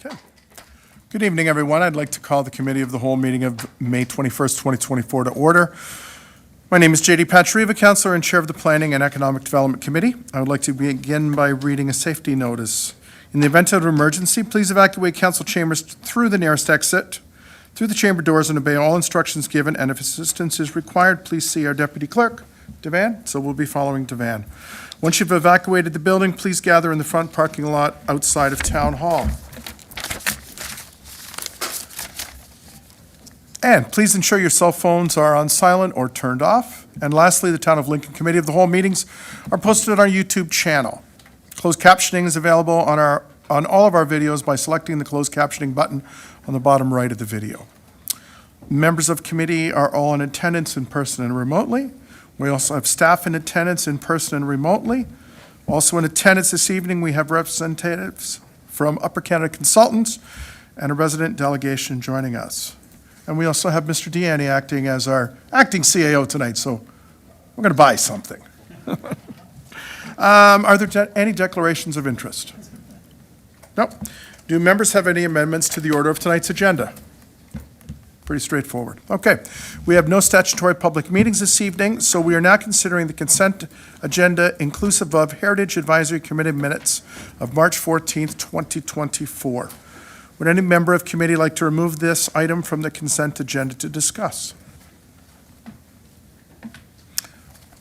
Okay. Good evening, everyone. I'd like to call the Committee of the Whole meeting of May 21st, 2024 to order. My name is J.D. Patriva, Councillor and Chair of the Planning and Economic Development Committee. I would like to begin by reading a safety notice. In the event of an emergency, please evacuate council chambers through the nearest exit, through the chamber doors, and obey all instructions given. And if assistance is required, please see our Deputy Clerk, Devan. So we'll be following Devan. Once you've evacuated the building, please gather in the front parking lot outside of Town Hall. And please ensure your cell phones are on silent or turned off. And lastly, the Town of Lincoln Committee of the Whole meetings are posted on our YouTube channel. Closed captioning is available on all of our videos by selecting the closed captioning button on the bottom right of the video. Members of committee are all in attendance in person and remotely. We also have staff in attendance in person and remotely. Also in attendance this evening, we have representatives from Upper Canada Consultants and a resident delegation joining us. And we also have Mr. Deanny acting as our acting CAO tonight, so we're going to buy something. Are there any declarations of interest? No. Do members have any amendments to the order of tonight's agenda? Pretty straightforward. Okay. We have no statutory public meetings this evening, so we are now considering the consent agenda inclusive of Heritage Advisory Committee minutes of March 14th, 2024. Would any member of committee like to remove this item from the consent agenda to discuss?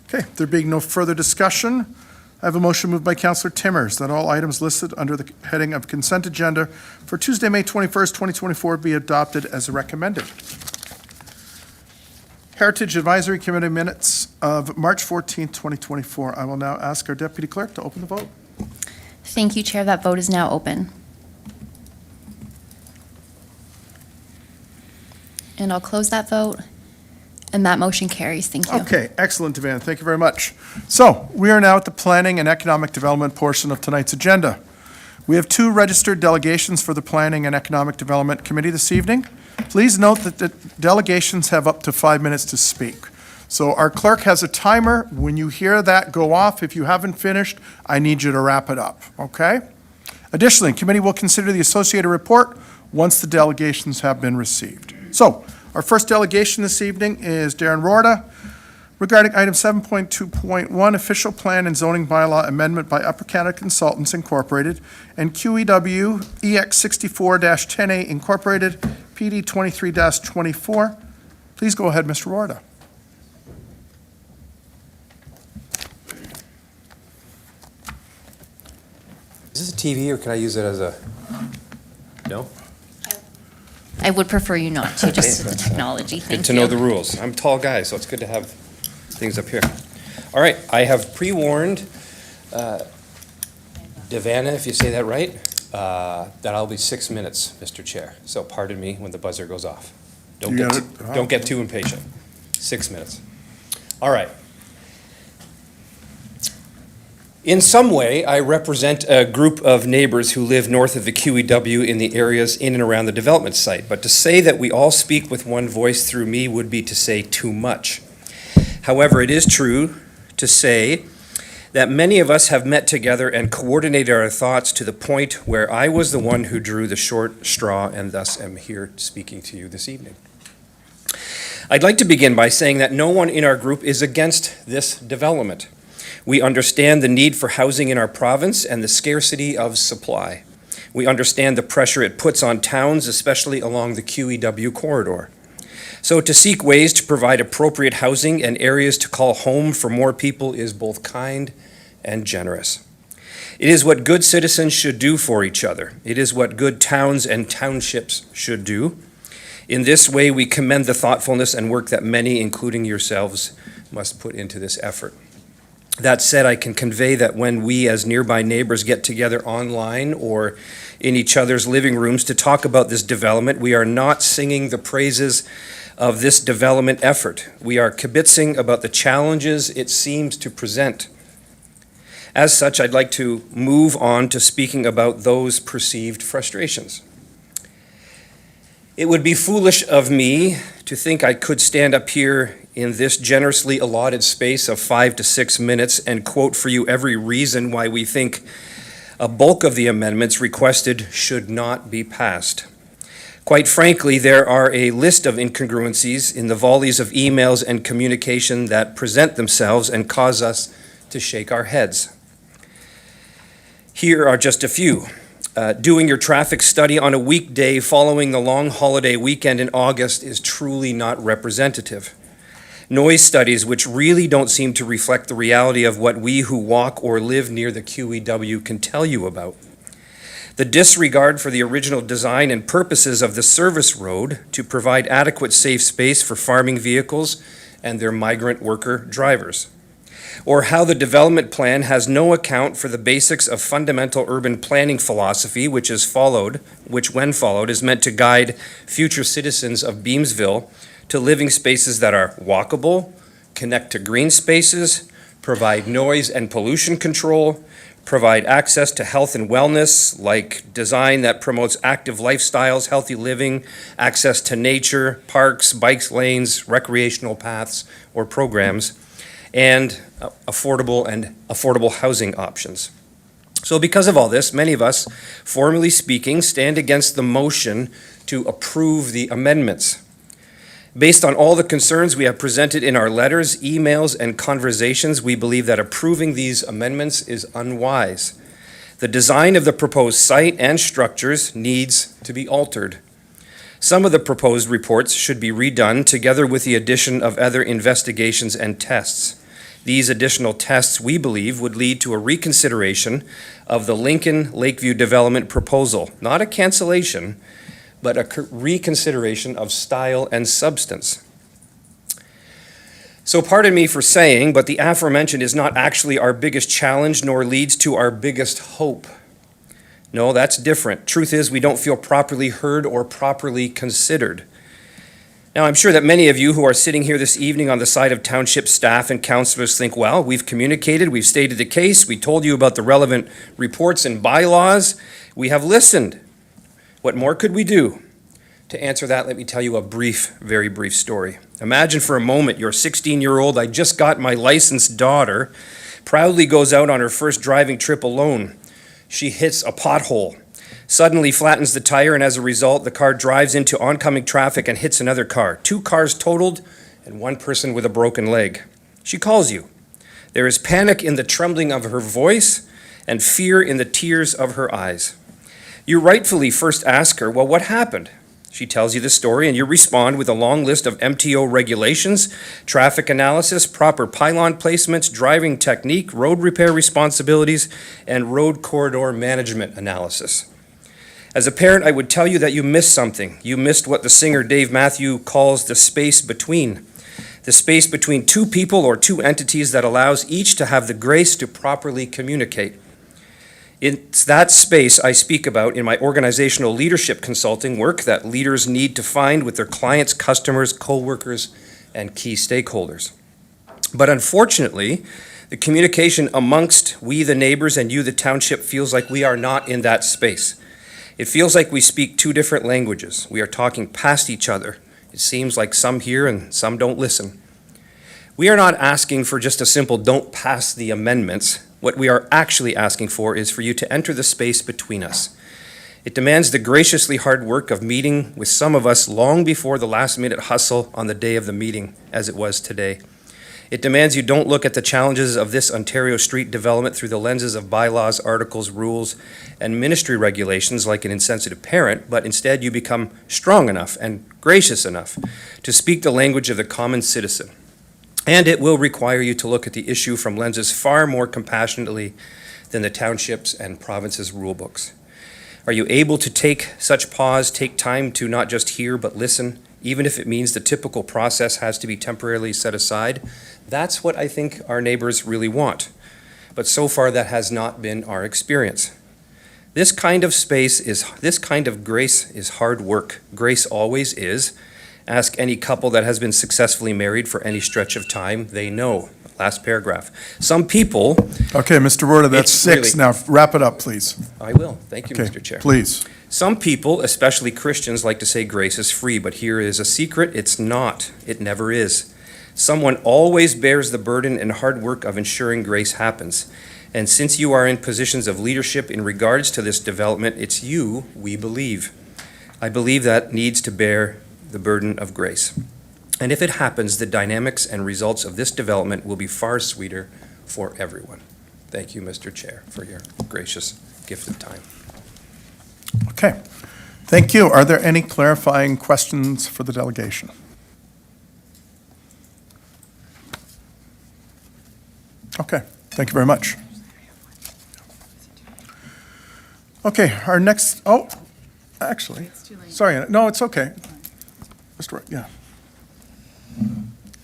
Okay, there being no further discussion, I have a motion moved by Councillor Timmers that all items listed under the heading of consent agenda for Tuesday, May 21st, 2024 be adopted as recommended. Heritage Advisory Committee minutes of March 14th, 2024. I will now ask our Deputy Clerk to open the vote. Thank you, Chair. That vote is now open. And I'll close that vote, and that motion carries. Thank you. Okay, excellent, Devan. Thank you very much. So we are now at the Planning and Economic Development portion of tonight's agenda. We have two registered delegations for the Planning and Economic Development Committee this evening. Please note that the delegations have up to 5 minutes to speak. So our clerk has a timer. When you hear that go off, if you haven't finished, I need you to wrap it up, okay? Additionally, committee will consider the associated report once the delegations have been received. So, our first delegation this evening is Darren Rorda regarding item 7.2.1, official plan and zoning bylaw amendment by Upper Canada Consultants Incorporated and QEW EX64-10A Incorporated PD 23-24. Please go ahead, Mr. Rorda. Is this a TV or can I use it as a, no? I would prefer you not to, just the technology. Thank you. Good to know the rules. I'm a tall guy, so it's good to have things up here. All right, I have pre-warned Devana, if you say that right, that I'll be 6 minutes, Mr. Chair. So pardon me when the buzzer goes off. Don't get too impatient. 6 minutes. All right. In some way, I represent a group of neighbors who live north of the QEW in the areas in and around the development site. But to say that we all speak with one voice through me would be to say too much. However, it is true to say that many of us have met together and coordinated our thoughts to the point where I was the one who drew the short straw and thus am here speaking to you this evening. I'd like to begin by saying that no one in our group is against this development. We understand the need for housing in our province and the scarcity of supply. We understand the pressure it puts on towns, especially along the QEW corridor. So to seek ways to provide appropriate housing and areas to call home for more people is both kind and generous. It is what good citizens should do for each other. It is what good towns and townships should do. In this way, we commend the thoughtfulness and work that many, including yourselves, must put into this effort. That said, I can convey that when we as nearby neighbors get together online or in each other's living rooms to talk about this development, we are not singing the praises of this development effort. We are kibitzing about the challenges it seems to present. As such, I'd like to move on to speaking about those perceived frustrations. It would be foolish of me to think I could stand up here in this generously allotted space of 5 to 6 minutes and quote for you every reason why we think A bulk of the amendments requested should not be passed. Quite frankly, there are a list of incongruencies in the volleys of emails and communication that present themselves and cause us to shake our heads. Here are just a few. Doing your traffic study on a weekday following the long holiday weekend in August is truly not representative. Noise studies which really don't seem to reflect the reality of what we who walk or live near the QEW can tell you about. The disregard for the original design and purposes of the service road to provide adequate safe space for farming vehicles and their migrant worker drivers. Or how the development plan has no account for the basics of fundamental urban planning philosophy, which when followed, is meant to guide future citizens of Beamsville to living spaces that are walkable, connect to green spaces, provide noise and pollution control, provide access to health and wellness, like design that promotes active lifestyles, healthy living, access to nature, parks, bike lanes, recreational paths, or programs, and affordable housing options. So because of all this, many of us, formally speaking, stand against the motion to approve the amendments. Based on all the concerns we have presented in our letters, emails, and conversations, we believe that approving these amendments is unwise. The design of the proposed site and structures needs to be altered. Some of the proposed reports should be redone together with the addition of other investigations and tests. These additional tests, we believe, would lead to a reconsideration of the Lincoln Lakeview development proposal, not a cancellation, but a reconsideration of style and substance. So pardon me for saying, but the aforementioned is not actually our biggest challenge nor leads to our biggest hope. No, that's different. Truth is, we don't feel properly heard or properly considered. Now, I'm sure that many of you who are sitting here this evening on the side of township staff and councilors think, well, we've communicated, we've stated the case, we told you about the relevant reports and bylaws, we have listened. What more could we do? To answer that, let me tell you a very brief story. Imagine for a moment your 16-year-old, I just got my licensed daughter, proudly goes out on her first driving trip alone. She hits a pothole, suddenly flattens the tire, and as a result, the car drives into oncoming traffic and hits another car. 2 cars totaled and 1 person with a broken leg. She calls you. There is panic in the trembling of her voice and fear in the tears of her eyes. You rightfully first ask her, well, what happened? She tells you the story, and you respond with a long list of MTO regulations, traffic analysis, proper pylon placements, driving technique, road repair responsibilities, and road corridor management analysis. As a parent, I would tell you that you missed something. You missed what the singer Dave Matthew calls the space between. The space between 2 people or 2 entities that allows each to have the grace to properly communicate. It's that space I speak about in my organizational leadership consulting work that leaders need to find with their clients, customers, co-workers, and key stakeholders. But unfortunately, the communication amongst we, the neighbors, and you, the township, feels like we are not in that space. It feels like we speak 2 different languages. We are talking past each other. It seems like some hear and some don't listen. We are not asking for just a simple don't pass the amendments. What we are actually asking for is for you to enter the space between us. It demands the graciously hard work of meeting with some of us long before the last-minute hustle on the day of the meeting, as it was today. It demands you don't look at the challenges of this Ontario street development through the lenses of bylaws, articles, rules, and ministry regulations like an insensitive parent, but instead you become strong enough and gracious enough to speak the language of the common citizen. And it will require you to look at the issue from lenses far more compassionately than the townships and provinces' rulebooks. Are you able to take such pause, take time to not just hear but listen, even if it means the typical process has to be temporarily set aside? That's what I think our neighbors really want. But so far that has not been our experience. This kind of grace is hard work. Grace always is. Ask any couple that has been successfully married for any stretch of time, they know. Last paragraph. Some people... Okay, Mr. Werda, that's It's 6. really- Now, wrap it up, please. I will. Thank you, Okay, Mr. Chair. please. Some people, especially Christians, like to say grace is free, but here is a secret. It's not. It never is. Someone always bears the burden and hard work of ensuring grace happens. And since you are in positions of leadership in regards to this development, it's you we believe. I believe that needs to bear the burden of grace. And if it happens, the dynamics and results of this development will be far sweeter for everyone. Thank you, Mr. Chair, for your gracious gift of time. Okay. Thank you. Are there any clarifying questions for the delegation? Okay. Thank you very much. Okay, our next, actually, sorry, no, it's okay. Mr. Wright, yeah.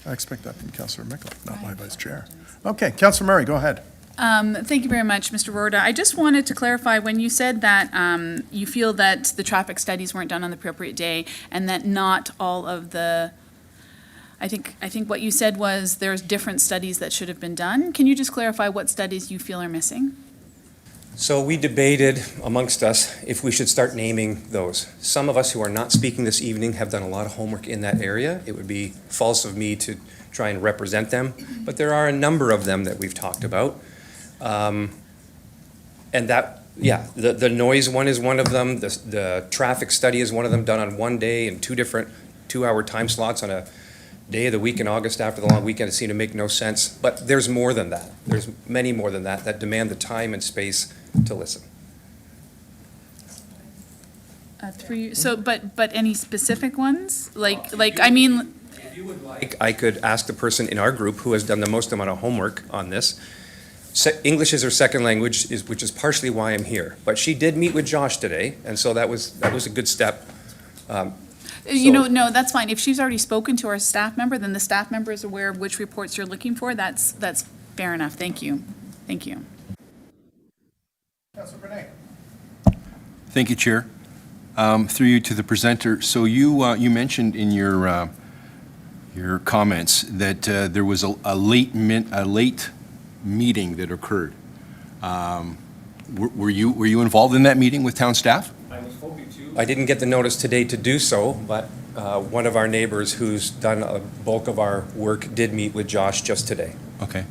I expect that from Councillor Mickle, not my vice chair. Okay, Councillor Murray, go ahead. Thank you very much, Mr. Rhoda. I just wanted to clarify, when you said that you feel that the traffic studies weren't done on the appropriate day and that not all of the, I think what you said was there's different studies that should have been done. Can you just clarify what studies you feel are missing? So we debated amongst us if we should start naming those. Some of us who are not speaking this evening have done a lot of homework in that area. It would be false of me to try and represent them, but there are a number of them that we've talked about. And that, yeah, the noise one is one of them. The traffic study is one of them, done on one day in 2 different 2-hour time slots on a day of the week in August after the long weekend. It seemed to make no sense. But there's more than that. There's many more than that that demand the time and space to listen. 3, so, but any specific ones? I mean, If you would like, I could ask the person in our group who has done the most amount of homework on this. English is her second language, which is partially why I'm here. But she did meet with Josh today, and so that was a good step. no, that's fine. If she's already spoken to our staff member, then the staff member is aware of which reports you're looking for. That's fair enough. Thank you. Thank you. Councillor Bernay. Thank you, Chair. Through you to the presenter. So you mentioned in your comments that there was a late meeting that occurred. Were you involved in that meeting with town staff? I was hoping to. I didn't get the notice today to do so, but one of our neighbors who's done a bulk of our work did meet with Josh just today. Okay.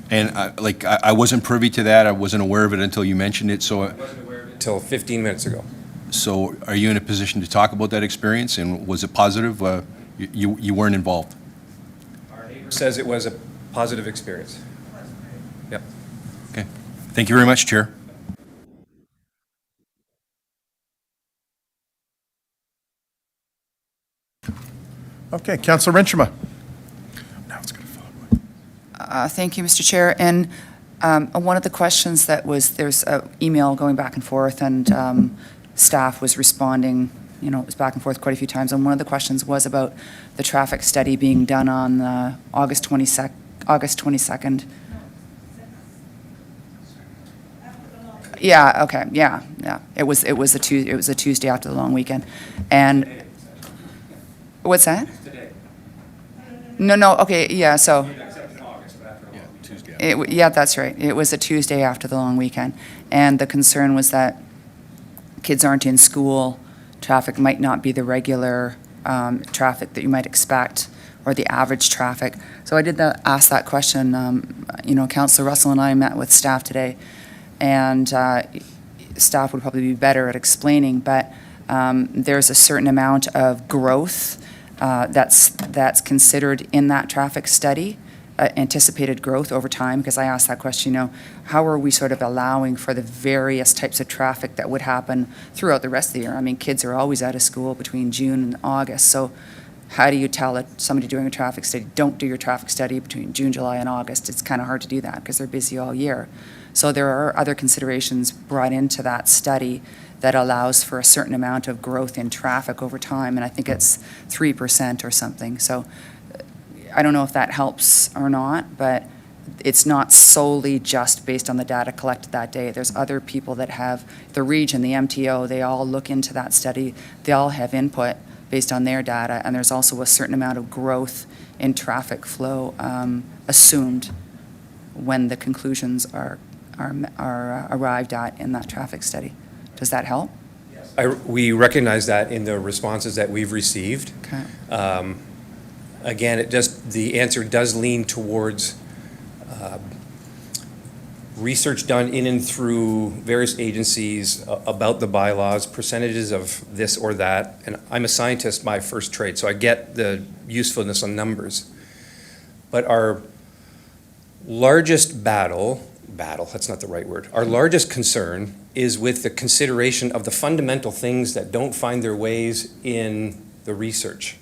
And I wasn't privy to that. I wasn't aware of it until you mentioned it. So, I wasn't aware of it until 15 minutes ago. so are you in a position to talk about that experience? And was it positive? You weren't involved. Our neighbor says it was a positive experience. Yep. Okay. Thank you very much, Chair. Okay, Councillor Renchema. Now it's going to fill up. Thank you, Mr. Chair. And one of the questions that was, there's an email going back and forth, and staff was responding, it was back and forth quite a few times. And one of the questions was about the traffic study being done on August 22nd. Yeah, okay, yeah. It was a Tuesday after the long weekend. And what's that? No, okay, yeah, so. Yeah, that's right. It was a Tuesday after the long weekend. And the concern was that kids aren't in school, traffic might not be the regular traffic that you might expect, or the average traffic. So I did ask that question. Councillor Russell and I met with staff today, and staff would probably be better at explaining, but there's a certain amount of growth that's considered in that traffic study, anticipated growth over time, because I asked that question, how are we sort of allowing for the various types of traffic that would happen throughout the rest of the year? I mean, kids are always out of school between June and August, so how do you tell somebody doing a traffic study, don't do your traffic study between June, July, and August? It's kind of hard to do that because they're busy all year. So there are other considerations brought into that study that allows for a certain amount of growth in traffic over time, and I think it's 3% or something. So I don't know if that helps or not, but it's not solely just based on the data collected that day. There's other people that have, the region, the MTO, they all look into that study. They all have input based on their data, and there's also a certain amount of growth in traffic flow assumed when the conclusions are arrived at in that traffic study. Does that help? We recognize that in the responses that we've received. Okay. Again, the answer does lean towards research done in and through various agencies about the bylaws, percentages of this or that, and I'm a scientist by first trade, so I get the usefulness of numbers. But our largest battle, that's not the right word, our largest concern is with the consideration of the fundamental things that don't find their ways in the research.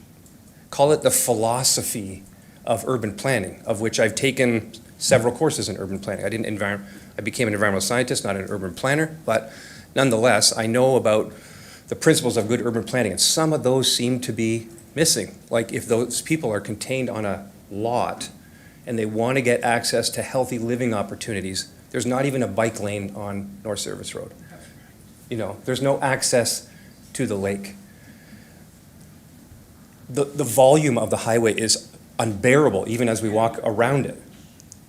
Call it the philosophy of urban planning, of which I've taken several courses in urban planning. I became an environmental scientist, not an urban planner, but nonetheless, I know about the principles of good urban planning, and some of those seem to be missing. Like if those people are contained on a lot and they want to get access to healthy living opportunities, there's not even a bike lane on North Service Road. You know, there's no access to the lake. The volume of the highway is unbearable even as we walk around it.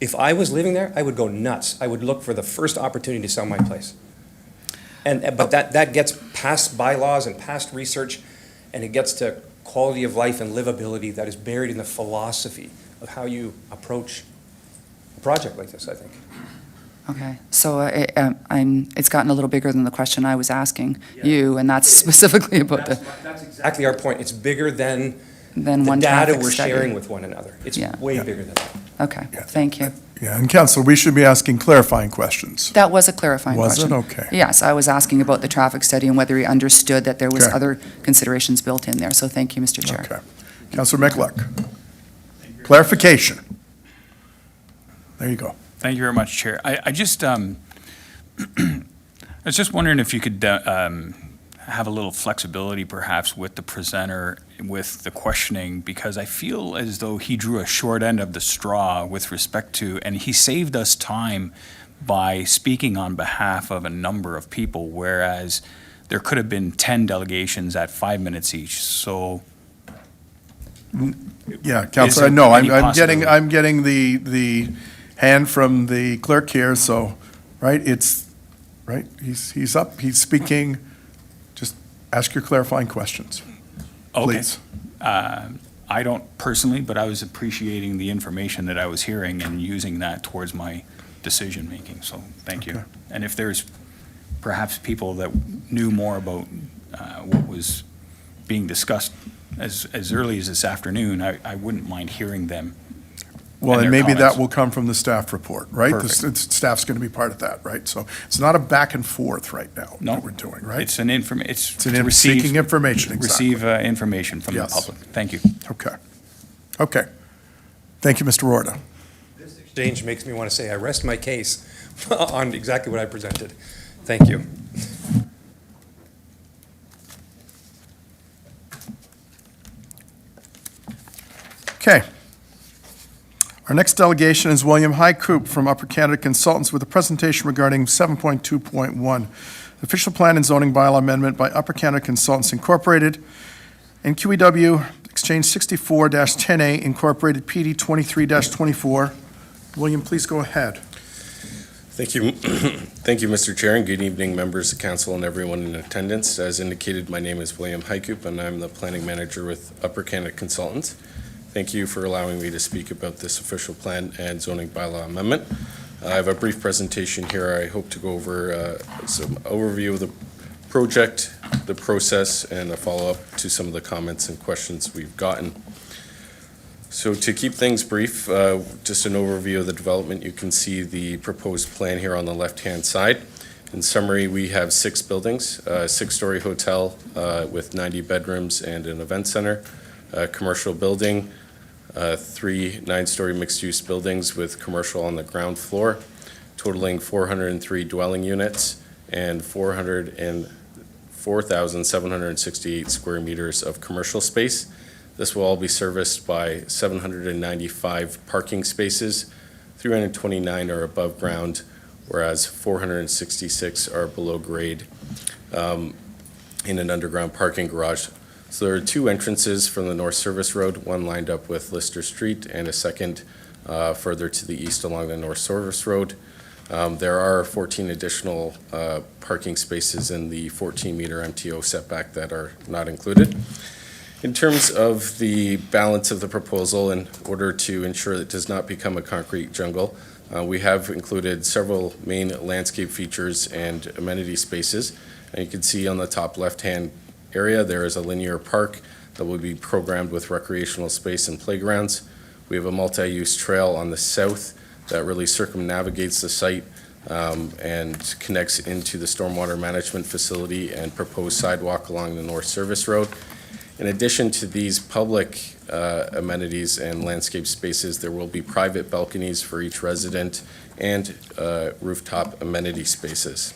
If I was living there, I would go nuts. I would look for the first opportunity to sell my place. But that gets past bylaws and past research, and it gets to quality of life and livability that is buried in the philosophy of how you approach a project like this, I think. Okay, so it's gotten a little bigger than the question I was asking you, and that's specifically about That's exactly our point. It's bigger than the one data traffic we're study. sharing with one another. It's Yeah. way bigger than that. Okay, thank you. Yeah, and Council, we should be asking clarifying questions. That was a clarifying Was it? question. Okay. Yes, I was asking about the traffic study and whether he understood that there was Okay. other considerations built in there, so thank you, Mr. Chair. Okay. Councillor McLeod. Clarification. There you go. Thank you very much, Chair. I just, I was just wondering if you could have a little flexibility perhaps with the presenter with the questioning, because I feel as though he drew a short end of the straw with respect to, and he saved us time by speaking on behalf of a number of people, whereas there could have been 10 delegations at 5 minutes each. So Yeah, Councillor, there no, any I'm getting the hand from the clerk here, so, right, he's up, he's speaking. Just ask your clarifying questions, okay. please. I don't personally, but I was appreciating the information that I was hearing and using that towards my decision-making, so thank you. Okay. And if there's perhaps people that knew more about what was being discussed as early as this afternoon, I wouldn't mind hearing them. Well, and and their maybe that comments. will come from the staff report, right? Perfect. Staff's going to be part of that, right? So it's not a back and forth right now No, that we're doing, right? It's an It's an to receive, seeking information, exactly. receive information from the Yes. public. Thank you. Okay. Okay. Thank you, Mr. Rorta. This exchange makes me want to say I rest my case on exactly what I presented. Thank you. Okay. Our next delegation is William Highcoop from Upper Canada Consultants with a presentation regarding 7.2.1, official plan and zoning bylaw amendment by Upper Canada Consultants Incorporated and QEW Exchange 64-10A Incorporated PD 23-24. William, please go ahead. Thank you. Thank you, Mr. Chair, and good evening, members of council and everyone in attendance. As indicated, my name is William Highcoop, and I'm the planning manager with Upper Canada Consultants. Thank you for allowing me to speak about this official plan and zoning bylaw amendment. I have a brief presentation here. I hope to go over some overview of the project, the process, and a follow-up to some of the comments and questions we've gotten. So to keep things brief, just an overview of the development. You can see the proposed plan here on the left-hand side. In summary, we have 6 buildings, a 6-story hotel with 90 bedrooms and an event center, a commercial building, 3 9-story mixed-use buildings with commercial on the ground floor, totaling 403 dwelling units and 4,768 square meters of commercial space. This will all be serviced by 795 parking spaces, 329 are above ground, whereas 466 are below grade in an underground parking garage. So there are 2 entrances from the North Service Road, one lined up with Lister Street and a second further to the east along the North Service Road. There are 14 additional parking spaces in the 14-meter MTO setback that are not included. In terms of the balance of the proposal, in order to ensure that it does not become a concrete jungle, We have included several main landscape features and amenity spaces. And you can see on the top left-hand area, there is a linear park that will be programmed with recreational space and playgrounds. We have a multi-use trail on the south that really circumnavigates the site and connects into the stormwater management facility and proposed sidewalk along the North Service Road. In addition to these public amenities and landscape spaces, there will be private balconies for each resident and rooftop amenity spaces.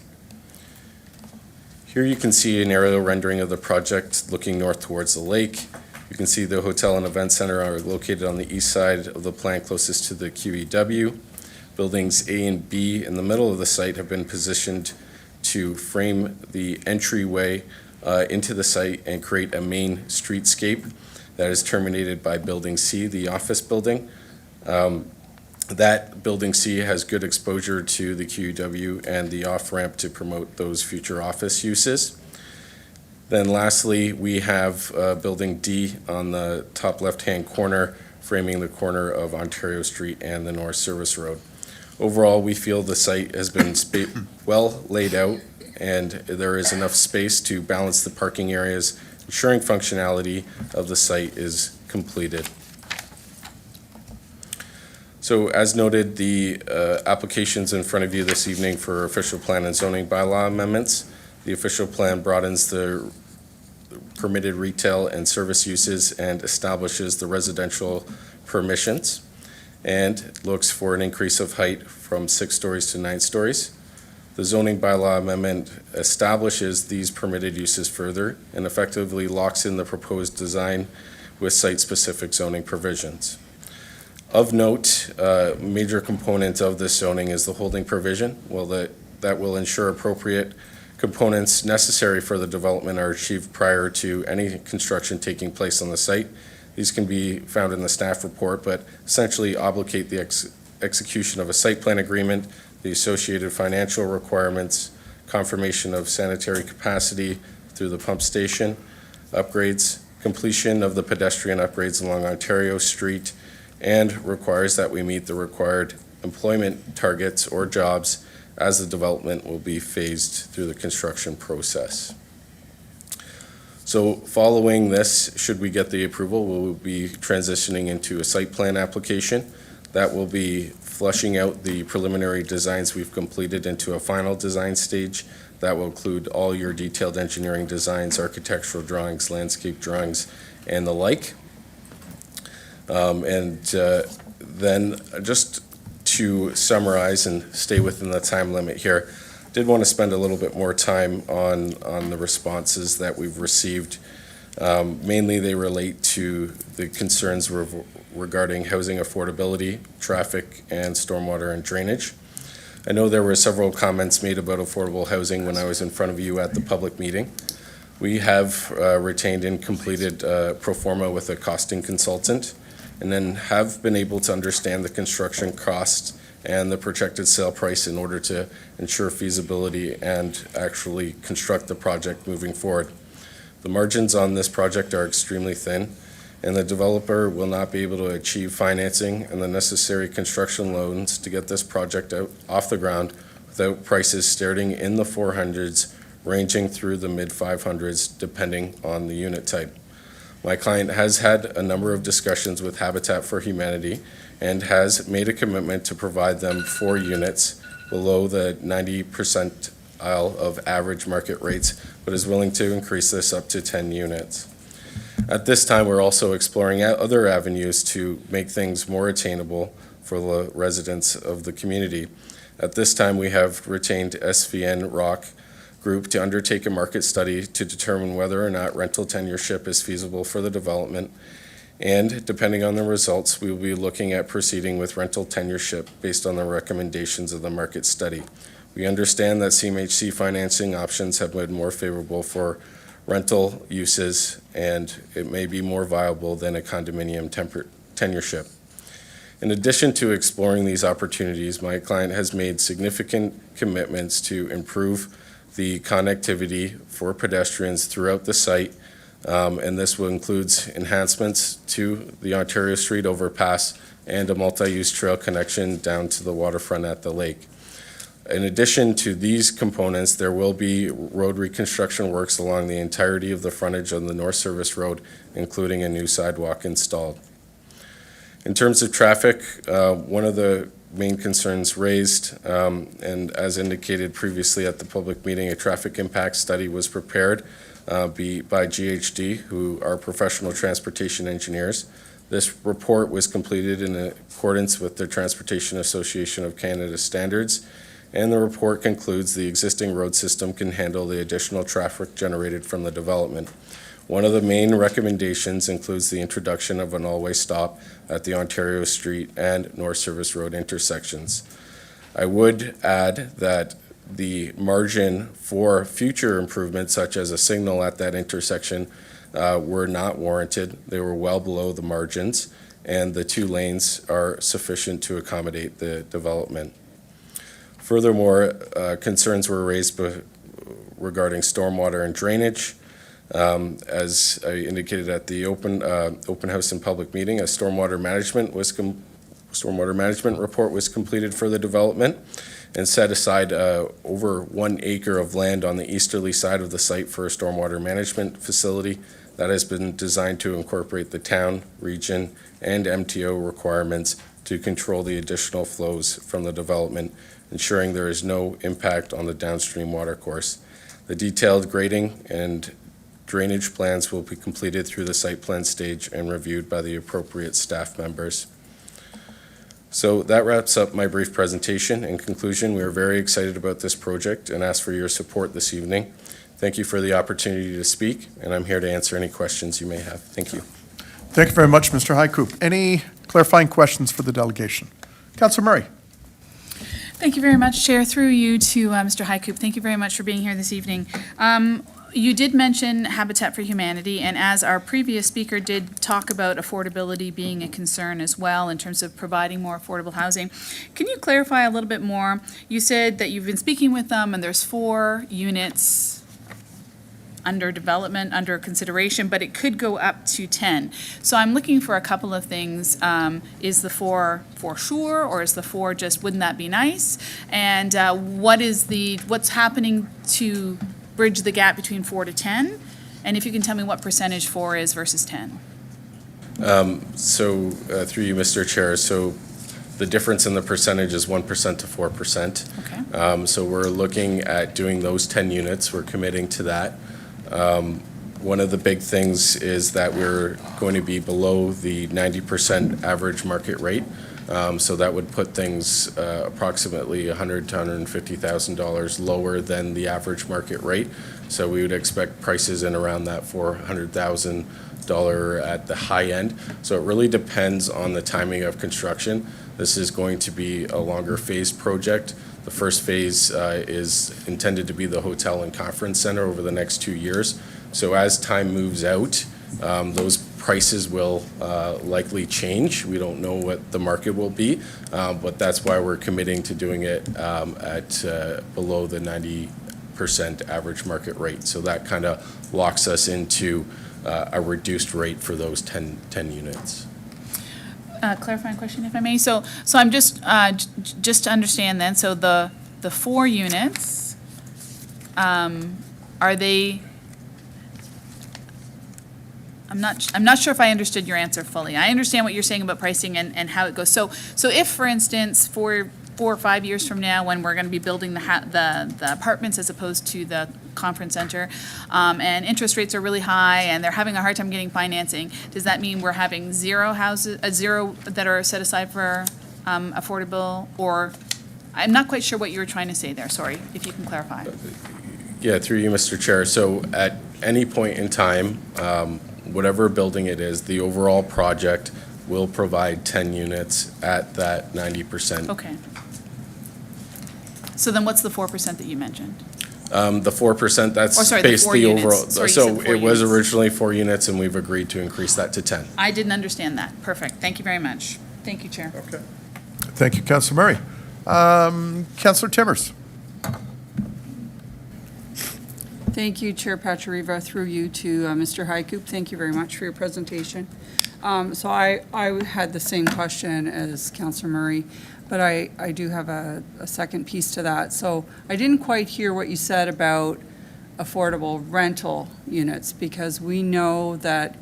Here you can see an aerial rendering of the project looking north towards the lake. You can see the hotel and event center are located on the east side of the plant closest to the QEW. Buildings A and B in the middle of the site have been positioned to frame the entryway into the site and create a main streetscape that is terminated by Building C, the office building. That Building C has good exposure to the QEW and the off-ramp to promote those future office uses. Then lastly, we have Building D on the top left-hand corner, framing the corner of Ontario Street and the North Service Road. Overall, we feel the site has been well laid out, and there is enough space to balance the parking areas, ensuring functionality of the site is completed. So as noted, the applications in front of you this evening for official plan and zoning bylaw amendments. The official plan broadens the permitted retail and service uses and establishes the residential permissions and looks for an increase of height from 6 stories to 9 stories. The zoning bylaw amendment establishes these permitted uses further and effectively locks in the proposed design with site-specific zoning provisions. Of note, a major component of this zoning is the holding provision. Well, that will ensure appropriate components necessary for the development are achieved prior to any construction taking place on the site. These can be found in the staff report, but essentially obligate the execution of a site plan agreement, the associated financial requirements, confirmation of sanitary capacity through the pump station, upgrades, completion of the pedestrian upgrades along Ontario Street, and requires that we meet the required employment targets or jobs as the development will be phased through the construction process. So following this, should we get the approval, we will be transitioning into a site plan application that will be flushing out the preliminary designs we've completed into a final design stage that will include all your detailed engineering designs, architectural drawings, landscape drawings, and the like. Then just to summarize and stay within the time limit here, did want to spend a little bit more time on the responses that we've received. Mainly they relate to the concerns regarding housing affordability, traffic, and stormwater and drainage. I know there were several comments made about affordable housing when I was in front of you at the public meeting. We have retained and completed pro forma with a costing consultant, and then have been able to understand the construction cost and the projected sale price in order to ensure feasibility and actually construct the project moving forward. The margins on this project are extremely thin, and the developer will not be able to achieve financing and the necessary construction loans to get this project off the ground without prices starting in the 400s, ranging through the mid 500s, depending on the unit type. My client has had a number of discussions with Habitat for Humanity and has made a commitment to provide them 4 units below the 90 percentile of average market rates, but is willing to increase this up to 10 units. At this time, we're also exploring other avenues to make things more attainable for the residents of the community. At this time, we have retained SVN Rock Group to undertake a market study to determine whether or not rental tenureship is feasible for the development. And depending on the results, we will be looking at proceeding with rental tenureship based on the recommendations of the market study. We understand that CMHC financing options have been more favorable for rental uses, and it may be more viable than a condominium tenureship. In addition to exploring these opportunities, my client has made significant commitments to improve the connectivity for pedestrians throughout the site And this will includes enhancements to the Ontario Street overpass and a multi-use trail connection down to the waterfront at the lake. In addition to these components, there will be road reconstruction works along the entirety of the frontage on the North Service Road, including a new sidewalk installed. In terms of traffic, one of the main concerns raised, and as indicated previously at the public meeting, a traffic impact study was prepared by GHD, who are professional transportation engineers. This report was completed in accordance with the Transportation Association of Canada standards, and the report concludes the existing road system can handle the additional traffic generated from the development. One of the main recommendations includes the introduction of an all-way stop at the Ontario Street and North Service Road intersections. I would add that the margin for future improvements, such as a signal at that intersection, were not warranted. They were well below the margins, and the 2 lanes are sufficient to accommodate the development. Furthermore, concerns were raised regarding stormwater and drainage. As I indicated at the open house and public meeting, a stormwater management report was completed for the development and set aside over 1 acre of land on the easterly side of the site for a stormwater management facility that has been designed to incorporate the town, region, and MTO requirements to control the additional flows from the development, ensuring there is no impact on the downstream watercourse. The detailed grading and drainage plans will be completed through the site plan stage and reviewed by the appropriate staff members. So that wraps up my brief presentation. In conclusion, we are very excited about this project and ask for your support this evening. Thank you for the opportunity to speak, and I'm here to answer any questions you may have. Thank you. Thank you very much, Mr. Highcoop. Any clarifying questions for the delegation? Councillor Murray. Thank you very much, Chair. Through you to Mr. Highcoop. Thank you very much for being here this evening. You did mention Habitat for Humanity, and as our previous speaker did talk about affordability being a concern as well in terms of providing more affordable housing. Can you clarify a little bit more? You said that you've been speaking with them and there's 4 units under development, under consideration, but it could go up to 10. So I'm looking for a couple of things. Is the 4 for sure, or is the 4 just, wouldn't that be nice? And what's happening to bridge the gap between 4 to 10? And if you can tell me what percentage 4 is versus 10. Through you, Mr. Chair, so the difference in the percentage is 1% to 4%. Okay. So we're looking at doing those 10 units. We're committing to that. One of the big things is that we're going to be below the 90% average market rate. So that would put things approximately $100,000 to $150,000 lower than the average market rate. So we would expect prices in around that $400,000 at the high end. So it really depends on the timing of construction. This is going to be a longer phase project. The first phase is intended to be the hotel and conference center over the next 2 years. So as time moves out, those prices will likely change. We don't know what the market will be, but that's why we're committing to doing it at below the 90% average market rate. So that kind of locks us into a reduced rate for those 10 units. Clarifying question, if I may. So I'm just to understand then, so the 4 units, are they, I'm not sure if I understood your answer fully. I understand what you're saying about pricing and how it goes. So if, for instance, 4 or 5 years from now, when we're going to be building the apartments as opposed to the conference center, and interest rates are really high and they're having a hard time getting financing, does that mean we're having zero that are set aside for affordable? Or I'm not quite sure what you were trying to say there. Sorry, if you can clarify. Yeah, through you, Mr. Chair. So at any point in time, whatever building it is, the overall project will provide 10 units at that 90%. Okay. So then what's the 4% that you mentioned? The 4%, that's the based 4 the units. overall. Sorry, you So said 4 it was units. originally 4 units, and we've agreed to increase that to 10. I didn't understand that. Perfect. Thank you very much. Thank you, Chair. Okay. Thank you, Councillor Murray. Councillor Timmers. Thank you, Chair Pachariva, through you to Mr. Hykoop. Thank you very much for your presentation. So I had the same question as Councillor Murray, but I do have a second piece to that. So I didn't quite hear what you said about affordable rental units, because we know that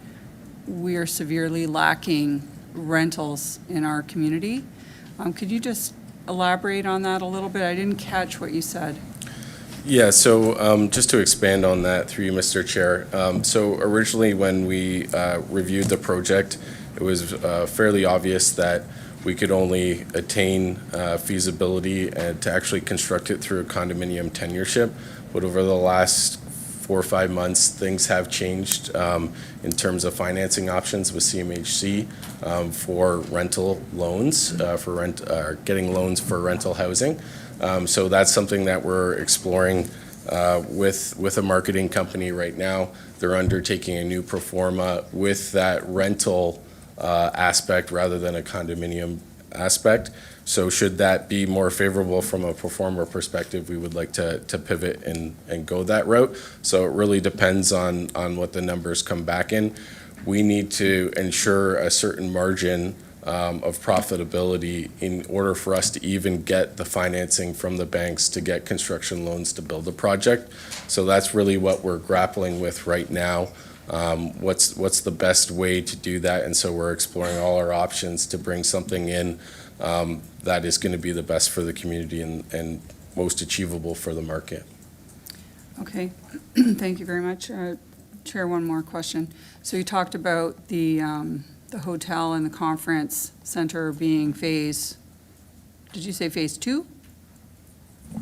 we are severely lacking rentals in our community. Could you just elaborate on that a little bit? I didn't catch what you said. Yeah, so just to expand on that through you, Mr. Chair. So originally, when we reviewed the project, it was fairly obvious that we could only attain feasibility and to actually construct it through a condominium tenureship. But over the last 4 or 5 months, things have changed in terms of financing options with CMHC for rental loans, for getting loans for rental housing. So that's something that we're exploring with a marketing company right now. They're undertaking a new pro forma with that rental aspect rather than a condominium aspect. So should that be more favorable from a pro forma perspective, we would like to pivot and go that route. So it really depends on what the numbers come back in. We need to ensure a certain margin of profitability in order for us to even get the financing from the banks to get construction loans to build a project. So that's really what we're grappling with right now. What's the best way to do that? And so we're exploring all our options to bring something in that is going to be the best for the community and most achievable for the market. Okay, thank you very much. Chair, one more question. So you talked about the hotel and the conference center being did you say phase 2?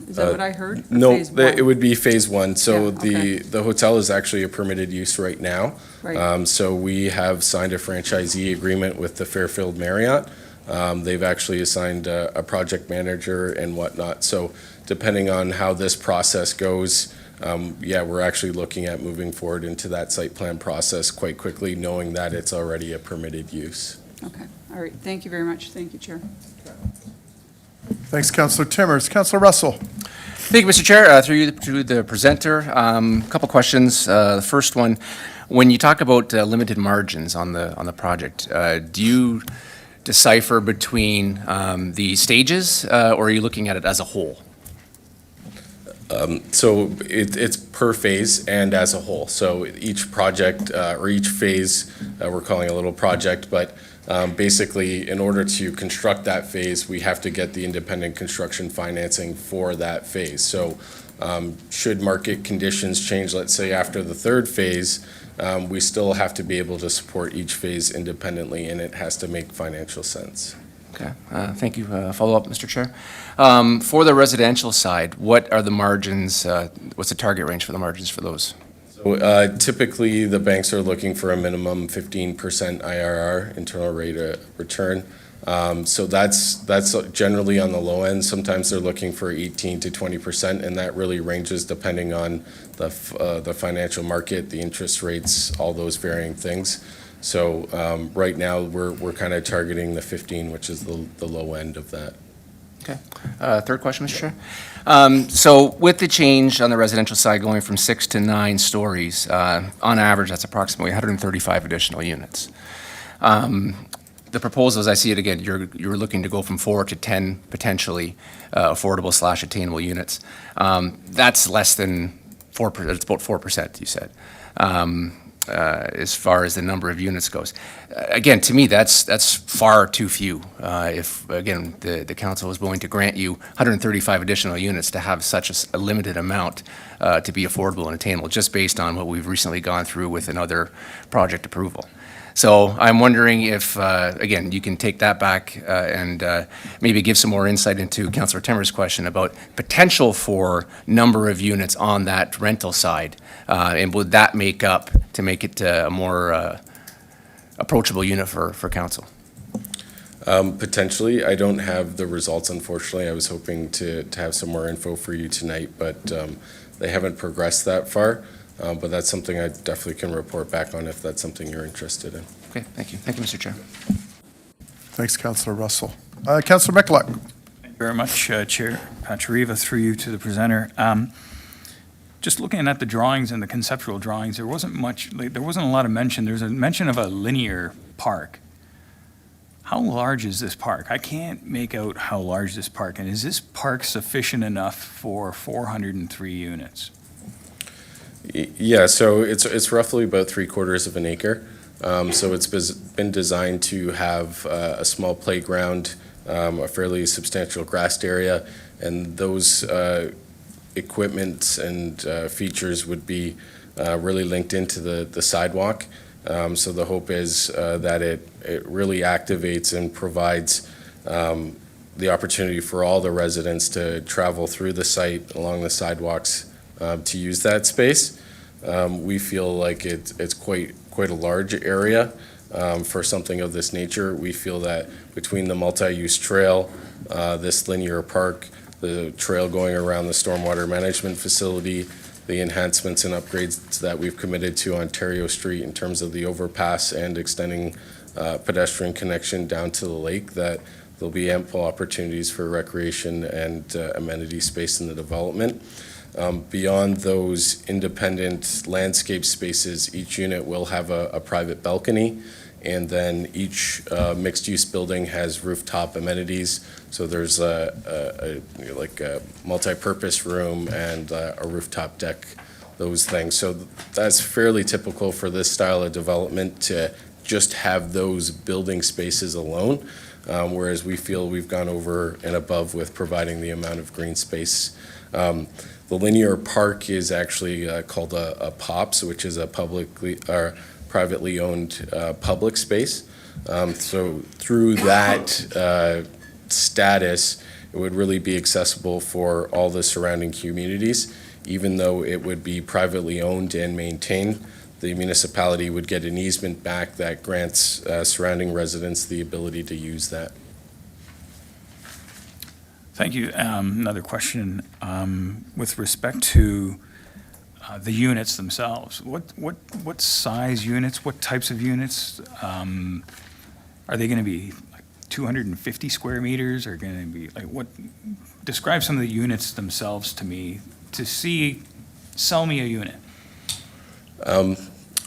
Is that what I heard? Or No, phase 1? it would be phase 1. So Yeah, okay. the hotel is actually a permitted use right now. Right. So we have signed a franchisee agreement with the Fairfield Marriott. They've actually assigned a project manager and whatnot. So depending on how this process goes, we're actually looking at moving forward into that site plan process quite quickly, knowing that it's already a permitted use. Okay, all right, thank you very much. Thank you, Chair. Thanks, Councillor Timmers. Councillor Russell. Thank you, Mr. Chair. Through you to the presenter, a couple questions. The first one, when you talk about limited margins on the project, do you decipher between the stages, or are you looking at it as a whole? So it's per phase and as a whole. So each project or each phase, we're calling a little project, but basically in order to construct that phase, we have to get the independent construction financing for that phase. So should market conditions change, let's say after the third phase, we still have to be able to support each phase independently, and it has to make financial sense. Okay, thank you. Follow up, Mr. Chair. For the residential side, what are the margins, what's the target range for the margins for those? So, typically, the banks are looking for a minimum 15% IRR, internal rate of return. So that's generally on the low end. Sometimes they're looking for 18 to 20%, and that really ranges depending on the financial market, the interest rates, all those varying things. So right now, we're kind of targeting the 15, which is the low end of that. Okay. Third question, Mr. Chair. So with the change on the residential side going from 6 to 9 stories, on average, that's approximately 135 additional units. The proposal, as I see it again, you're looking to go from 4 to 10 potentially affordable/attainable units. That's less than 4%. It's about 4%, you said. As far as the number of units goes. Again, to me, that's far too few. If, again, the council was willing to grant you 135 additional units to have such a limited amount to be affordable and attainable, just based on what we've recently gone through with another project approval. So I'm wondering if, again, you can take that back and maybe give some more insight into Councillor Timmer's question about potential for number of units on that rental side, and would that make up to make it a more approachable unit for council? Potentially. I don't have the results, unfortunately. I was hoping to have some more info for you tonight, but they haven't progressed that far. But that's something I definitely can report back on if that's something you're interested in. Okay, thank you. Thank you, Mr. Chair. Thanks, Councillor Russell. Councillor Michalak. Thank you very much, Chair Pachariva, through you to the presenter. just looking at the drawings and the conceptual drawings, there wasn't a lot of mention. There's a mention of a linear park. How large is this park? I can't make out how large this park, and is this park sufficient enough for 403 units? Yeah, so it's roughly about 3/4 of an acre. So it's been designed to have a small playground, a fairly substantial grassed area, and those equipment and features would be really linked into the sidewalk. So the hope is that it really activates and provides the opportunity for all the residents to travel through the site along the sidewalks to use that space. We feel like it's quite a large area for something of this nature. We feel that between the multi-use trail, this linear park, the trail going around the stormwater management facility, the enhancements and upgrades that we've committed to Ontario Street in terms of the overpass and extending pedestrian connection down to the lake, that there'll be ample opportunities for recreation and amenity space in the development. Beyond those independent landscape spaces, each unit will have a private balcony, and then each mixed-use building has rooftop amenities. So there's a multi-purpose room and a rooftop deck, those things. So that's fairly typical for this style of development, to just have those building spaces alone, whereas we feel we've gone over and above with providing the amount of green space. The linear park is actually called a POPS, which is a privately owned public space. So through that status, it would really be accessible for all the surrounding communities. Even though it would be privately owned and maintained, the municipality would get an easement back that grants surrounding residents the ability to use that. Thank you. Another question with respect to the units themselves. What size units? What types of units? Are they going to be like 250 square meters? Or going to be like what? Describe some of the units themselves to me to sell me a unit.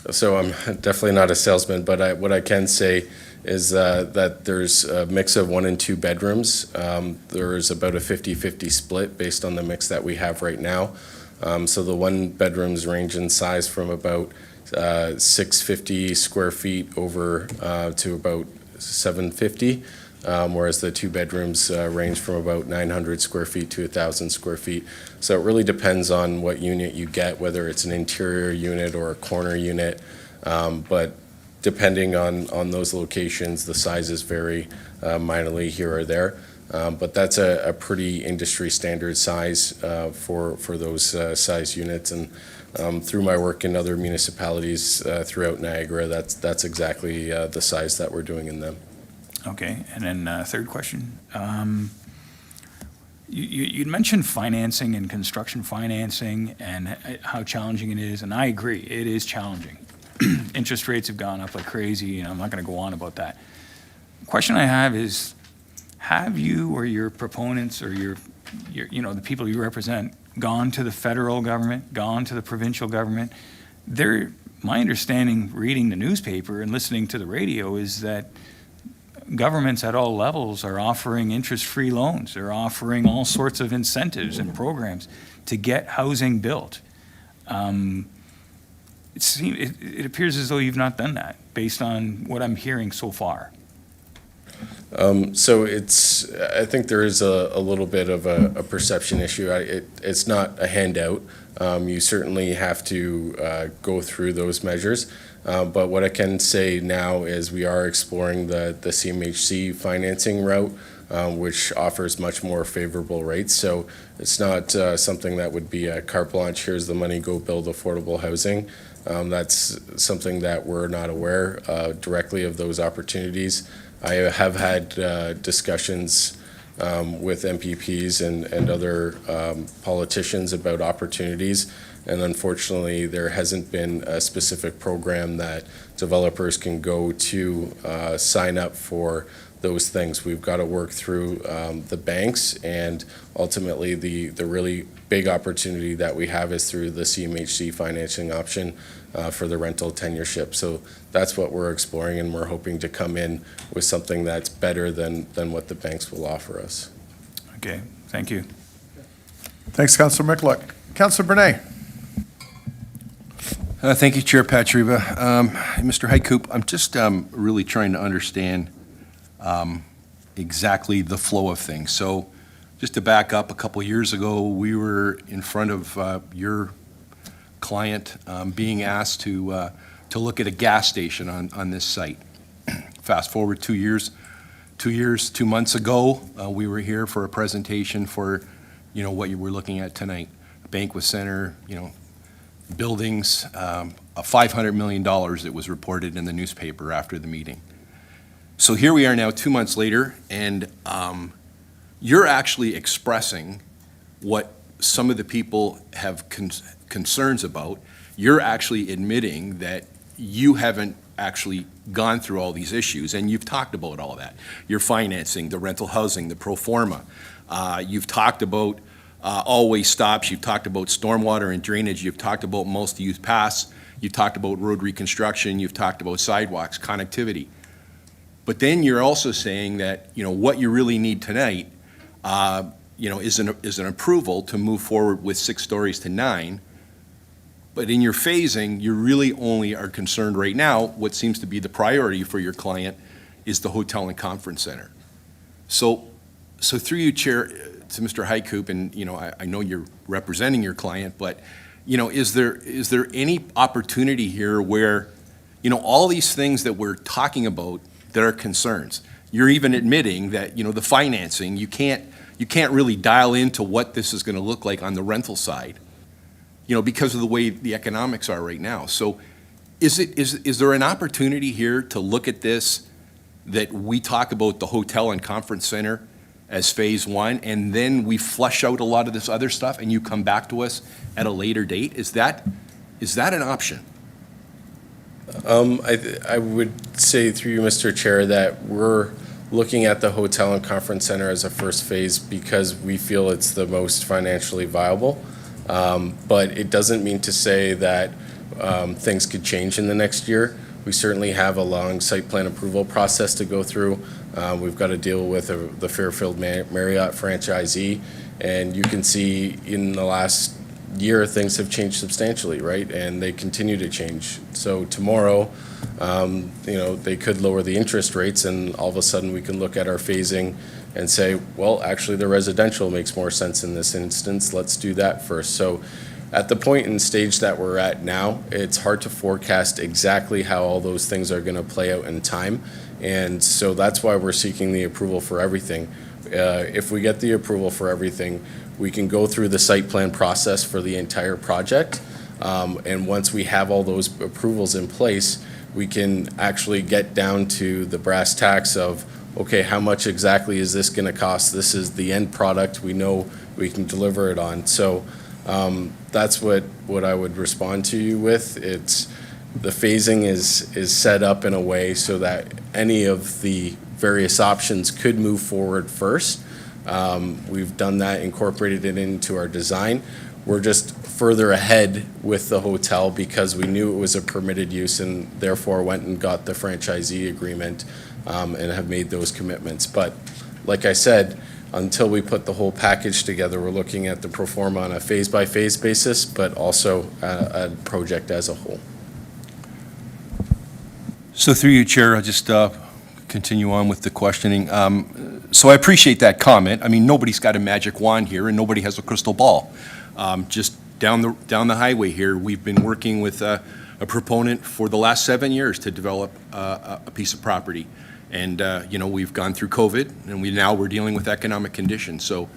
So I'm definitely not a salesman, but what I can say is that there's a mix of 1 and 2 bedrooms. There's about a 50-50 split based on the mix that we have right now. So the 1 bedrooms range in size from about 650 square feet over to about 750, whereas the 2 bedrooms range from about 900 square feet to 1,000 square feet. So it really depends on what unit you get, whether it's an interior unit or a corner unit. But depending on those locations, the sizes vary minorly here or there. But that's a pretty industry standard size for those size units. And through my work in other municipalities throughout Niagara, that's exactly the size that we're doing in them. Okay, and then third question. You'd mentioned financing and construction financing and how challenging it is, and I agree, it is challenging. Interest rates have gone up like crazy, and I'm not going to go on about that. The question I have is, have you or your proponents or your the people you represent gone to the federal government, gone to the provincial government? My understanding, reading the newspaper and listening to the radio, is that governments at all levels are offering interest-free loans. They're offering all sorts of incentives and programs to get housing built. It appears as though you've not done that, based on what I'm hearing so far. So I think there is a little bit of a perception issue. It's not a handout. You certainly have to go through those measures. But what I can say now is we are exploring the CMHC financing route, which offers much more favorable rates. So it's not something that would be a carte blanche, here's the money, go build affordable housing. That's something that we're not aware directly of those opportunities. I have had discussions with MPPs and other politicians about opportunities. And unfortunately, there hasn't been a specific program that developers can go to sign up for those things. We've got to work through the banks, and ultimately the really big opportunity that we have is through the CMHC financing option for the rental tenureship. So that's what we're exploring, and we're hoping to come in with something that's better than what the banks will offer us. Okay, thank you. Thanks, Councillor Mikluck. Councillor Brunei. Thank you, Chair Patriva. Mr. Hycoop, I'm just really trying to understand exactly the flow of things. So just to back up, a couple years ago, we were in front of your client being asked to look at a gas station on this site. Fast forward 2 years, 2 months ago, we were here for a presentation for, what you were looking at tonight. Banquet center, buildings, $500 million it was reported in the newspaper after the meeting. So here we are now 2 months later, and you're actually expressing what some of the people have concerns about. You're actually admitting that you haven't actually gone through all these issues, and you've talked about all that. Your financing, the rental housing, the pro forma. You've talked about always stops. You've talked about stormwater and drainage. You've talked about multi-use paths. You've talked about road reconstruction. You've talked about sidewalks, connectivity. But then you're also saying that, what you really need tonight, is an approval to move forward with 6 stories to 9. But in your phasing, you really only are concerned right now, what seems to be the priority for your client is the hotel and conference center. So through you, Chair, to Mr. Hycoop, and, I know you're representing your client, but, is there any opportunity here where, all these things that we're talking about that are concerns, you're even admitting that, the financing, you can't really dial into what this is going to look like on the rental side, because of the way the economics are right now. So is there an opportunity here to look at this, that we talk about the hotel and conference center as phase 1, and then we flush out a lot of this other stuff and you come back to us at a later date? Is that an option? I would say through you, Mr. Chair, that we're looking at the hotel and conference center as a first phase because we feel it's the most financially viable. But it doesn't mean to say that things could change in the next year. We certainly have a long site plan approval process to go through. We've got to deal with the Fairfield Marriott franchisee, and you can see in the last year things have changed substantially, right? And they continue to change. So tomorrow, they could lower the interest rates, and all of a sudden we can look at our phasing and say, well, actually the residential makes more sense in this instance. Let's do that first. So at the point and stage that we're at now, it's hard to forecast exactly how all those things are going to play out in time. And so that's why we're seeking the approval for everything. If we get the approval for everything, we can go through the site plan process for the entire project. And once we have all those approvals in place, we can actually get down to the brass tacks of, okay, how much exactly is this going to cost? This is the end product. We know we can deliver it on. So that's what I would respond to you with. It's the phasing is set up in a way so that any of the various options could move forward first. We've done that, incorporated it into our design. We're just further ahead with the hotel because we knew it was a permitted use and therefore went and got the franchisee agreement and have made those commitments. But like I said, until we put the whole package together, we're looking at the pro forma on a phase-by-phase basis, but also a project as a whole. So through you, Chair, I'll just continue on with the questioning. So I appreciate that comment. I mean, nobody's got a magic wand here, and nobody has a crystal ball. Just down the highway here, we've been working with a proponent for the last 7 years to develop a piece of property. And, we've gone through COVID, and we're dealing with economic conditions. So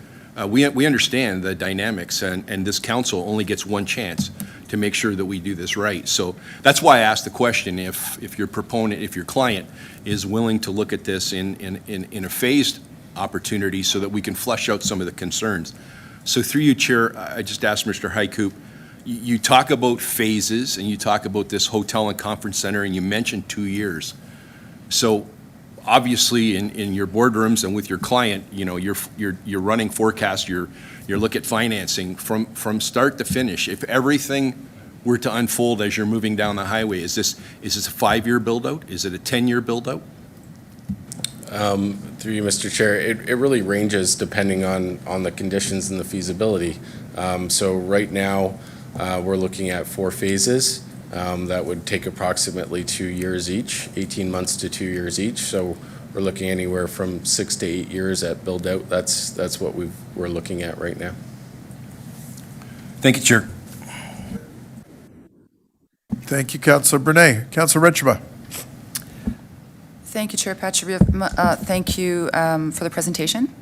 we understand the dynamics, and this council only gets one chance to make sure that we do this right. So that's why I asked the question, if your proponent, if your client is willing to look at this in a phased opportunity so that we can flesh out some of the concerns. So through you, Chair, I just asked Mr. Hycoop, you talk about phases, and you talk about this hotel and conference center, and you mentioned 2 years. So obviously, in your boardrooms and with your client, you're running forecasts, you're looking at financing from start to finish. If everything were to unfold as you're moving down the highway, is this a 5-year build-out? Is it a 10-year build-out? Through you, Mr. Chair, it really ranges depending on the conditions and the feasibility. So right now, we're looking at 4 phases. That would take approximately 2 years each, 18 months to 2 years each. So we're looking anywhere from 6 to 8 years at build-out. That's what we're looking at right now. Thank you, Chair. Thank you, Councillor Brunei. Councillor Renchema. Thank you, Chair Patrick. Thank you for the presentation.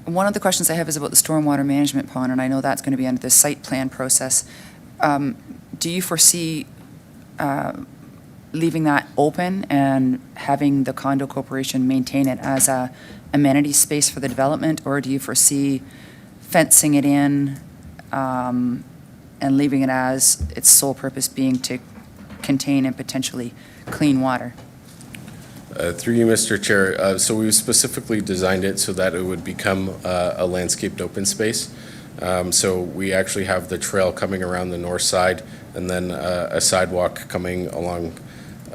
One of the questions I have is about the stormwater management pond, and I know that's going to be under the site plan process. Do you foresee leaving that open and having the condo corporation maintain it as a amenity space for the development, or do you foresee fencing it in and leaving it as its sole purpose being to contain and potentially clean water? Through you, Mr. Chair, so we specifically designed it so that it would become a landscaped open space. So we actually have the trail coming around the north side, and then a sidewalk coming along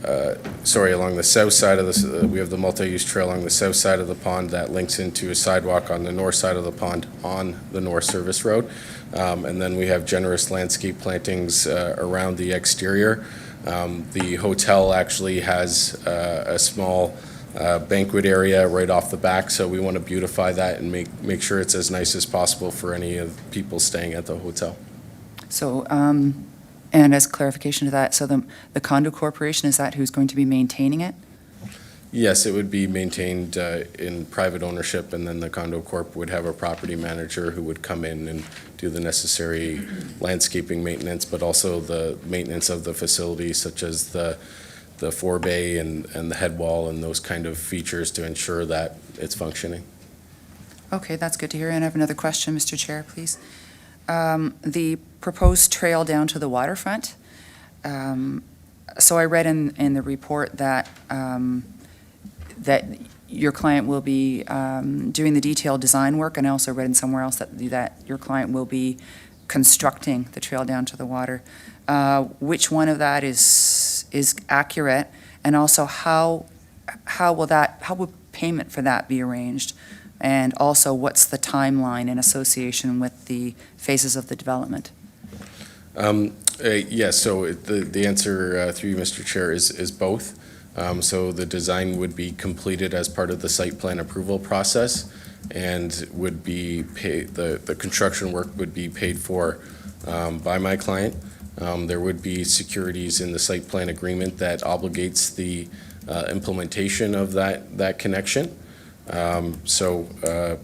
the south side of the, we have the multi-use trail along the south side of the pond that links into a sidewalk on the north side of the pond on the North Service Road. And then we have generous landscape plantings around the exterior. The hotel actually has a small banquet area right off the back, so we want to beautify that and make sure it's as nice as possible for any of the people staying at the hotel. So, and as clarification to that, so the condo corporation, is that who's going to be maintaining it? Yes, it would be maintained in private ownership, and then the condo corp would have a property manager who would come in and do the necessary landscaping maintenance, but also the maintenance of the facility, such as the forebay and the head wall and those kind of features to ensure that it's functioning. Okay, that's good to hear. And I have another question, Mr. Chair, please. The proposed trail down to the waterfront. So I read in the report that that your client will be doing the detailed design work, and I also read in somewhere else that your client will be constructing the trail down to the water. Which one of that is accurate, and also how will payment for that be arranged? And also, what's the timeline in association with the phases of the development? Yes, so the answer through you, Mr. Chair, is both. So the design would be completed as part of the site plan approval process, and would be the construction work would be paid for by my client. There would be securities in the site plan agreement that obligates the implementation of that connection. So I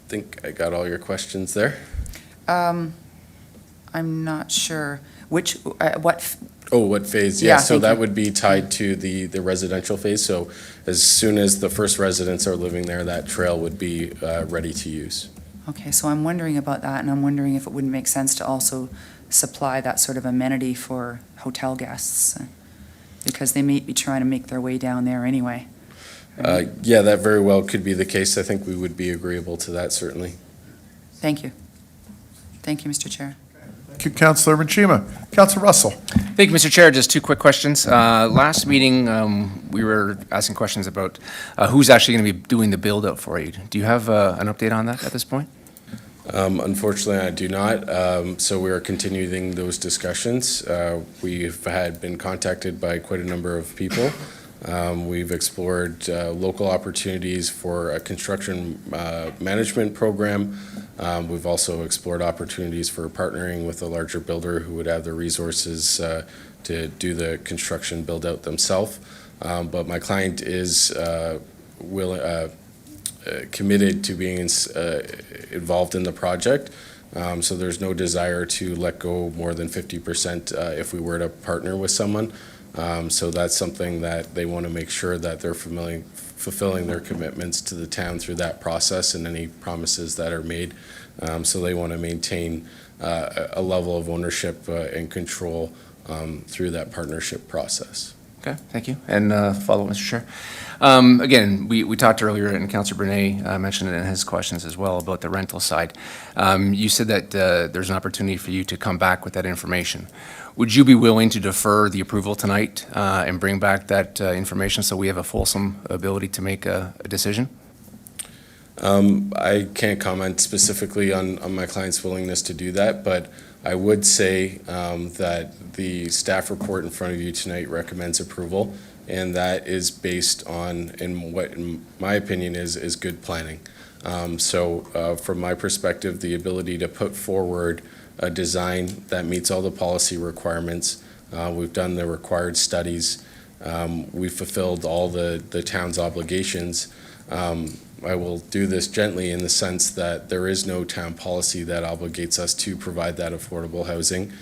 think I got all your questions there. I'm not sure. What What phase? Yeah, Yeah, so thank that you. would be tied to the residential phase. So as soon as the first residents are living there, that trail would be ready to use. Okay, so I'm wondering about that, and I'm wondering if it wouldn't make sense to also supply that sort of amenity for hotel guests, because they may be trying to make their way down there anyway. Yeah, that very well could be the case. I think we would be agreeable to that, certainly. Thank you. Thank you, Mr. Chair. Thank you, Councillor Renchema. Councillor Russell. Thank you, Mr. Chair. Just 2 quick questions. Last meeting, we were asking questions about who's actually going to be doing the build-out for you. Do you have an update on that at this point? Unfortunately, I do not. So we are continuing those discussions. We've been contacted by quite a number of people. We've explored local opportunities for a construction management program. We've also explored opportunities for partnering with a larger builder who would have the resources to do the construction build-out themselves. But my client is committed to being involved in the project. So there's no desire to let go more than 50% if we were to partner with someone. So that's something that they want to make sure that they're fulfilling their commitments to the town through that process, and any promises that are made So they want to maintain a level of ownership and control through that partnership process. Okay, thank you. And follow-up, Mr. Chair. Again, we talked earlier, and Councillor Brunet mentioned it in his questions as well about the rental side. You said that there's an opportunity for you to come back with that information. Would you be willing to defer the approval tonight and bring back that information so we have a fulsome ability to make a decision? I can't comment specifically on my client's willingness to do that, but I would say that the staff report in front of you tonight recommends approval, and that is based on, in what, in my opinion, is good planning. So from my perspective, the ability to put forward a design that meets all the policy requirements, we've done the required studies, we've fulfilled all the town's obligations. I will do this gently in the sense that there is no town policy that obligates us to provide that affordable housing.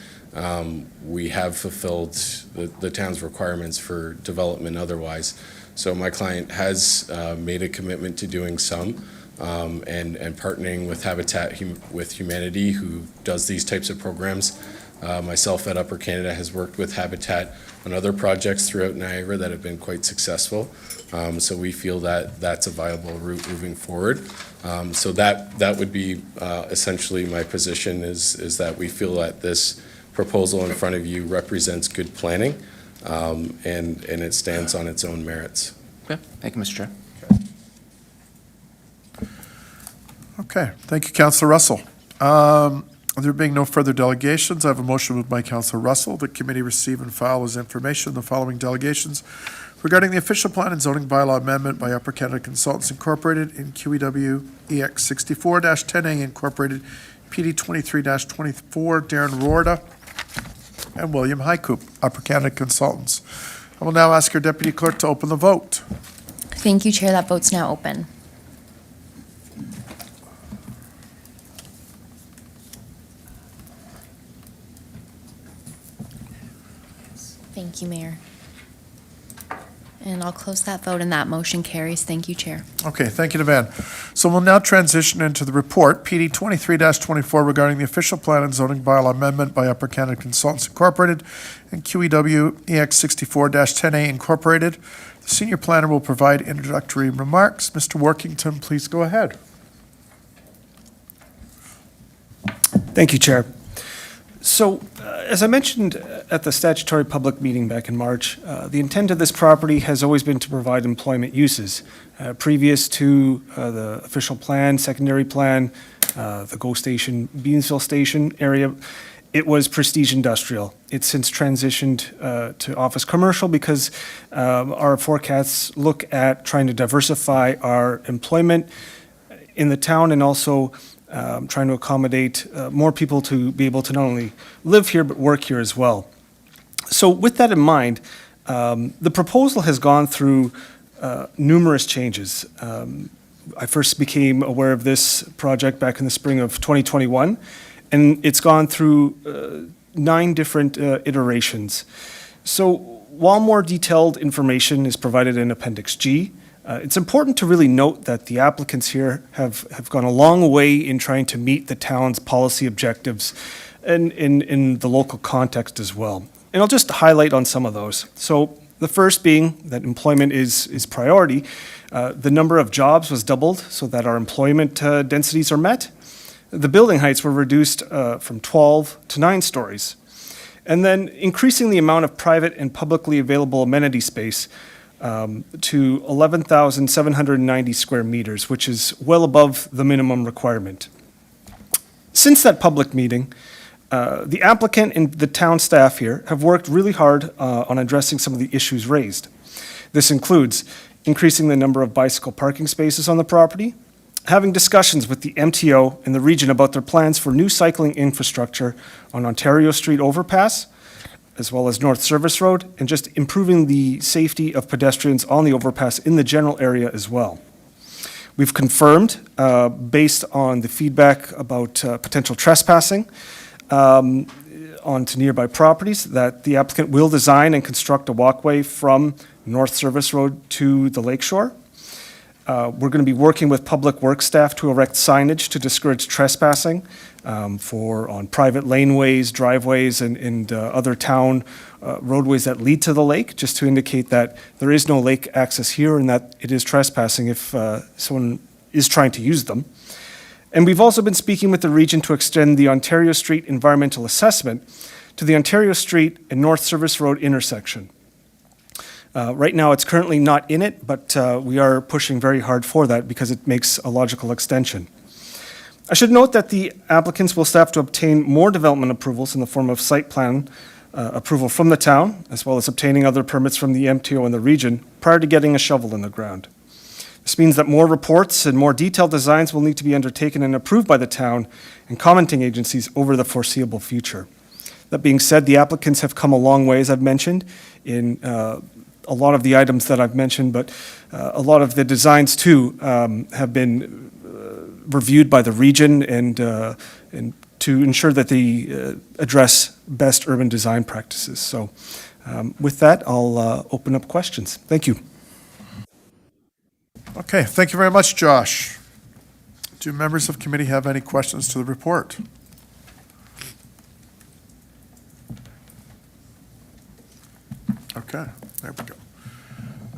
We have fulfilled the town's requirements for development otherwise. So my client has made a commitment to doing some and partnering with Habitat with Humanity, who does these types of programs. Myself at Upper Canada has worked with Habitat on other projects throughout Niagara that have been quite successful. So we feel that that's a viable route moving forward. So that would be essentially my position is that we feel that this proposal in front of you represents good planning and it stands on its own merits. Okay, thank you, Mr. Chair. Okay, thank you, Councillor Russell. There being no further delegations, I have a motion moved by Councillor Russell. The committee receive and file as information the following delegations regarding the official plan and zoning bylaw amendment by Upper Canada Consultants Incorporated in QEW EX 64-10A Incorporated PD 23-24 Darren Rorda and William Hycoop, Upper Canada Consultants. I will now ask our deputy clerk to open the vote. Thank you, Chair. That vote's now open. Thank you, Mayor. And I'll close that vote, and that motion carries. Thank you, Chair. Okay, thank you, Devan. So we'll now transition into the report, PD 23-24, regarding the official plan and zoning bylaw amendment by Upper Canada Consultants Incorporated and QEW EX 64-10A Incorporated. The senior planner will provide introductory remarks. Mr. Workington, please go ahead. Thank you, Chair. So, as I mentioned at the statutory public meeting back in March, the intent of this property has always been to provide employment uses. Previous to the official plan, secondary plan, the GO Station, Beansville Station area, it was prestige industrial. It's since transitioned to office commercial because our forecasts look at trying to diversify our employment in the town and also trying to accommodate more people to be able to not only live here but work here as well. So with that in mind, the proposal has gone through numerous changes. I first became aware of this project back in the spring of 2021, and it's gone through 9 different iterations. So while more detailed information is provided in Appendix G, it's important to really note that the applicants here have gone a long way in trying to meet the town's policy objectives and in the local context as well. And I'll just highlight on some of those. So the first being that employment is priority. The number of jobs was doubled so that our employment densities are met. The building heights were reduced from 12 to 9 stories. And then increasing the amount of private and publicly available amenity space to 11,790 square meters, which is well above the minimum requirement. Since that public meeting, the applicant and the town staff here have worked really hard on addressing some of the issues raised. This includes increasing the number of bicycle parking spaces on the property, having discussions with the MTO and the region about their plans for new cycling infrastructure on Ontario Street overpass, as well as North Service Road, and just improving the safety of pedestrians on the overpass in the general area as well. We've confirmed, based on the feedback about potential trespassing onto nearby properties, that the applicant will design and construct a walkway from North Service Road to the lakeshore. We're going to be working with Public Works staff to erect signage to discourage trespassing on private laneways, driveways, and other town roadways that lead to the lake, just to indicate that there is no lake access here and that it is trespassing if someone is trying to use them. And we've also been speaking with the region to extend the Ontario Street environmental assessment to the Ontario Street and North Service Road intersection. Right now, it's currently not in it, but we are pushing very hard for that because it makes a logical extension. I should note that the applicants will still have to obtain more development approvals in the form of site plan approval from the town, as well as obtaining other permits from the MTO in the region prior to getting a shovel in the ground. This means that more reports and more detailed designs will need to be undertaken and approved by the town and commenting agencies over the foreseeable future. That being said, the applicants have come a long way, as I've mentioned, in a lot of the items that I've mentioned, but a lot of the designs too have been reviewed by the region and to ensure that they address best urban design practices. So with that, I'll open up questions. Thank you. Okay, thank you very much, Josh. Do members of committee have any questions to the report? Okay, there we go.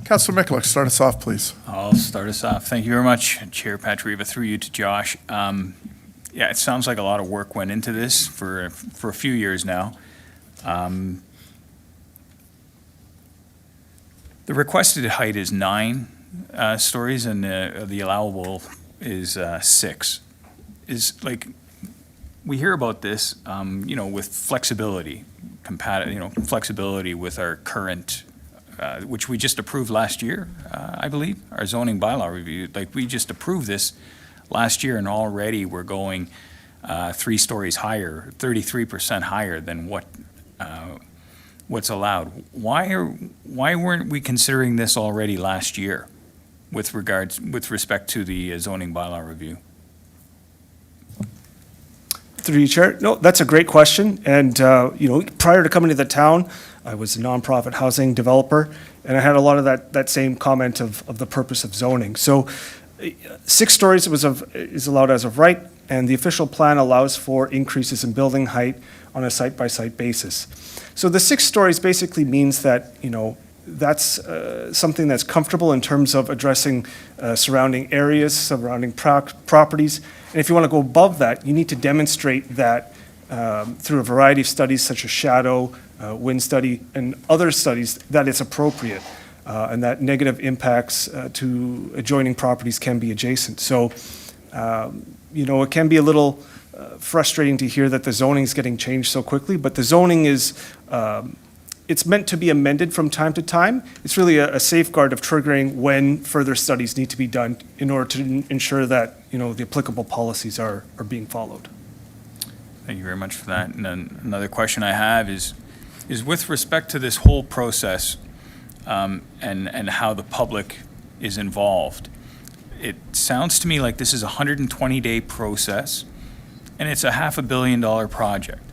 Councilor Mikulik, start us off, please. I'll start us off. Thank you very much, Chair Patriva, through you to Josh. Yeah, it sounds like a lot of work went into this for a few years now. The requested height is 9 stories, and the allowable is 6. Is like, we hear about this, with flexibility, flexibility with our current, which we just approved last year, I believe, our zoning bylaw review. Like, we just approved this last year, and already we're going 3 stories higher, 33% higher than what's allowed. Why weren't we considering this already last year with respect to the zoning bylaw review? Through you, Chair. No, that's a great question. And, prior to coming to the town, I was a nonprofit housing developer, and I had a lot of that same comment of the purpose of zoning. So 6 stories is allowed as of right, and the official plan allows for increases in building height on a site-by-site basis. So the 6 stories basically means that, that's something that's comfortable in terms of addressing surrounding areas, surrounding properties. And if you want to go above that, you need to demonstrate that through a variety of studies such as shadow, wind study, and other studies that it's appropriate and that negative impacts to adjoining properties can be adjacent. So, it can be a little frustrating to hear that the zoning is getting changed so quickly, but the zoning is, it's meant to be amended from time to time. It's really a safeguard of triggering when further studies need to be done in order to ensure that, the applicable policies are being followed. Thank you very much for that. And then another question I have is with respect to this whole process and how the public is involved. It sounds to me like this is a 120-day process, and it's a $500 million project.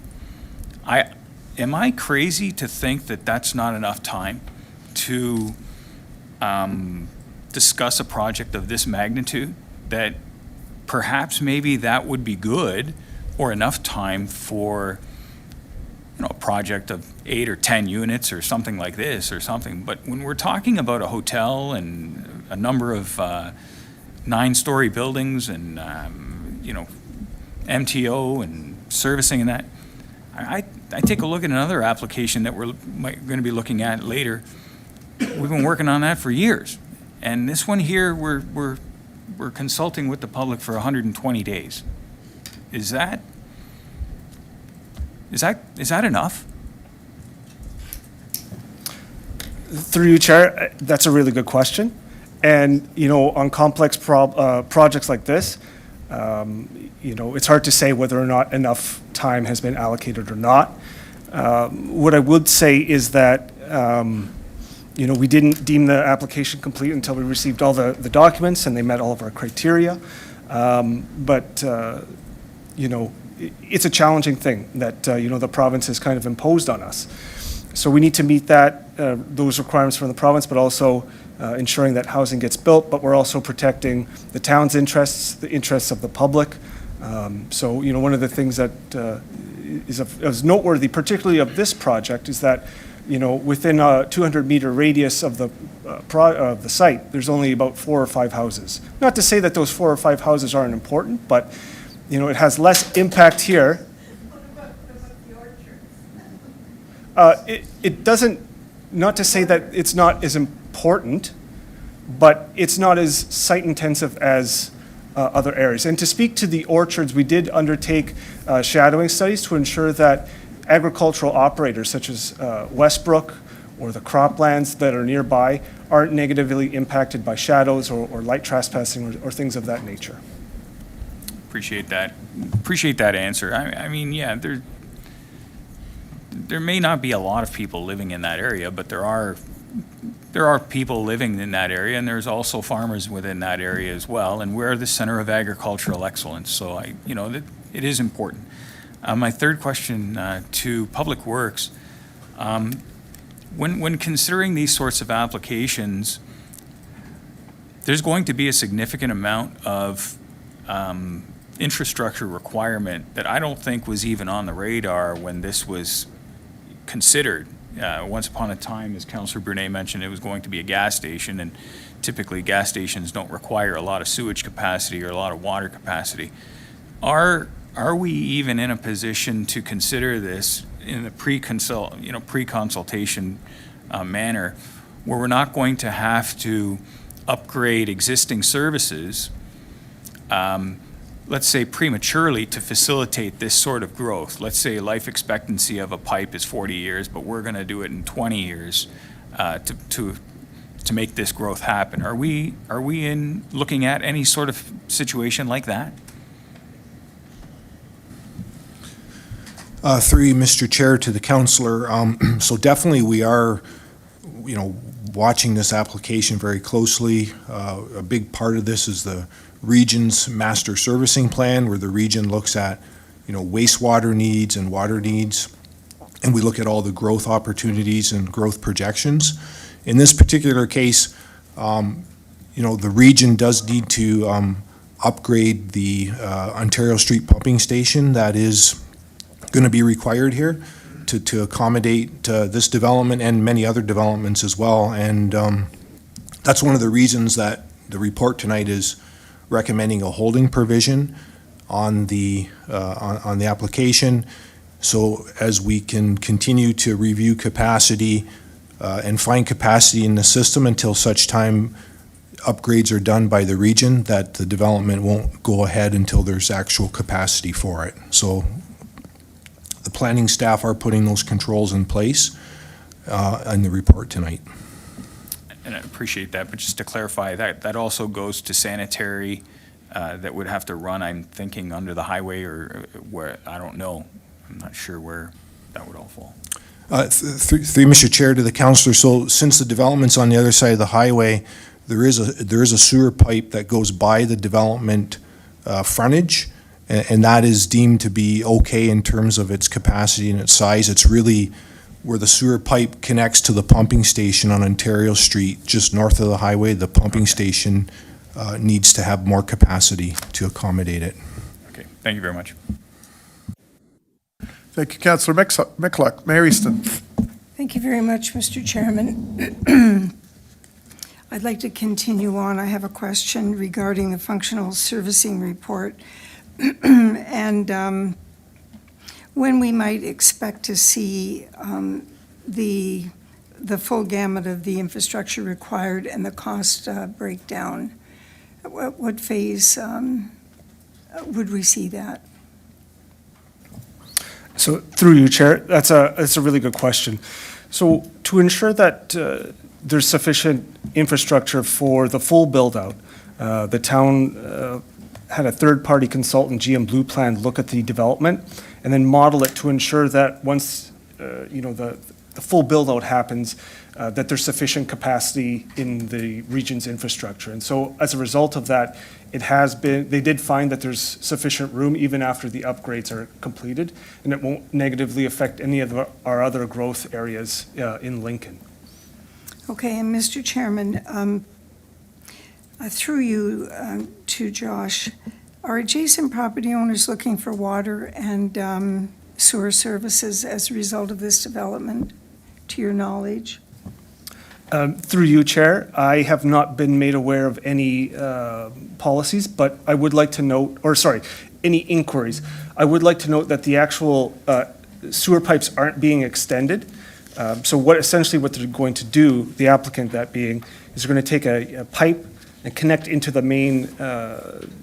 Am I crazy to think that that's not enough time to discuss a project of this magnitude? That perhaps maybe that would be good, or enough time for a project of 8 or 10 units or something like this or something. But when we're talking about a hotel and a number of 9-story buildings and MTO and servicing and that, I take a look at another application that we're going to be looking at later. We've been working on that for years, and this one here we're consulting with the public for 120 days. Is that enough? Through you, Chair, that's a really good question. And, on complex projects like this, it's hard to say whether or not enough time has been allocated or not. What I would say is that, we didn't deem the application complete until we received all the documents and they met all of our criteria. But it's a challenging thing that, the province has kind of imposed on us. So we need to meet those requirements from the province, but also ensuring that housing gets built, but we're also protecting the town's interests, the interests of the public. So, one of the things that is noteworthy, particularly of this project, is that, within a 200-meter radius of the site, there's only about 4 or 5 houses. Not to say that those 4 or 5 houses aren't important, but, it has less impact here. It doesn't, not to say that it's not as important, but it's not as site-intensive as other areas. And to speak to the orchards, we did undertake shadowing studies to ensure that agricultural operators such as Westbrook or the croplands that are nearby aren't negatively impacted by shadows or light trespassing or things of that nature. Appreciate that. Appreciate that answer. I mean, yeah, there may not be a lot of people living in that area, but there are people living in that area, and there's also farmers within that area as well. And we're the center of agricultural excellence, so it is important. My third question to Public Works: when considering these sorts of applications, there's going to be a significant amount of infrastructure requirement that I don't think was even on the radar when this was considered. Once upon a time, as Councillor Brunet mentioned, it was going to be a gas station, and typically gas stations don't require a lot of sewage capacity or a lot of water capacity. Are we even in a position to consider this in a pre-consultation manner, where we're not going to have to upgrade existing services, let's say prematurely, to facilitate this sort of growth? Let's say life expectancy of a pipe is 40 years, but we're going to do it in 20 years to make this growth happen. Are we looking at any sort of situation like that? Through you, Mr. Chair, to the councillor, so definitely we are, watching this application very closely. A big part of this is the region's master servicing plan, where the region looks at, wastewater needs and water needs, and we look at all the growth opportunities and growth projections. In this particular case, the region does need to upgrade the Ontario Street pumping station that is going to be required here to accommodate this development and many other developments as well. And that's one of the reasons that the report tonight is recommending a holding provision on the application. So as we can continue to review capacity and find capacity in the system until such time upgrades are done by the region, that the development won't go ahead until there's actual capacity for it. So the planning staff are putting those controls in place in the report tonight. And I appreciate that, but just to clarify, that also goes to sanitary that would have to run, I'm thinking, under the highway, or where, I don't know. I'm not sure where that would all fall. Through Mr. Chair, to the councillor, so since the development's on the other side of the highway, there is a sewer pipe that goes by the development frontage, and that is deemed to be okay in terms of its capacity and its size. It's really where the sewer pipe connects to the pumping station on Ontario Street, just north of the highway. The pumping station needs to have more capacity to accommodate it. Okay, thank you very much. Thank you, Councillor Michalak. Mayor Easton. Thank you very much, Mr. Chairman. I'd like to continue on. I have a question regarding the functional servicing report and when we might expect to see the full gamut of the infrastructure required and the cost breakdown. What phase would we see that? So through you, Chair, that's a really good question. So to ensure that there's sufficient infrastructure for the full build-out, the town had a third-party consultant, GM Blue Plan, look at the development and then model it to ensure that once the full build-out happens, that there's sufficient capacity in the region's infrastructure. And so as a result of that, they did find that there's sufficient room even after the upgrades are completed, and it won't negatively affect any of our other growth areas in Lincoln. Okay, and Mr. Chairman, through you to Josh, are adjacent property owners looking for water and sewer services as a result of this development, to your knowledge? Through you, Chair, I have not been made aware of any policies, but I would like to note, any inquiries. I would like to note that the actual sewer pipes aren't being extended. So essentially what they're going to do, the applicant that being, is they're going to take a pipe and connect into the main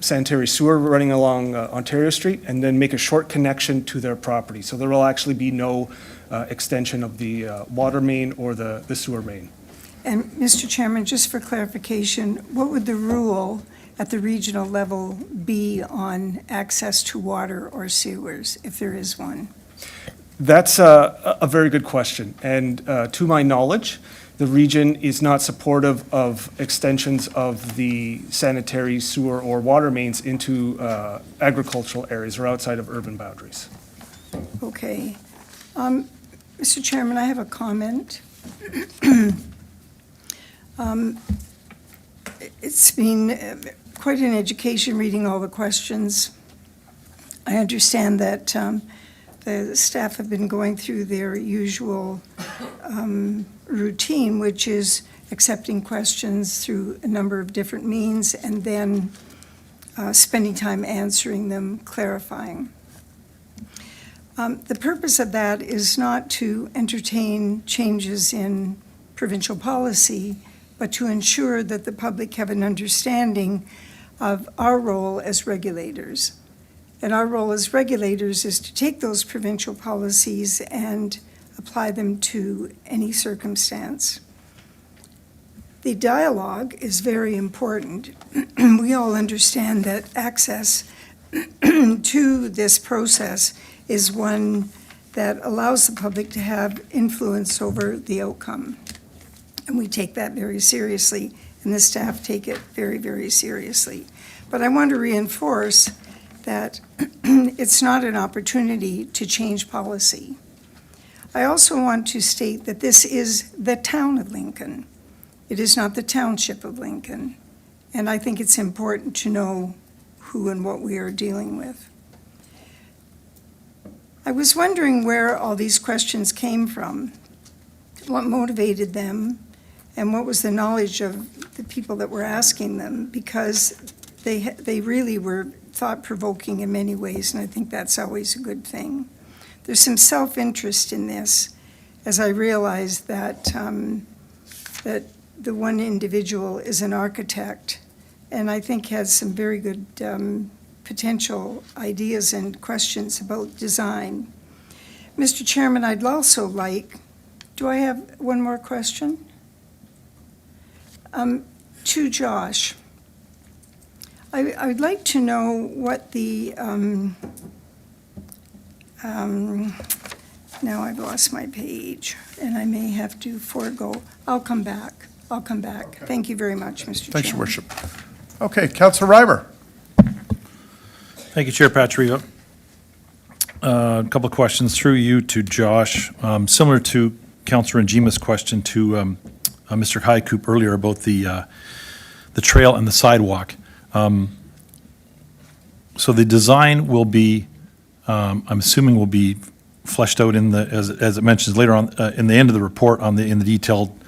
sanitary sewer running along Ontario Street, and then make a short connection to their property. So there will actually be no extension of the water main or the sewer main. And Mr. Chairman, just for clarification, what would the rule at the regional level be on access to water or sewers, if there is one? That's a very good question. And to my knowledge, the region is not supportive of extensions of the sanitary sewer or water mains into agricultural areas or outside of urban boundaries. Okay. Mr. Chairman, I have a comment. It's been quite an education reading all the questions. I understand that the staff have been going through their usual routine, which is accepting questions through a number of different means and then spending time answering them, clarifying. The purpose of that is not to entertain changes in provincial policy, but to ensure that the public have an understanding of our role as regulators. And our role as regulators is to take those provincial policies and apply them to any circumstance. The dialogue is very important. We all understand that access to this process is one that allows the public to have influence over the outcome. And we take that very seriously, and the staff take it very, very seriously. But I want to reinforce that it's not an opportunity to change policy. I also want to state that this is the town of Lincoln. It is not the township of Lincoln. And I think it's important to know who and what we are dealing with. I was wondering where all these questions came from, what motivated them, and what was the knowledge of the people that were asking them, because they really were thought-provoking in many ways, and I think that's always a good thing. There's some self-interest in this, as I realize that that the one individual is an architect, and I think has some very good potential ideas and questions about design. Mr. Chairman, I'd also like, do I have one more question? To Josh, I would like to know what the, now I've lost my page, and I may have to forego. I'll come back. Okay. Thank you very much, Mr. Chairman. Thanks, Your Worship. Okay, Councillor Reimer. Thank you, Chair Patriot. A couple of questions through you to Josh, similar to Councillor Njima's question to Mr. Highcoop earlier about the trail and the sidewalk. So the design will be, I'm assuming, will be fleshed out in the, as it mentions later on, in the end of the report in the detailed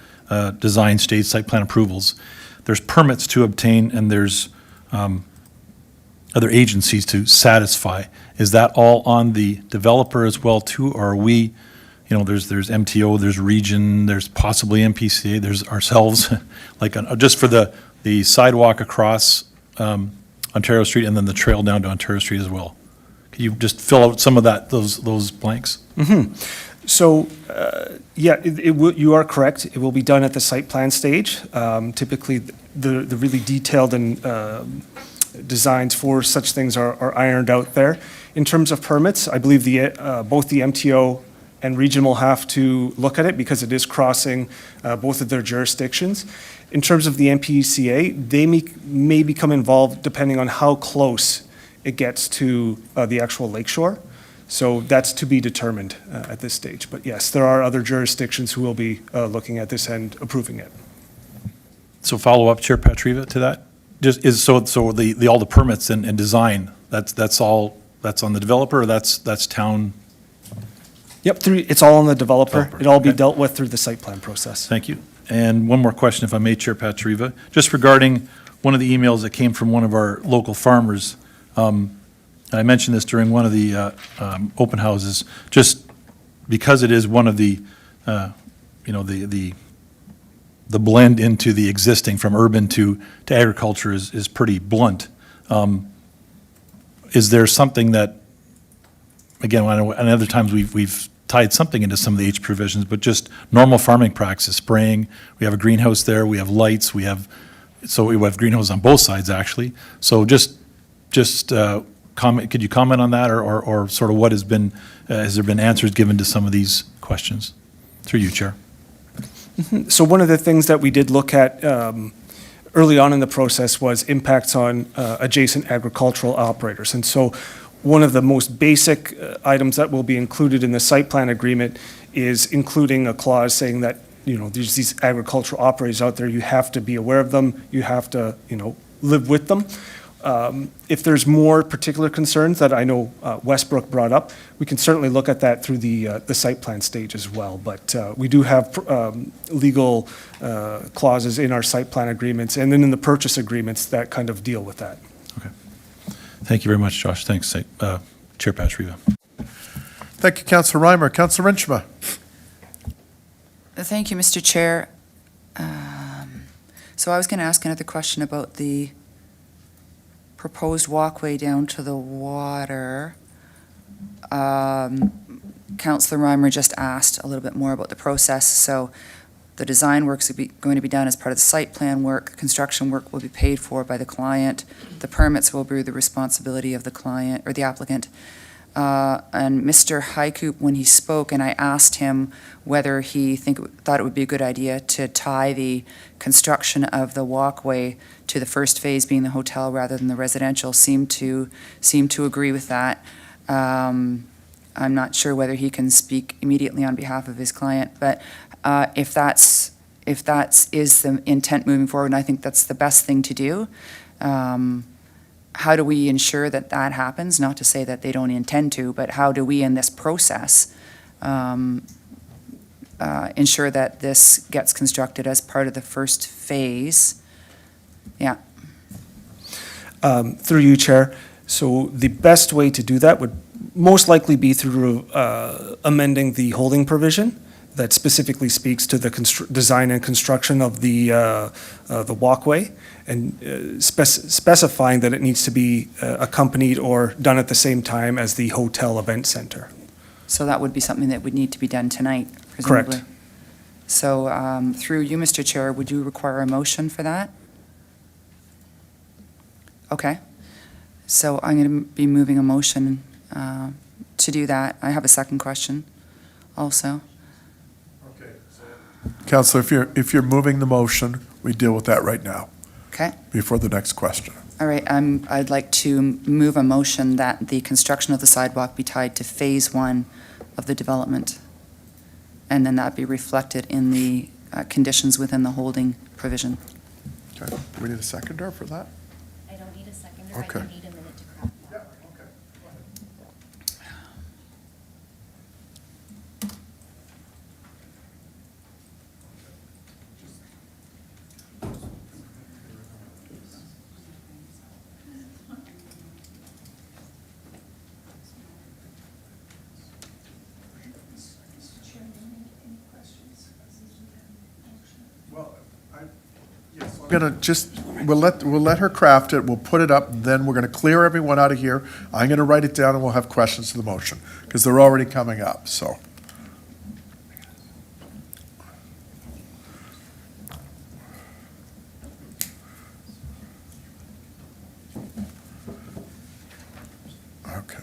design stage site plan approvals. There's permits to obtain, and there's other agencies to satisfy. Is that all on the developer as well too, or are we, there's MTO, there's region, there's possibly MPCA, there's ourselves, like just for the sidewalk across Ontario Street and then the trail down to Ontario Street as well? Can you just fill out some of those blanks? Mm-hmm. So, you are correct. It will be done at the site plan stage. Typically, the really detailed and designs for such things are ironed out there. In terms of permits, I believe both the MTO and Region will have to look at it because it is crossing both of their jurisdictions. In terms of the MPCA, they may become involved depending on how close it gets to the actual lakeshore. So that's to be determined at this stage. But yes, there are other jurisdictions who will be looking at this and approving it. So follow up, Chair Patriva, to that? Just is, so the all the permits and design, that's all, that's on the developer, or that's town? Yep, it's all on the developer. Developer, It'll all be okay. dealt with through the site plan process. Thank you. And one more question, if I may, Chair Patriva, just regarding one of the emails that came from one of our local farmers. I mentioned this during one of the open houses, just because it is one of the, the blend into the existing from urban to agriculture is pretty blunt. Is there something that, again, I know, and other times we've tied something into some of the H provisions, but just normal farming practices, spraying, we have a greenhouse there, we have lights, we have greenhouses on both sides, actually. So just comment, could you comment on that, or sort of what has there been answers given to some of these questions? Through you, Chair. So one of the things that we did look at early on in the process was impacts on adjacent agricultural operators. And so one of the most basic items that will be included in the site plan agreement is including a clause saying that, there's these agricultural operators out there, you have to be aware of them, you have to, live with them. If there's more particular concerns that I know Westbrook brought up, we can certainly look at that through the site plan stage as well. But we do have legal clauses in our site plan agreements and then in the purchase agreements that kind of deal with that. Thank you very much, Josh. Thanks, Chair Patriva. Thank you, Councillor Reimer. Councillor Rinchma. Thank you, Mr. Chair. So I was going to ask another question about the proposed walkway down to the water. Councillor Reimer just asked a little bit more about the process. So the design works going to be done as part of the site plan work. Construction work will be paid for by the client. The permits will be the responsibility of the client or the applicant. And Mr. Hycoop, when he spoke, and I asked him whether he thought it would be a good idea to tie the construction of the walkway to the first phase being the hotel rather than the residential, seemed to agree with that. I'm not sure whether he can speak immediately on behalf of his client, but if that's is the intent moving forward, and I think that's the best thing to do. How do we ensure that that happens? Not to say that they don't intend to, but how do we in this process ensure that this gets constructed as part of the first phase? Yeah. Through you, Chair. So the best way to do that would most likely be through amending the holding provision that specifically speaks to the design and construction of the walkway, and specifying that it needs to be accompanied or done at the same time as the hotel event center. So that would be something that would need to be done tonight, presumably? Correct. So through you, Mr. Chair, would you require a motion for that? Okay. So I'm going to be moving a motion to do that. I have a second question also. Councillor, if you're moving the motion, we deal with that right now. Okay. Before the next question. All right, I'd like to move a motion that the construction of the sidewalk be tied to Phase 1 of the development, and then that be reflected in the conditions within the holding provision. Okay. Do we need a seconder for that? I don't need a seconder. Okay. I do need a minute to craft that. We'll let her craft it, we'll put it up, then we're gonna clear everyone out of here. I'm gonna write it down and we'll have questions to the motion, because they're already coming up, so. Okay.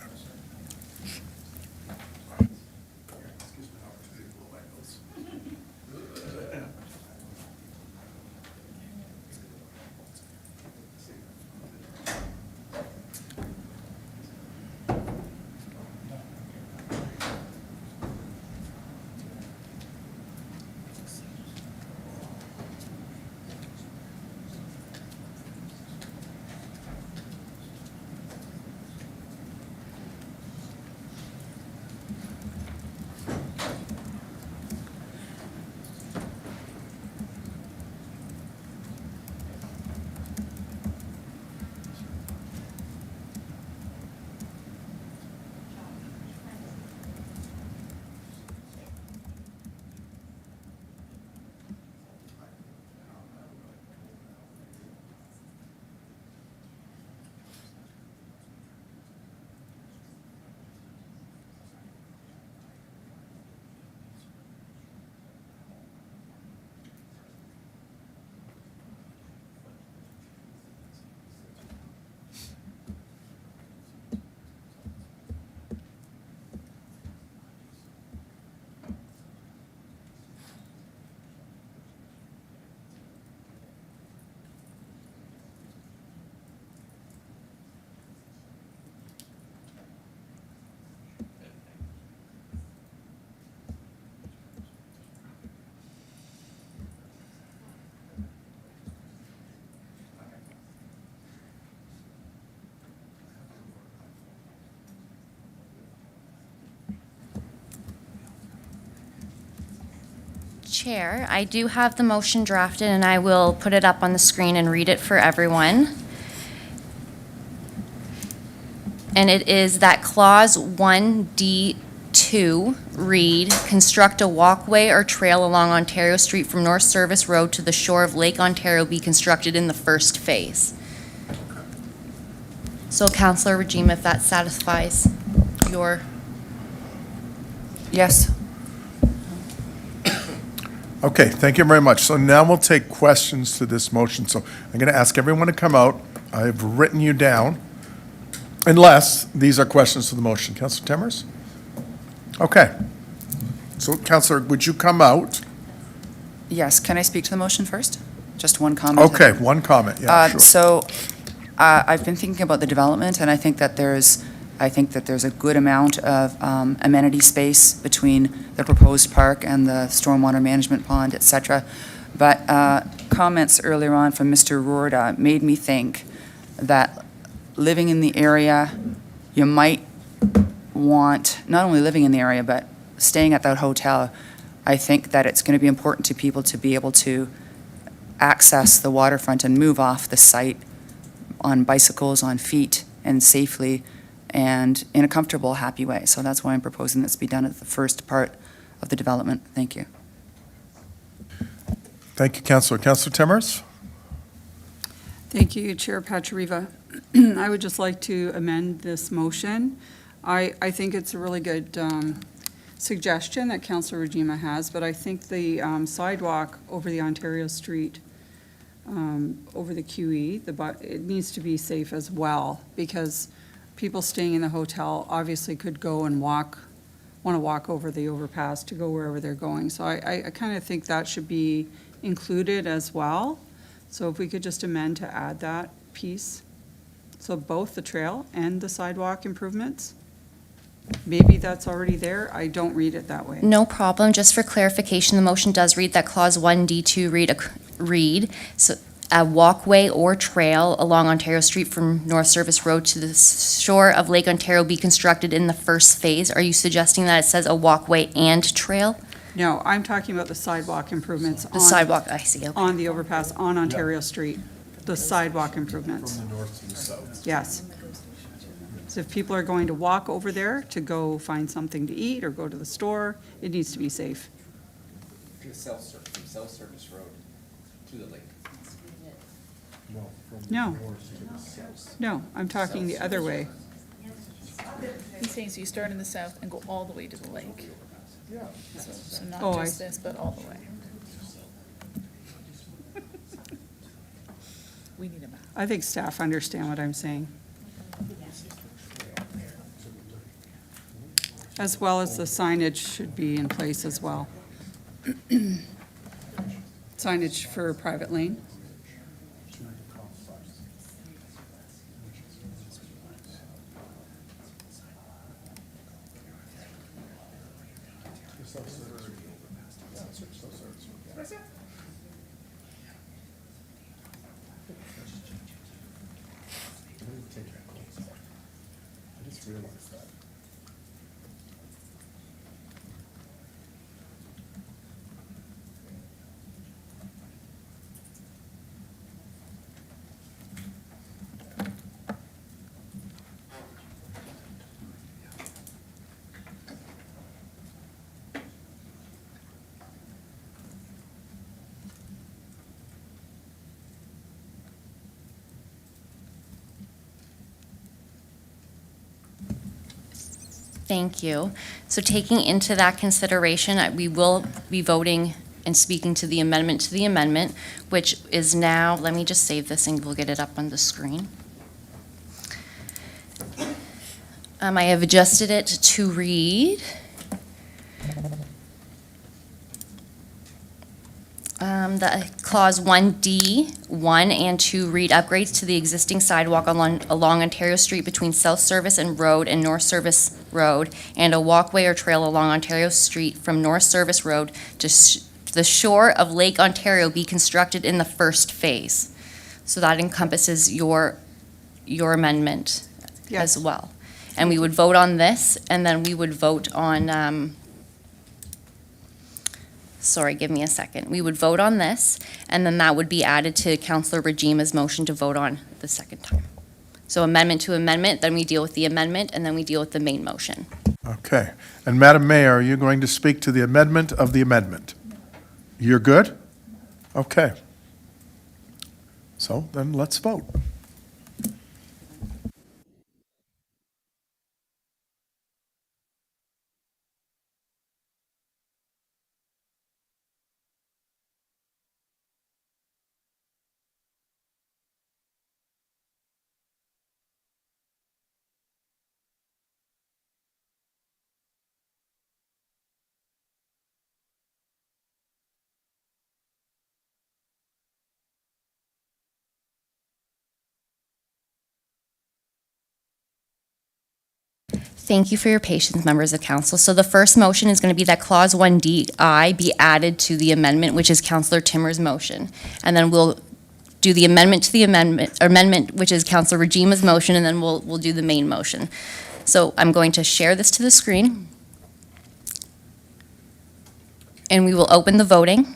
Chair, I do have the motion drafted, and I will put it up on the screen and read it for everyone. And it is that Clause 1D2 read, construct a walkway or trail along Ontario Street from North Service Road to the shore of Lake Ontario be constructed in the first phase. So Councillor Regime, if that satisfies your... Yes. Okay, thank you very much. So now we'll take questions to this motion. So I'm going to ask everyone to come out. I've written you down, unless these are questions to the motion. Councillor Timmers? Okay. So Councillor, would you come out? Yes, can I speak to the motion first? Just one comment? Okay, one comment, yeah, sure. So, I've been thinking about the development, and I think that there's a good amount of amenity space between the proposed park and the stormwater management pond, et cetera. But comments earlier on from Mr. Roorda made me think that living in the area, you might want, not only living in the area, but staying at that hotel, I think that it's going to be important to people to be able to access the waterfront and move off the site on bicycles, on feet, and safely, and in a comfortable, happy way. So that's why I'm proposing this be done at the first part of the development. Thank you. Thank you, Councillor. Councillor Timmers? Thank you, Chair Pachariva. I would just like to amend this motion. I think it's a really good suggestion that Councillor Regima has, but I think the sidewalk over the Ontario Street, over the QE, it needs to be safe as well, because people staying in the hotel obviously could go and want to walk over the overpass to go wherever they're going. So I kind of think that should be included as well. So if we could just amend to add that piece. So both the trail and the sidewalk improvements. Maybe that's already there. I don't read it that way. No problem. Just for clarification, the motion does read that Clause 1D2 read, so a walkway or trail along Ontario Street from North Service Road to the shore of Lake Ontario be constructed in the first phase. Are you suggesting that it says a walkway and trail? No, I'm talking about the sidewalk improvements The sidewalk, I see, okay. on the overpass on Ontario Street, the sidewalk improvements. From the north to the south. Yes. So if people are going to walk over there to go find something to eat or go to the store, it needs to be safe. From South Service Road to the lake. No, I'm talking the other way. He's saying, so you start in the south and go all the way to the lake. So Oh, not I just this, but all the way. We need a map. I think staff understand what I'm saying. As well as the signage should be in place as well. Signage for private lane. Thank you. So taking into that consideration, we will be voting and speaking to the amendment, which is now, let me just save this and we'll get it up on the screen. I have adjusted it to read. The clause 1D, 1 and 2 read upgrades to the existing sidewalk along Ontario Street between South Service and Road and North Service Road, and a walkway or trail along Ontario Street from North Service Road to the shore of Lake Ontario be constructed in the first phase. So that encompasses your amendment as well. And we would vote on this, and then we would vote on sorry, give me a second. We would vote on this, and then that would be added to Councillor Regima's motion to vote on the second time. So amendment to amendment, then we deal with the amendment, and then we deal with the main motion. Okay. And Madam Mayor, are you going to speak to the amendment of the amendment? You're good? Okay. So then let's vote. Thank you for your patience, members of council. So the first motion is going to be that clause 1DI be added to the amendment, which is Councillor Timmer's motion. And then we'll do the amendment to the amendment, which is Councillor Regima's motion, and then we'll do the main motion. So I'm going to share this to the screen. And we will open the voting.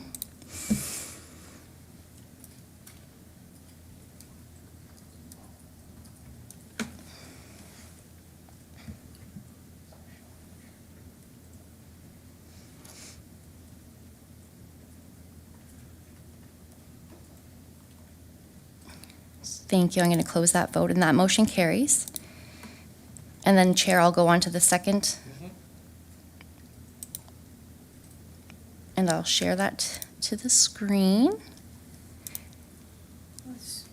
Thank you. I'm going to close that vote, and that motion carries. And then, Chair, I'll go on to the second. And I'll share that to the screen. This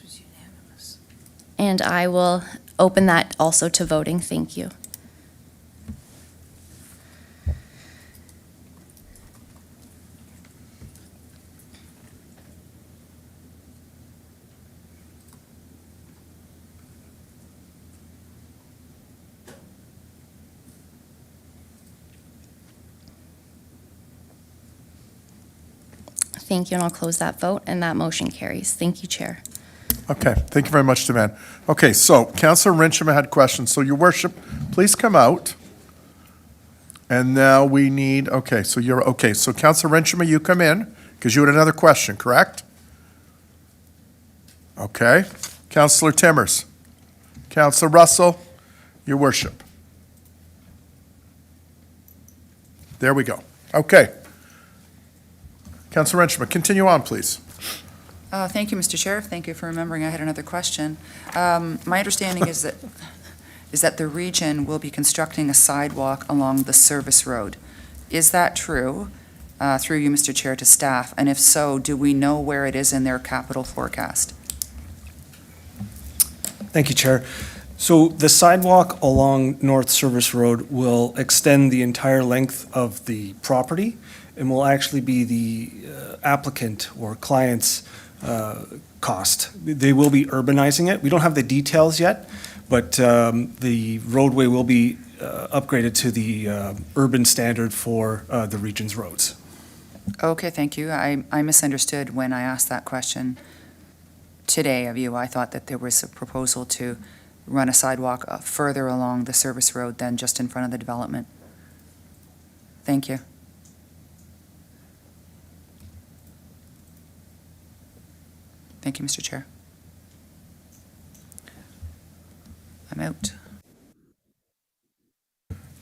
was unanimous. And I will open that also to voting. Thank you. Thank you, and I'll close that vote, and that motion carries. Thank you, Chair. Okay, thank you very much, Devan. Okay, so Councillor Rensham had questions. So, Your Worship, please come out. And now we need, okay, so Councillor Rensham, you come in, because you had another question, correct? Okay. Councillor Timmers. Councillor Russell, Your Worship. There we go. Okay. Councillor Rensham, continue on, please. Thank you, Mr. Chair. Thank you for remembering I had another question. My understanding is that the region will be constructing a sidewalk along the service road. Is that true? Through you, Mr. Chair, to staff, and if so, do we know where it is in their capital forecast? Thank you, Chair. So the sidewalk along North Service Road will extend the entire length of the property and will actually be the applicant or client's cost. They will be urbanizing it. We don't have the details yet, but the roadway will be upgraded to the urban standard for the region's roads. Okay, thank you. I misunderstood when I asked that question today of you. I thought that there was a proposal to run a sidewalk further along the service road than just in front of the development. Thank you. Thank you, Mr. Chair. I'm out.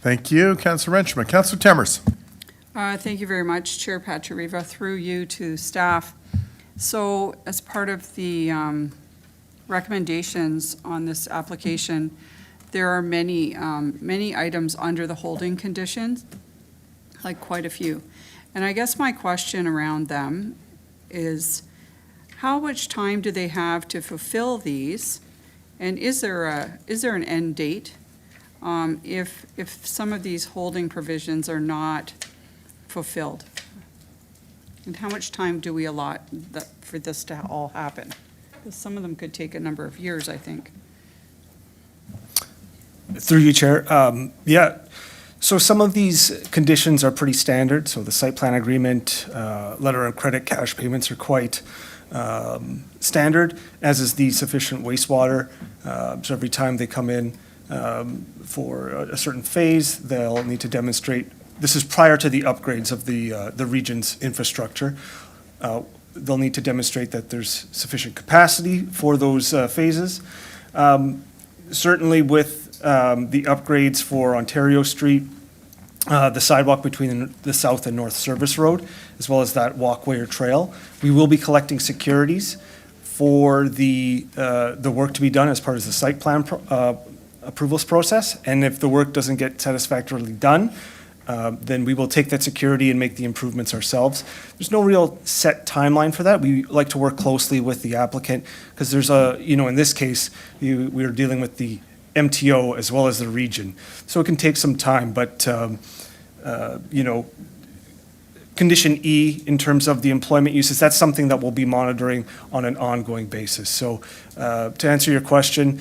Thank you, Councillor Rensham. Councillor Timmers. Thank you very much, Chair Patrick Riva, through you to staff. So as part of the recommendations on this application, there are many items under the holding conditions, like quite a few. And I guess my question around them is, how much time do they have to fulfill these? And is there an end date if some of these holding provisions are not fulfilled? And how much time do we allot for this to all happen? Because some of them could take a number of years, I think. Through you, Chair. Yeah. So some of these conditions are pretty standard. So the site plan agreement, letter of credit, cash payments are quite standard, as is the sufficient wastewater. So every time they come in for a certain phase, they'll need to demonstrate This is prior to the upgrades of the region's infrastructure. They'll need to demonstrate that there's sufficient capacity for those phases. Certainly with the upgrades for Ontario Street, the sidewalk between the South and North Service Road, as well as that walkway or trail, we will be collecting securities for the work to be done as part of the site plan approvals process. And if the work doesn't get satisfactorily done, then we will take that security and make the improvements ourselves. There's no real set timeline for that. We like to work closely with the applicant because there's in this case, we are dealing with the MTO as well as the region. So it can take some time, but, Condition E, in terms of the employment uses, that's something that we'll be monitoring on an ongoing basis. So to answer your question,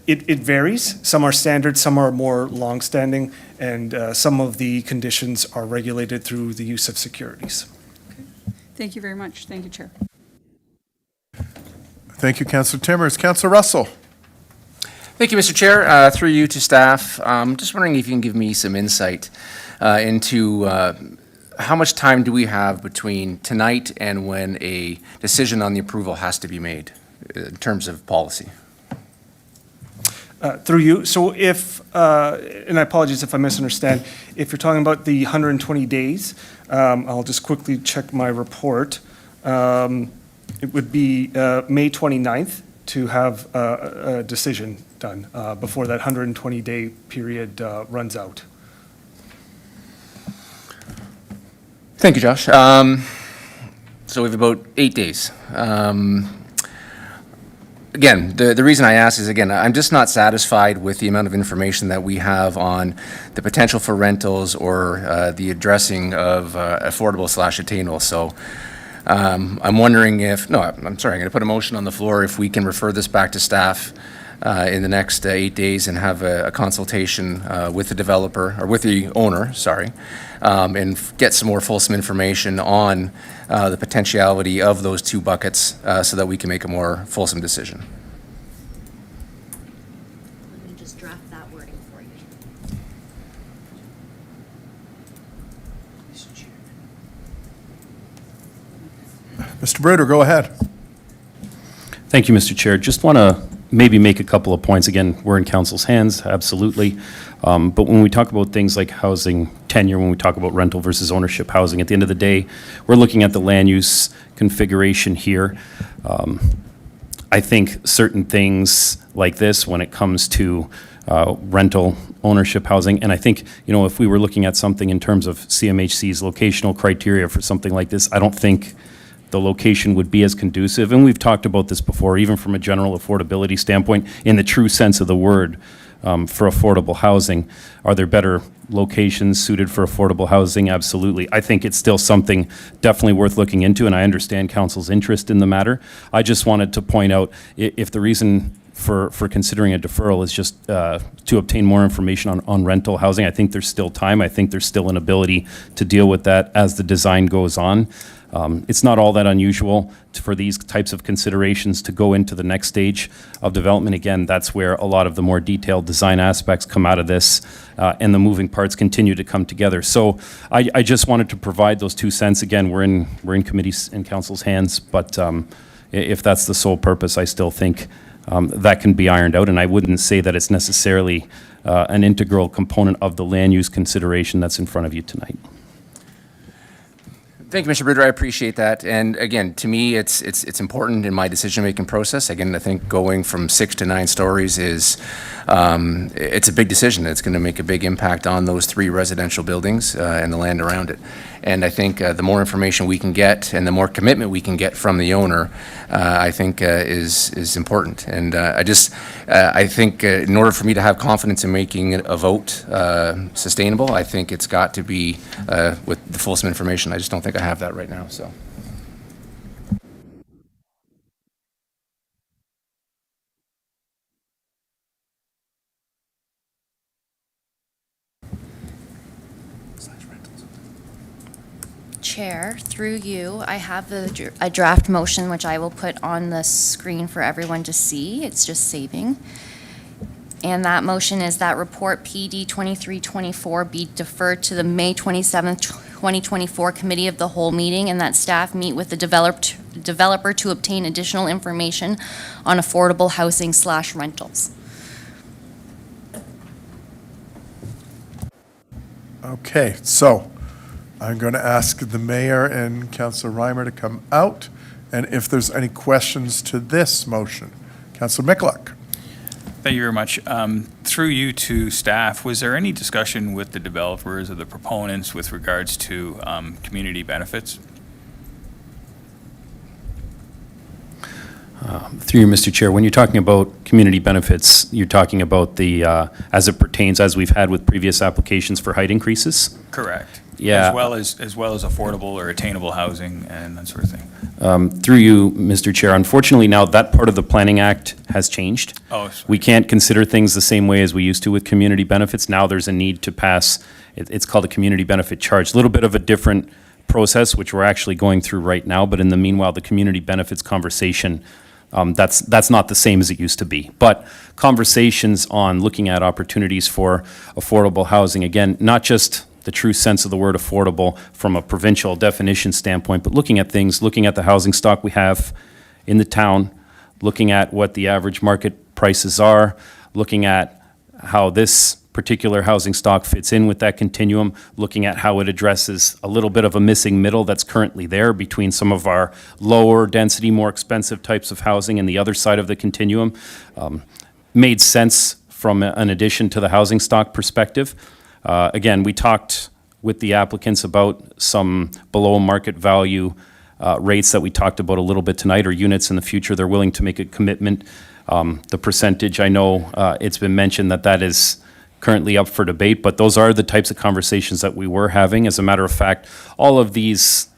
it varies. Some are standard, some are more long-standing, and some of the conditions are regulated through the use of securities. Thank you very much. Thank you, Chair. Thank you, Councillor Timmers. Councillor Russell. Thank you, Mr. Chair. Through you to staff, just wondering if you can give me some insight into how much time do we have between tonight and when a decision on the approval has to be made in terms of policy? Through you, so if, and I apologize if I misunderstand, if you're talking about the 120 days, I'll just quickly check my report. It would be May 29th to have a decision done before that 120-day period runs out. Thank you, Josh. So we have about 8 days. Again, the reason I ask is, again, I'm just not satisfied with the amount of information that we have on the potential for rentals or the addressing of affordable/attainable. So I'm wondering if, no, I'm sorry, I'm going to put a motion on the floor if we can refer this back to staff in the next 8 days and have a consultation with the developer, or with the owner, sorry, and get some more fulsome information on the potentiality of those two buckets so that we can make a more fulsome decision. Let me just draft that wording for you. Mr. Bruder, go ahead. Thank you, Mr. Chair. Just want to maybe make a couple of points. Again, we're in council's hands, absolutely. But when we talk about things like housing tenure, when we talk about rental versus ownership housing, at the end of the day, we're looking at the land use configuration here. I think certain things like this, when it comes to rental ownership housing, and I think, if we were looking at something in terms of CMHC's locational criteria for something like this, I don't think the location would be as conducive. And we've talked about this before, even from a general affordability standpoint, in the true sense of the word, for affordable housing. Are there better locations suited for affordable housing? Absolutely. I think it's still something definitely worth looking into, and I understand council's interest in the matter. I just wanted to point out, if the reason for considering a deferral is just to obtain more information on rental housing, I think there's still time. I think there's still an ability to deal with that as the design goes on. It's not all that unusual for these types of considerations to go into the next stage of development. Again, that's where a lot of the more detailed design aspects come out of this, and the moving parts continue to come together. So I just wanted to provide those 2 cents. Again, we're in committee's and council's hands, but if that's the sole purpose, I still think that can be ironed out, and I wouldn't say that it's necessarily an integral component of the land use consideration that's in front of you tonight. Thank you, Mr. Bruder. I appreciate that. And again, to me, it's important in my decision-making process. Again, I think going from 6 to 9 stories is, it's a big decision. It's going to make a big impact on those 3 residential buildings and the land around it. And I think the more information we can get and the more commitment we can get from the owner, I think is important. And I think in order for me to have confidence in making a vote sustainable, I think it's got to be with the fulsome information. I just don't think I have that right now, so. Chair, through you, I have a draft motion which I will put on the screen for everyone to see. It's just saving. And that motion is that report PD 2324 be deferred to the May 27th, 2024 Committee of the Whole meeting, and that staff meet with the developer to obtain additional information on affordable housing / rentals. Okay, so I'm going to ask the mayor and Councilor Reimer to come out, and if there's any questions to this motion. Councilor Michalak. Thank you very much. Through you to staff, was there any discussion with the developers or the proponents with regards to community benefits? Through you, Mr. Chair, when you're talking about community benefits, you're talking about the, as it pertains, as we've had with previous applications for height increases? Correct. Yeah. As well as affordable or attainable housing and that sort of thing. Through you, Mr. Chair, unfortunately now that part of the Planning Act has changed. Oh, sorry. We can't consider things the same way as we used to with community benefits. Now there's a need to pass, it's called a community benefit charge, a little bit of a different process, which we're actually going through right now, but in the meanwhile, the community benefits conversation, that's not the same as it used to be. But conversations on looking at opportunities for affordable housing, again, not just the true sense of the word affordable from a provincial definition standpoint, but looking at things, looking at the housing stock we have in the town, looking at what the average market prices are, looking at how this particular housing stock fits in with that continuum, looking at how it addresses a little bit of a missing middle that's currently there between some of our lower density, more expensive types of housing and the other side of the continuum, made sense from an addition to the housing stock perspective. Again, we talked with the applicants about some below market value rates that we talked about a little bit tonight, or units in the future. They're willing to make a commitment. The percentage, I know it's been mentioned that is currently up for debate, but those are the types of conversations that we were having. As a matter of fact, all of these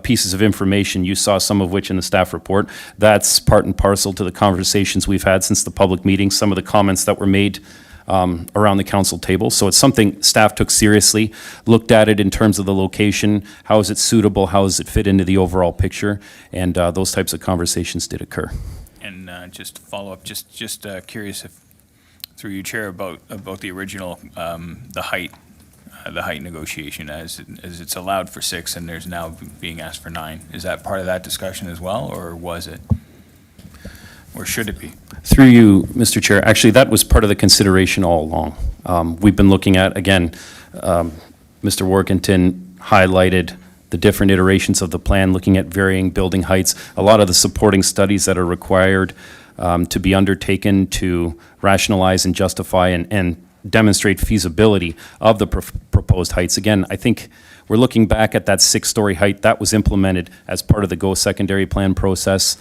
pieces of information, you saw some of which in the staff report, that's part and parcel to the conversations we've had since the public meeting, some of the comments that were made around the council table. So it's something staff took seriously, looked at it in terms of the location, how is it suitable, how does it fit into the overall picture, and those types of conversations did occur. And just to follow up, just curious if, through you, Chair, about the original, the height negotiation, as it's allowed for 6 and there's now being asked for 9. Is that part of that discussion as well, or was it? Or should it be? Through you, Mr. Chair, actually, that was part of the consideration all along. We've been looking at, again, Mr. Workington highlighted the different iterations of the plan, looking at varying building heights, a lot of the supporting studies that are required to be undertaken to rationalize and justify and demonstrate feasibility of the proposed heights. Again, I think we're looking back at that 6-story height that was implemented as part of the GO secondary plan process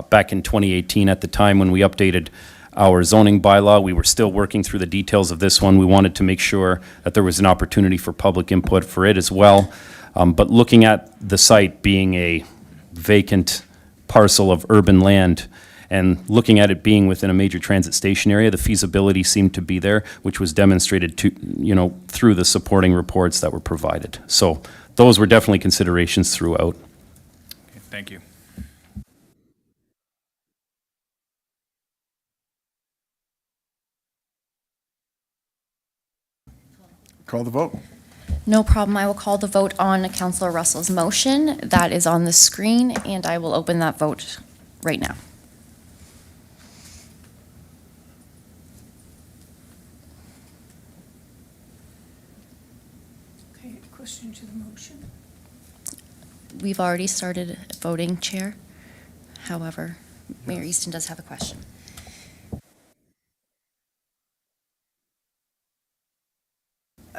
back in 2018. At the time when we updated our zoning bylaw, we were still working through the details of this one. We wanted to make sure that there was an opportunity for public input for it as well. But looking at the site being a vacant parcel of urban land and looking at it being within a major transit station area, the feasibility seemed to be there, which was demonstrated through the supporting reports that were provided. So those were definitely considerations throughout. Okay, thank you. Call the vote. No problem. I will call the vote on Councillor Russell's motion. That is on the screen, and I will open that vote right now. Okay, question to the motion. We've already started voting, Chair. However, Mayor Easton does have a question.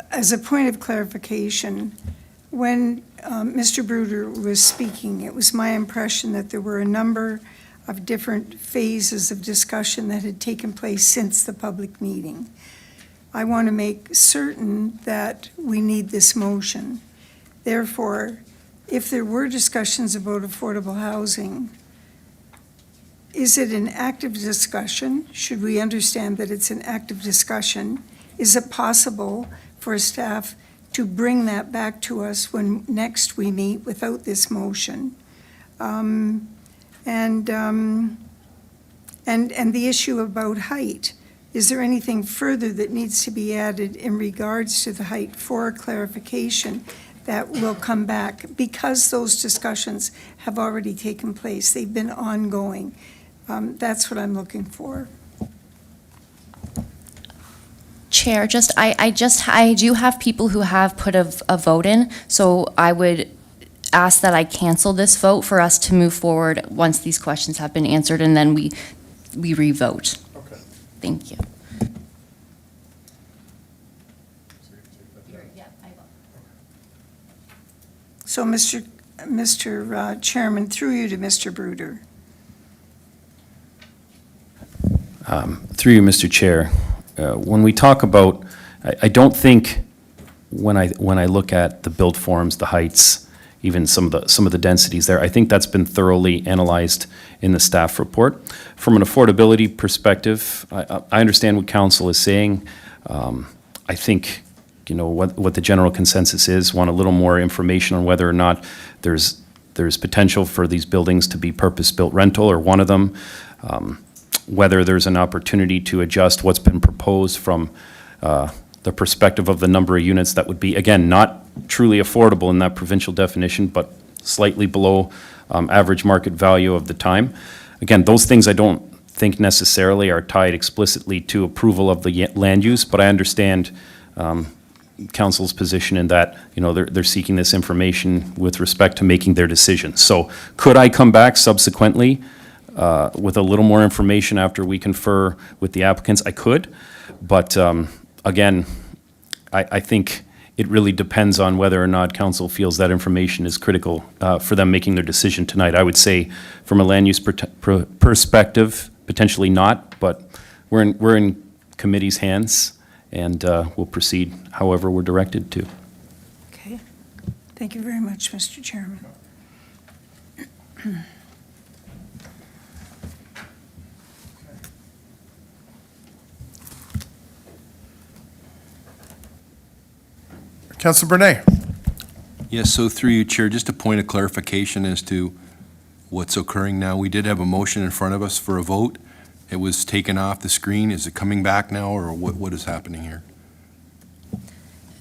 As a point of clarification, when Mr. Bruder was speaking, it was my impression that there were a number of different phases of discussion that had taken place since the public meeting. I want to make certain that we need this motion. Therefore, if there were discussions about affordable housing, is it an active discussion? Should we understand that it's an active discussion? Is it possible for staff to bring that back to us when next we meet without this motion? And the issue about height, Is there anything further that needs to be added in regards to the height for clarification that will come back? Because those discussions have already taken place, they've been ongoing. That's what I'm looking for. Chair, I do have people who have put a vote in, so I would ask that I cancel this vote for us to move forward once these questions have been answered, and then we re-vote. Okay. Thank you. So, Mr. Chairman, through you to Mr. Bruder. Through you, Mr. Chair, when we talk about, I don't think when I look at the build forms, the heights, even some of the densities there, I think that's been thoroughly analyzed in the staff report. From an affordability perspective, I understand what council is saying. I think, you know, what the general consensus is, want a little more information on whether or not there's potential for these buildings to be purpose-built rental, or one of them, whether there's an opportunity to adjust what's been proposed from the perspective of the number of units that would be, again, not truly affordable in that provincial definition, but slightly below average market value of the time. Again, those things I don't think necessarily are tied explicitly to approval of the land use, but I understand council's position in that, you know, they're seeking this information with respect to making their decision. So could I come back subsequently with a little more information after we confer with the applicants? I could, but again, I think it really depends on whether or not council feels that information is critical for them making their decision tonight. I would say from a land use perspective, potentially not, but we're in committee's hands, and we'll proceed however we're directed to. Okay. Thank you very much, Mr. Chairman. Councilor Bernay. Yes, so through you, Chair, just a point of clarification as to what's occurring now. We did have a motion in front of us for a vote. It was taken off the screen. Is it coming back now, or what is happening here?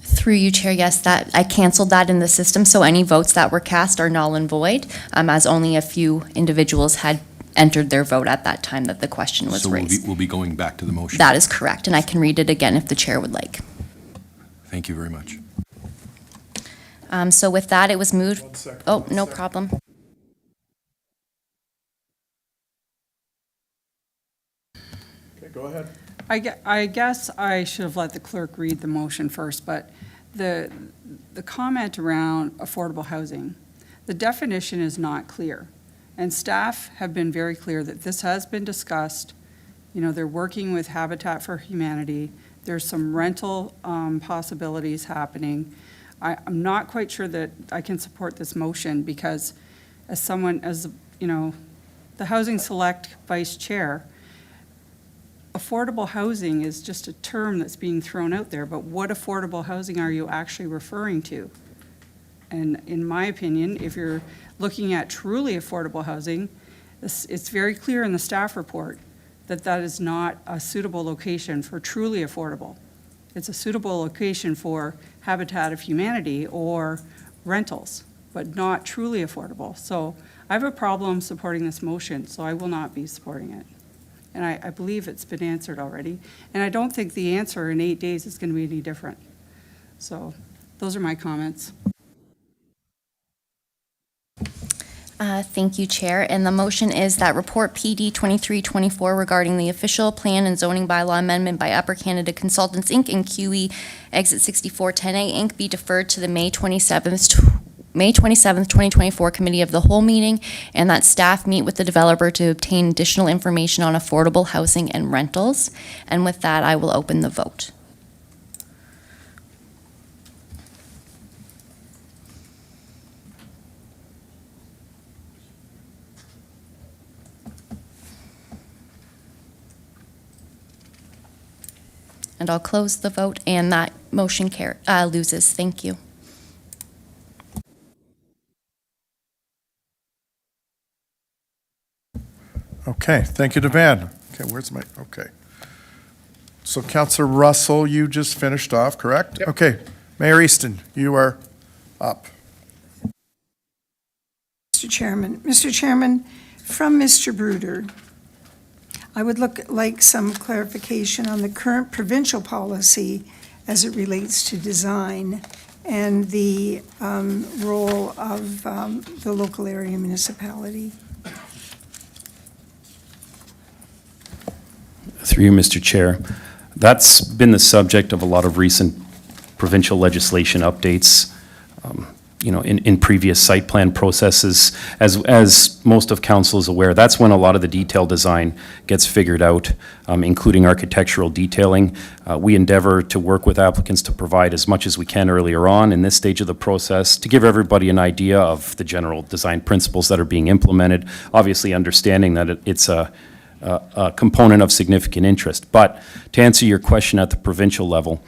Through you, Chair, yes, that I canceled that in the system, so any votes that were cast are null and void, as only a few individuals had entered their vote at that time that the question was raised. So we'll be going back to the motion? That is correct, and I can read it again if the chair would like. Thank you very much. So with that, it was moved. 1 second. Oh, no problem. Okay, go ahead. I guess I should have let the clerk read the motion first, but the comment around affordable housing, the definition is not clear. And staff have been very clear that this has been discussed. You know, they're working with Habitat for Humanity. There's some rental possibilities happening. I'm not quite sure that I can support this motion because as you know, the Housing Select Vice Chair, affordable housing is just a term that's being thrown out there, but what affordable housing are you actually referring to? And in my opinion, if you're looking at truly affordable housing, it's very clear in the staff report that that is not a suitable location for truly affordable. It's a suitable location for Habitat of Humanity or rentals, but not truly affordable. So I have a problem supporting this motion, so I will not be supporting it. And I believe it's been answered already. And I don't think the answer in 8 days is going to be any different. So those are my comments. Thank you, Chair. And the motion is that Report PD 2324 regarding the official plan and zoning bylaw amendment by Upper Canada Consultants, Inc. and QE Exit 6410A, Inc. be deferred to the May 27th, 2024 Committee of the Whole meeting, and that staff meet with the developer to obtain additional information on affordable housing and rentals. And with that, I will open the vote. And I'll close the vote, and that motion loses. Thank you. Okay, thank you, Devan. Okay, where's my, okay. So Councillor Russell, you just finished off, correct? Okay. Mayor Easton, you are up. Mr. Chairman, from Mr. Bruder, I would like some clarification on the current provincial policy as it relates to design and the role of the local area municipality. Through you, Mr. Chair. That's been the subject of a lot of recent provincial legislation updates, in previous site plan processes. As most of council is aware, that's when a lot of the detailed design gets figured out, including architectural detailing. We endeavor to work with applicants to provide as much as we can earlier on in this stage of the process to give everybody an idea of the general design principles that are being implemented, obviously understanding that it's a component of significant interest. But to answer your question at the provincial level,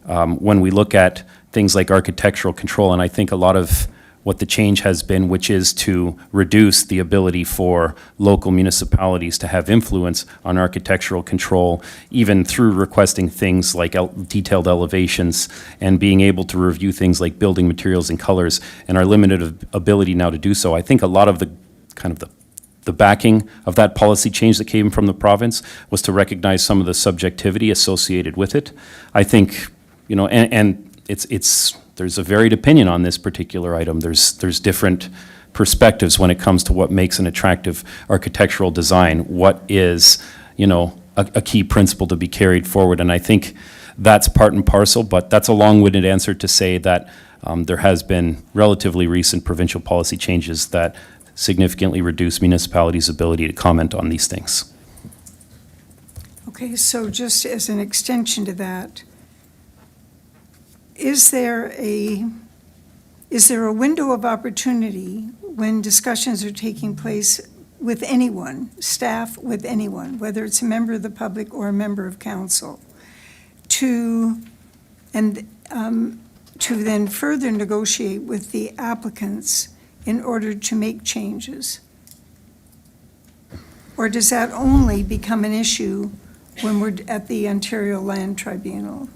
when we look at things like architectural control, and I think a lot of what the change has been, which is to reduce the ability for local municipalities to have influence on architectural control, even through requesting things like detailed elevations and being able to review things like building materials and colors, and our limited ability now to do so. I think a lot of the backing of that policy change that came from the province was to recognize some of the subjectivity associated with it. I think, and there's a varied opinion on this particular item. There's different perspectives when it comes to what makes an attractive architectural design, what is, a key principle to be carried forward. And I think that's part and parcel, but that's a long-winded answer to say that there has been relatively recent provincial policy changes that significantly reduce municipalities' ability to comment on these things. Okay, so just as an extension to that, is there a window of opportunity when discussions are taking place with anyone, staff with anyone, whether it's a member of the public or a member of council, to then further negotiate with the applicants in order to make changes? Or does that only become an issue when we're at the Ontario Land Tribunal?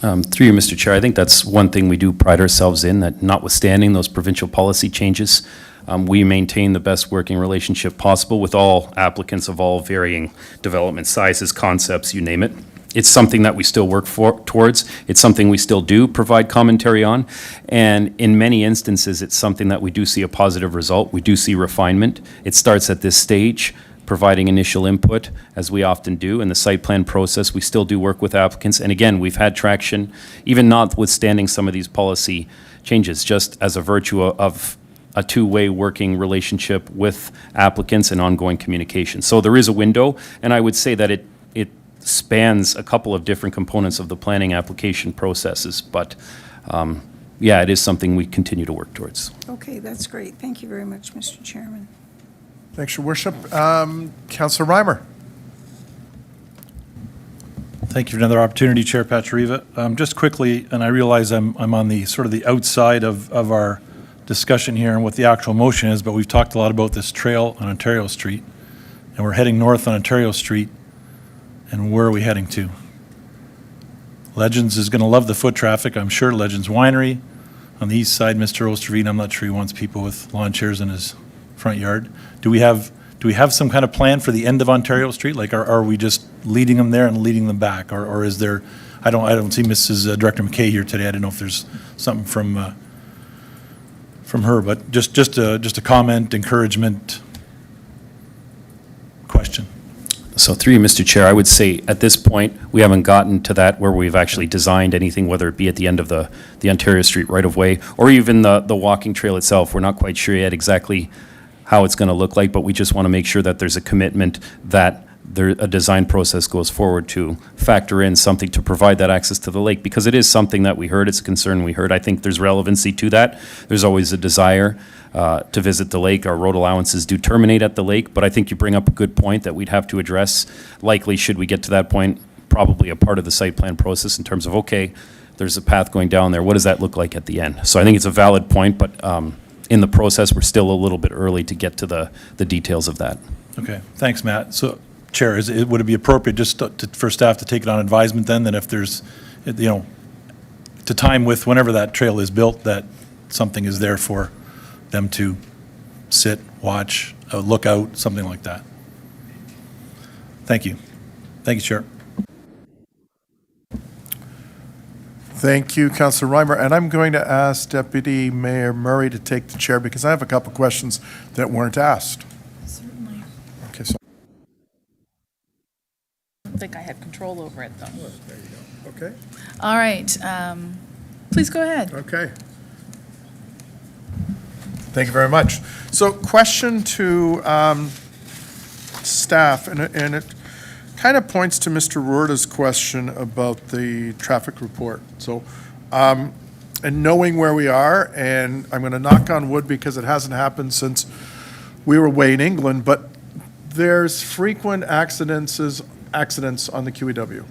Through you, Mr. Chair, I think that's one thing we do pride ourselves in, that notwithstanding those provincial policy changes, we maintain the best working relationship possible with all applicants of all varying development sizes, concepts, you name it. It's something that we still work towards. It's something we still do provide commentary on. And in many instances, it's something that we do see a positive result. We do see refinement. It starts at this stage, providing initial input, as we often do. In the site plan process, we still do work with applicants. And again, we've had traction, even notwithstanding some of these policy changes, just as a virtue of a two-way working relationship with applicants and ongoing communication. So there is a window, and I would say that it spans a couple of different components of the planning application processes, but it is something we continue to work towards. Okay, that's great. Thank you very much, Mr. Chairman. Thanks, Your Worship. Councillor Reimer. Thank you for another opportunity, Chair Pachariva. Just quickly, and I realize I'm on the sort of the outside of our discussion here and what the actual motion is, but we've talked a lot about this trail on Ontario Street, and we're heading north on Ontario Street. And where are we heading to? Legends is going to love the foot traffic, I'm sure. Legends Winery on the east side, Mr. Osterveen, I'm not sure he wants people with lawn chairs in his front yard. Do we have some kind of plan for the end of Ontario Street? Like, are we just leading them there and leading them back, or is there? I don't see Mrs. Director McKay here today. I don't know if there's something from her, but just a comment, encouragement, question. So through you, Mr. Chair, I would say at this point, we haven't gotten to that where we've actually designed anything, whether it be at the end of the Ontario Street right-of-way or even the walking trail itself. We're not quite sure yet exactly how it's going to look like, but we just want to make sure that there's a commitment that a design process goes forward to factor in something to provide that access to the lake, because it is something that we heard, it's a concern we heard. I think there's relevancy to that. There's always a desire to visit the lake. Our road allowances do terminate at the lake, but I think you bring up a good point that we'd have to address. Likely, should we get to that point, probably a part of the site plan process in terms of, okay, there's a path going down there. What does that look like at the end? So I think it's a valid point, but in the process, we're still a little bit early to get to the details of that. Okay, thanks, Matt. So Chair, would it be appropriate just for staff to take it on advisement then, that if there's, to time with whenever that trail is built, that something is there for them to sit, watch, look out, something like that? Thank you. Thank you, Chair. Thank you, Councillor Reimer. And I'm going to ask Deputy Mayor Murray to take the chair because I have a couple questions that weren't asked. Certainly. Okay, so. I don't think I had control over it, though. Okay. All right, please go ahead. Okay. Thank you very much. So question to staff, and it kind of points to Mr. Roorda's question about the traffic report. So, and knowing where we are, and I'm going to knock on wood because it hasn't happened since we were away in England, but there's frequent accidents on the QEW,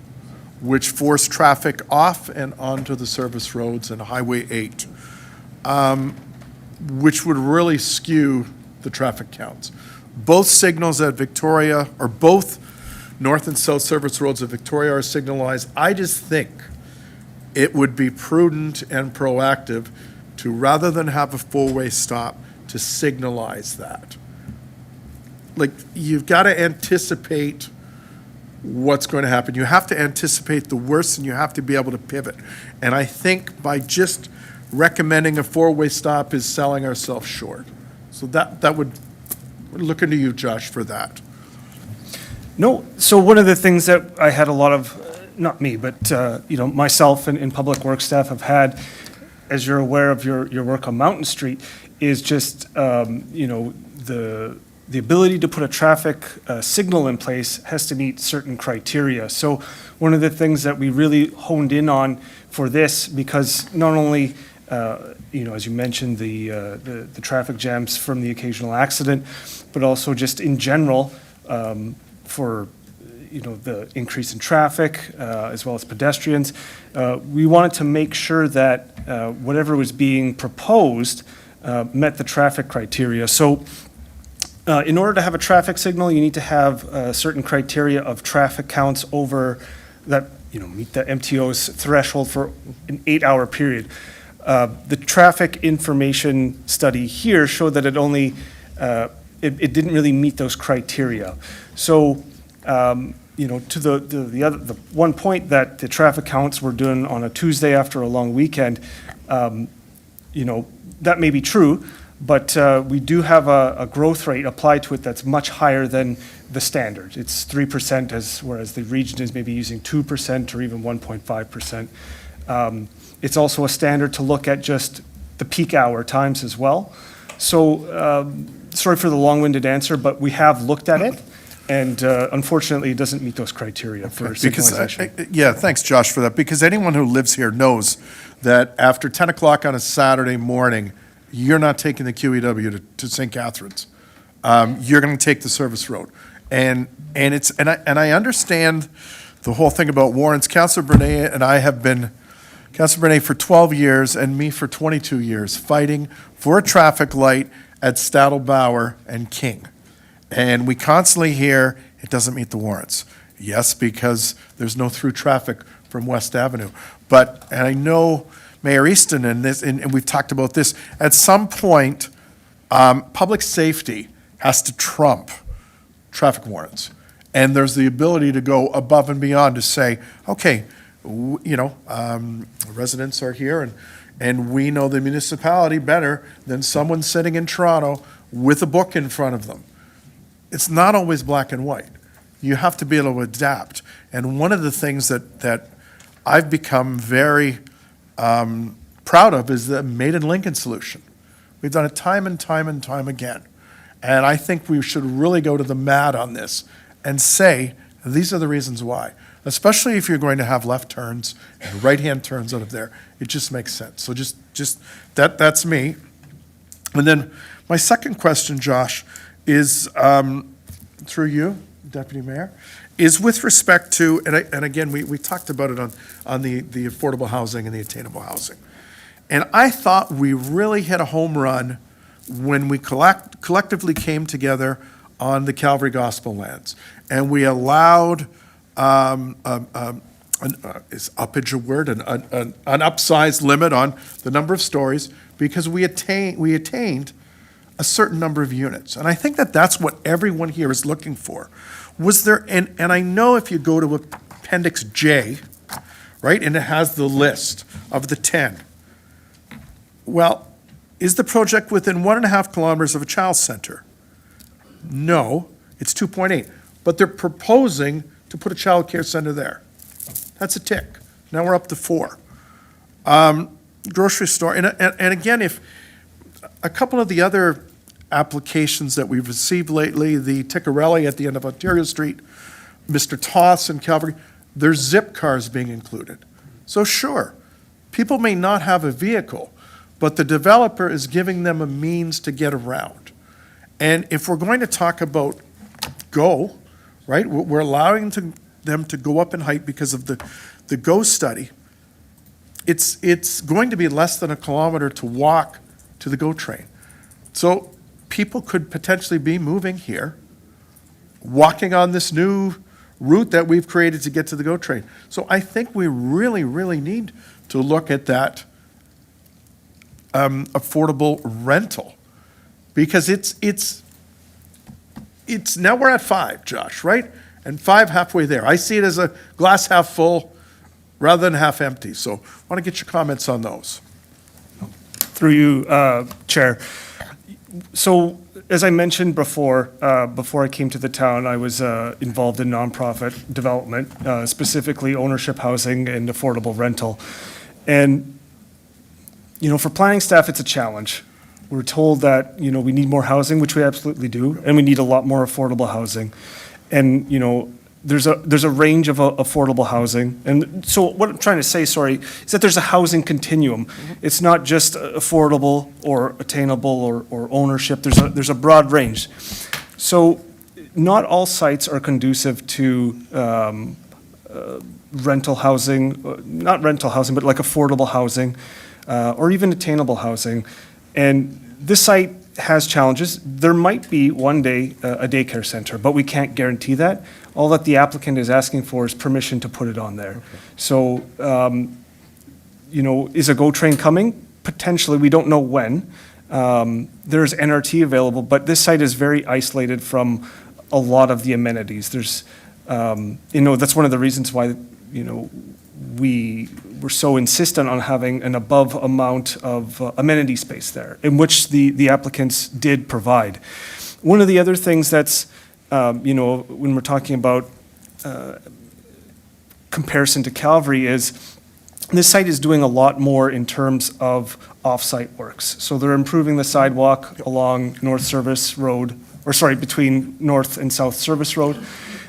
which force traffic off and onto the service roads and Highway 8, which would really skew the traffic counts. Both signals at Victoria, or both north and south service roads of Victoria are signalized. I just think it would be prudent and proactive to, rather than have a four-way stop, to signalize that. Like, you've got to anticipate what's going to happen. You have to anticipate the worst, and you have to be able to pivot. And I think by just recommending a four-way stop is selling ourselves short. So that would, look into you, Josh, for that. No, so one of the things that I had a lot of, not me, but, myself and Public Works staff have had, as you're aware of your work on Mountain Street, is just, the ability to put a traffic signal in place has to meet certain criteria. So one of the things that we really honed in on for this, because not only, as you mentioned, the traffic jams from the occasional accident, but also just in general, for the increase in traffic as well as pedestrians, we wanted to make sure that whatever was being proposed met the traffic criteria. So in order to have a traffic signal, you need to have certain criteria of traffic counts over that, meet the MTO's threshold for an 8-hour period. The traffic information study here showed that it only, it didn't really meet those criteria. So, to the one point that the traffic counts were done on a Tuesday after a long weekend, that may be true, but we do have a growth rate applied to it that's much higher than the standard. It's 3%, whereas the region is maybe using 2% or even 1.5%. It's also a standard to look at just the peak hour times as well. So, sorry for the long-winded answer, but we have looked at it, and unfortunately, it doesn't meet those criteria for signalization. Yeah, thanks, Josh, for that, because anyone who lives here knows that after 10 o'clock on a Saturday morning, you're not taking the QEW to St. Catharines. You're going to take the service road. And I understand the whole thing about warrants. Councillor Bernay and I have been, Councillor Bernay for 12 years and me for 22 years, fighting for a traffic light at Stadel-Bauer and King. And we constantly hear it doesn't meet the warrants. Yes, because there's no through traffic from West Avenue. But, and I know Mayor Easton and we've talked about this, at some point, public safety has to trump traffic warrants. And there's the ability to go above and beyond to say, okay, residents are here and we know the municipality better than someone sitting in Toronto with a book in front of them. It's not always black and white. You have to be able to adapt. And one of the things that I've become very proud of is the Made in Lincoln solution. We've done it time and time and time again. And I think we should really go to the mat on this and say, these are the reasons why. Especially if you're going to have left turns and right-hand turns out of there. It just makes sense. So just that's me. And then my second question, Josh, is through you, Deputy Mayor, is with respect to, and again, we talked about it on the affordable housing and the attainable housing. And I thought we really hit a home run when we collectively came together on the Calvary Gospel lands. And we allowed, is uppage a word, an upsized limit on the number of stories because we attained a certain number of units. And I think that that's what everyone here is looking for. Was there, and I know if you go to Appendix J, right, and it has the list of the 10. Well, is the project within 1.5 kilometers of a child center? No, it's 2.8. But they're proposing to put a child care center there. That's a tick. Now we're up to 4. Grocery store, and again, if a couple of the other applications that we've received lately, the Ticcarelli at the end of Ontario Street, Mr. Toss in Calvary, there's zip cars being included. So sure, people may not have a vehicle, but the developer is giving them a means to get around. And if we're going to talk about GO, right, we're allowing them to go up in height because of the GO study. It's going to be less than 1 kilometer to walk to the GO train. So people could potentially be moving here, walking on this new route that we've created to get to the GO train. So I think we really, really need to look at that affordable rental, because it's now we're at 5, Josh, right? And 5 halfway there. I see it as a glass half full rather than half empty. So I want to get your comments on those. Through you, Chair. So, as I mentioned before I came to the town, I was involved in nonprofit development, specifically ownership housing and affordable rental. And, for planning staff, it's a challenge. We're told that, we need more housing, which we absolutely do, and we need a lot more affordable housing. And, there's a range of affordable housing. And so what I'm trying to say, is that there's a housing continuum. It's not just affordable or attainable or ownership. There's a broad range. So not all sites are conducive to rental housing, not rental housing, but like affordable housing, or even attainable housing. And this site has challenges. There might be one day a daycare center, but we can't guarantee that. All that the applicant is asking for is permission to put it on there. Okay. So, is a GO train coming? Potentially, we don't know when. There's NRT available, but this site is very isolated from a lot of the amenities. There's, that's one of the reasons why, we were so insistent on having an above amount of amenity space there, in which the applicants did provide. One of the other things that's, when we're talking about comparison to Calvary is this site is doing a lot more in terms of off-site works. So they're improving the sidewalk along North Service Road, between North and South Service Road.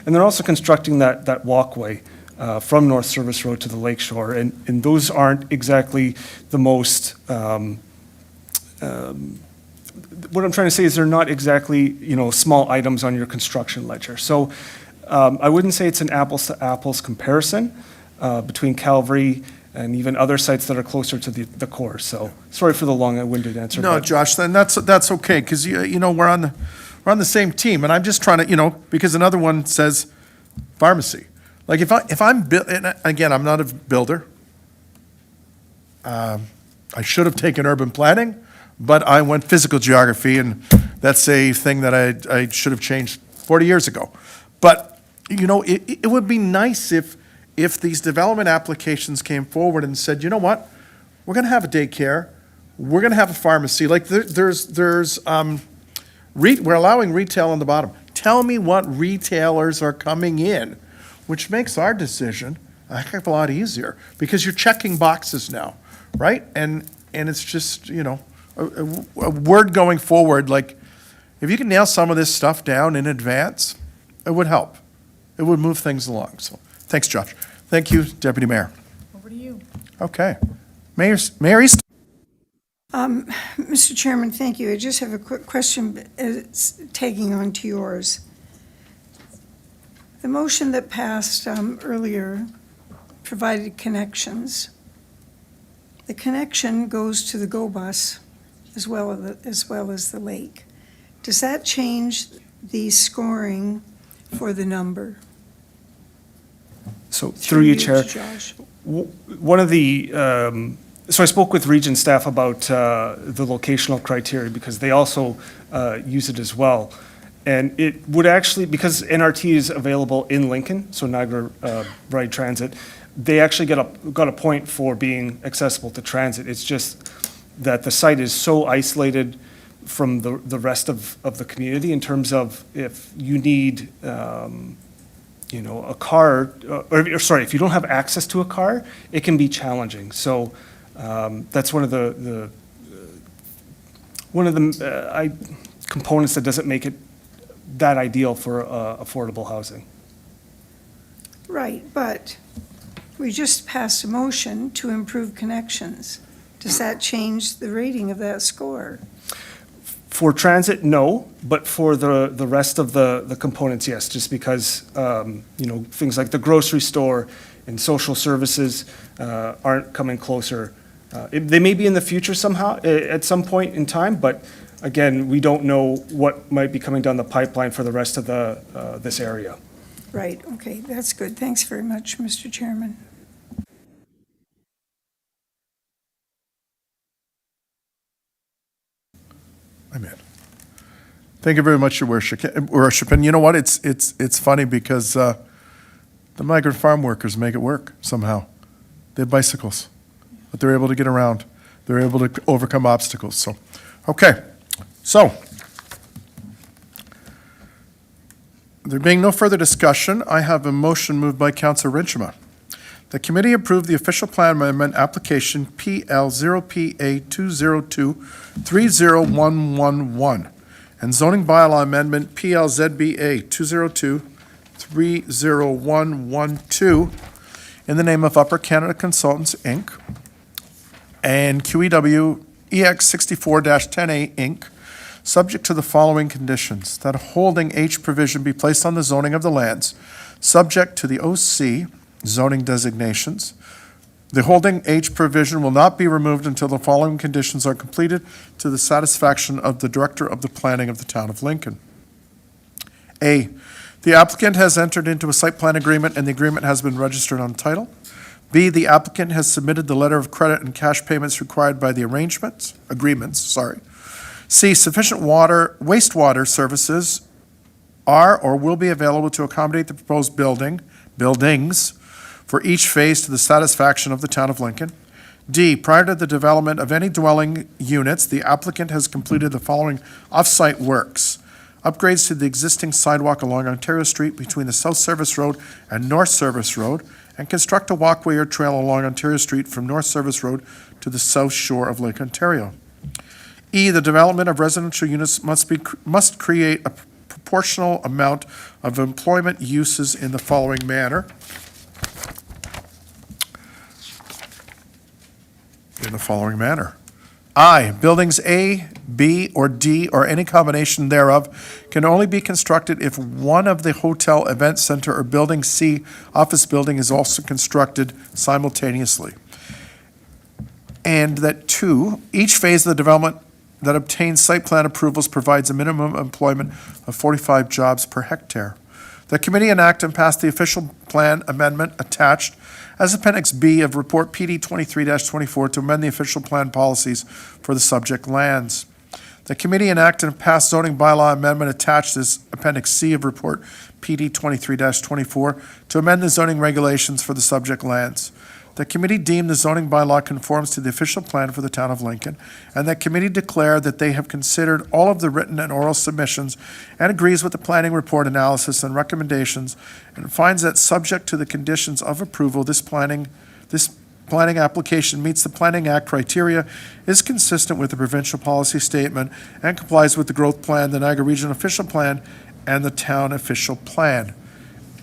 And they're also constructing that walkway from North Service Road to the lakeshore. And those aren't exactly the most, what I'm trying to say is they're not exactly, small items on your construction ledger. So I wouldn't say it's an apples to apples comparison between Calvary and even other sites that are closer to the core. So sorry for the long-winded answer. No, Josh, then that's okay, because we're on the same team, and I'm just trying to, because another one says pharmacy. Like if I'm and again, I'm not a builder. I should have taken urban planning, but I went physical geography, and that's a thing that I should have changed 40 years ago. But it would be nice if these development applications came forward and said, you know what, we're going to have a daycare, we're going to have a pharmacy. Like we're allowing retail on the bottom. Tell me what retailers are coming in, which makes our decision a heck of a lot easier, because you're checking boxes now, right? And it's just, a word going forward, like, if you can nail some of this stuff down in advance, it would help. It would move things along. So, thanks, Josh. Thank you, Deputy Mayor. Over to you. Okay. Mayor East. Mr. Chairman, thank you. I just have a quick question tagging on to yours. The motion that passed earlier provided connections. The connection goes to the GO bus as well as the lake. Does that change the scoring for the number? So through you, Chair. Josh. One of the, so I spoke with Region staff about the locational criteria because they also use it as well. And it would actually, because NRT is available in Lincoln, so Niagara Ride Transit, they actually got a point for being accessible to transit. It's just that the site is so isolated from the rest of the community in terms of if you need, a car, or sorry, if you don't have access to a car, it can be challenging. So that's one of the components that doesn't make it that ideal for affordable housing. Right, but we just passed a motion to improve connections. Does that change the rating of that score? For transit, no, but for the rest of the components, yes, just because, things like the grocery store and social services aren't coming closer. They may be in the future somehow, at some point in time, but again, we don't know what might be coming down the pipeline for the rest of this area. Right, okay, that's good. Thanks very much, Mr. Chairman. I'm in. Thank you very much, Your Worship. And you know what? It's funny because the migrant farm workers make it work somehow. They have bicycles, but they're able to get around. They're able to overcome obstacles. So, okay. So, there being no further discussion, I have a motion moved by Councillor Rinchema. The committee approved the official plan amendment application PL0PA202-30111 and zoning bylaw amendment PLZBA 202-30112 in the name of Upper Canada Consultants, Inc. and QEW EX64-10A, Inc., subject to the following conditions: that a holding H provision be placed on the zoning of the lands, subject to the OC zoning designations. The holding H provision will not be removed until the following conditions are completed to the satisfaction of the Director of the Planning of the Town of Lincoln. A, the applicant has entered into a site plan agreement and the agreement has been registered on title. B, the applicant has submitted the letter of credit and cash payments required by the agreements. C, sufficient wastewater services are or will be available to accommodate the proposed buildings for each phase to the satisfaction of the Town of Lincoln. D, prior to the development of any dwelling units, the applicant has completed the following off-site works: upgrades to the existing sidewalk along Ontario Street between the South Service Road and North Service Road, and construct a walkway or trail along Ontario Street from North Service Road to the south shore of Lake Ontario. E, the development of residential units must create a proportional amount of employment uses in the following manner. I, buildings A, B, or D, or any combination thereof, can only be constructed if one of the hotel, event center, or building C office building is also constructed simultaneously. And that 2, each phase of the development that obtains site plan approvals provides a minimum employment of 45 jobs per hectare. The committee enact and pass the official plan amendment attached as Appendix B of Report PD 23-24 to amend the official plan policies for the subject lands. The committee enact and pass zoning bylaw amendment attached as Appendix C of Report PD 23-24 to amend the zoning regulations for the subject lands. The committee deemed the zoning bylaw conforms to the official plan for the Town of Lincoln, and the committee declared that they have considered all of the written and oral submissions and agrees with the planning report analysis and recommendations, and finds that subject to the conditions of approval, this planning application meets the Planning Act criteria, is consistent with the provincial policy statement, and complies with the growth plan, the Niagara Region official plan, and the town official plan.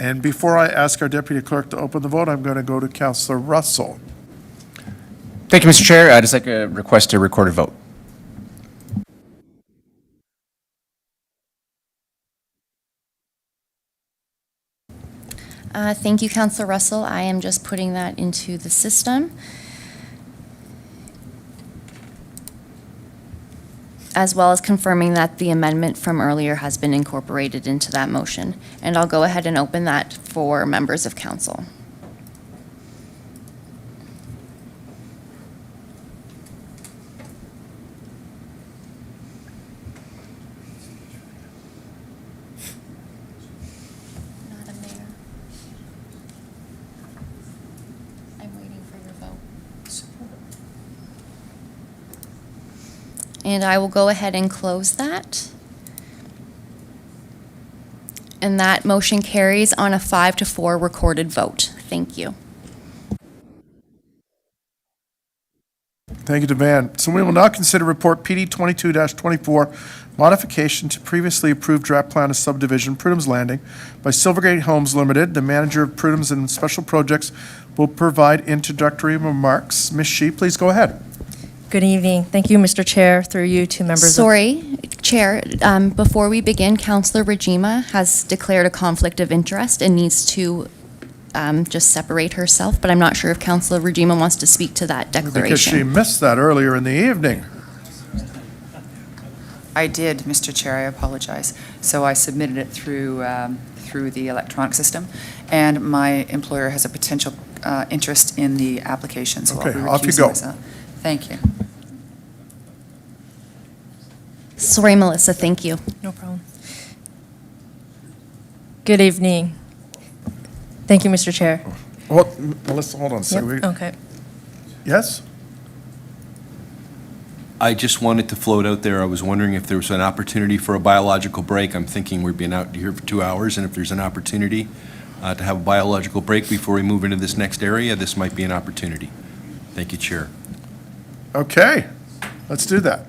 And before I ask our deputy clerk to open the vote, I'm going to go to Councillor Russell. Thank you, Mr. Chair. I'd just like to request a recorded vote. Thank you, Councillor Russell. I am just putting that into the system. as well as confirming that the amendment from earlier has been incorporated into that motion. And I'll go ahead and open that for members of council. Madam Mayor, I'm waiting for your vote. And I will go ahead and close that. And that motion carries on a 5-4 recorded vote. Thank you. Thank you, Devan. So we will now consider Report PD 22-24, modification to previously approved draft plan of subdivision Prudham's Landing by Silvergate Homes Limited. The manager of Prudham's and Special Projects will provide introductory remarks. Ms. Shi, please go ahead. Good evening. Thank you, Mr. Chair, through you to members of... Sorry, Chair, before we begin, Councillor Rajima has declared a conflict of interest and needs to just separate herself, but I'm not sure if Councillor Rajima wants to speak to that declaration. Because she missed that earlier in the evening. I did, Mr. Chair, I apologize. So I submitted it through the electronic system, and my employer has a potential interest in the application, so I'll be Okay, off you recusing go. myself. Thank you. Sorry, Melissa, thank you. No problem. Good evening. Thank you, Mr. Chair. Well, Melissa, hold on a Yep, second. okay. Yes? I just wanted to float out there, I was wondering if there was an opportunity for a biological break. I'm thinking we've been out here for 2 hours, and if there's an opportunity to have a biological break before we move into this next area, this might be an opportunity. Thank you, Chair. Okay, let's do that.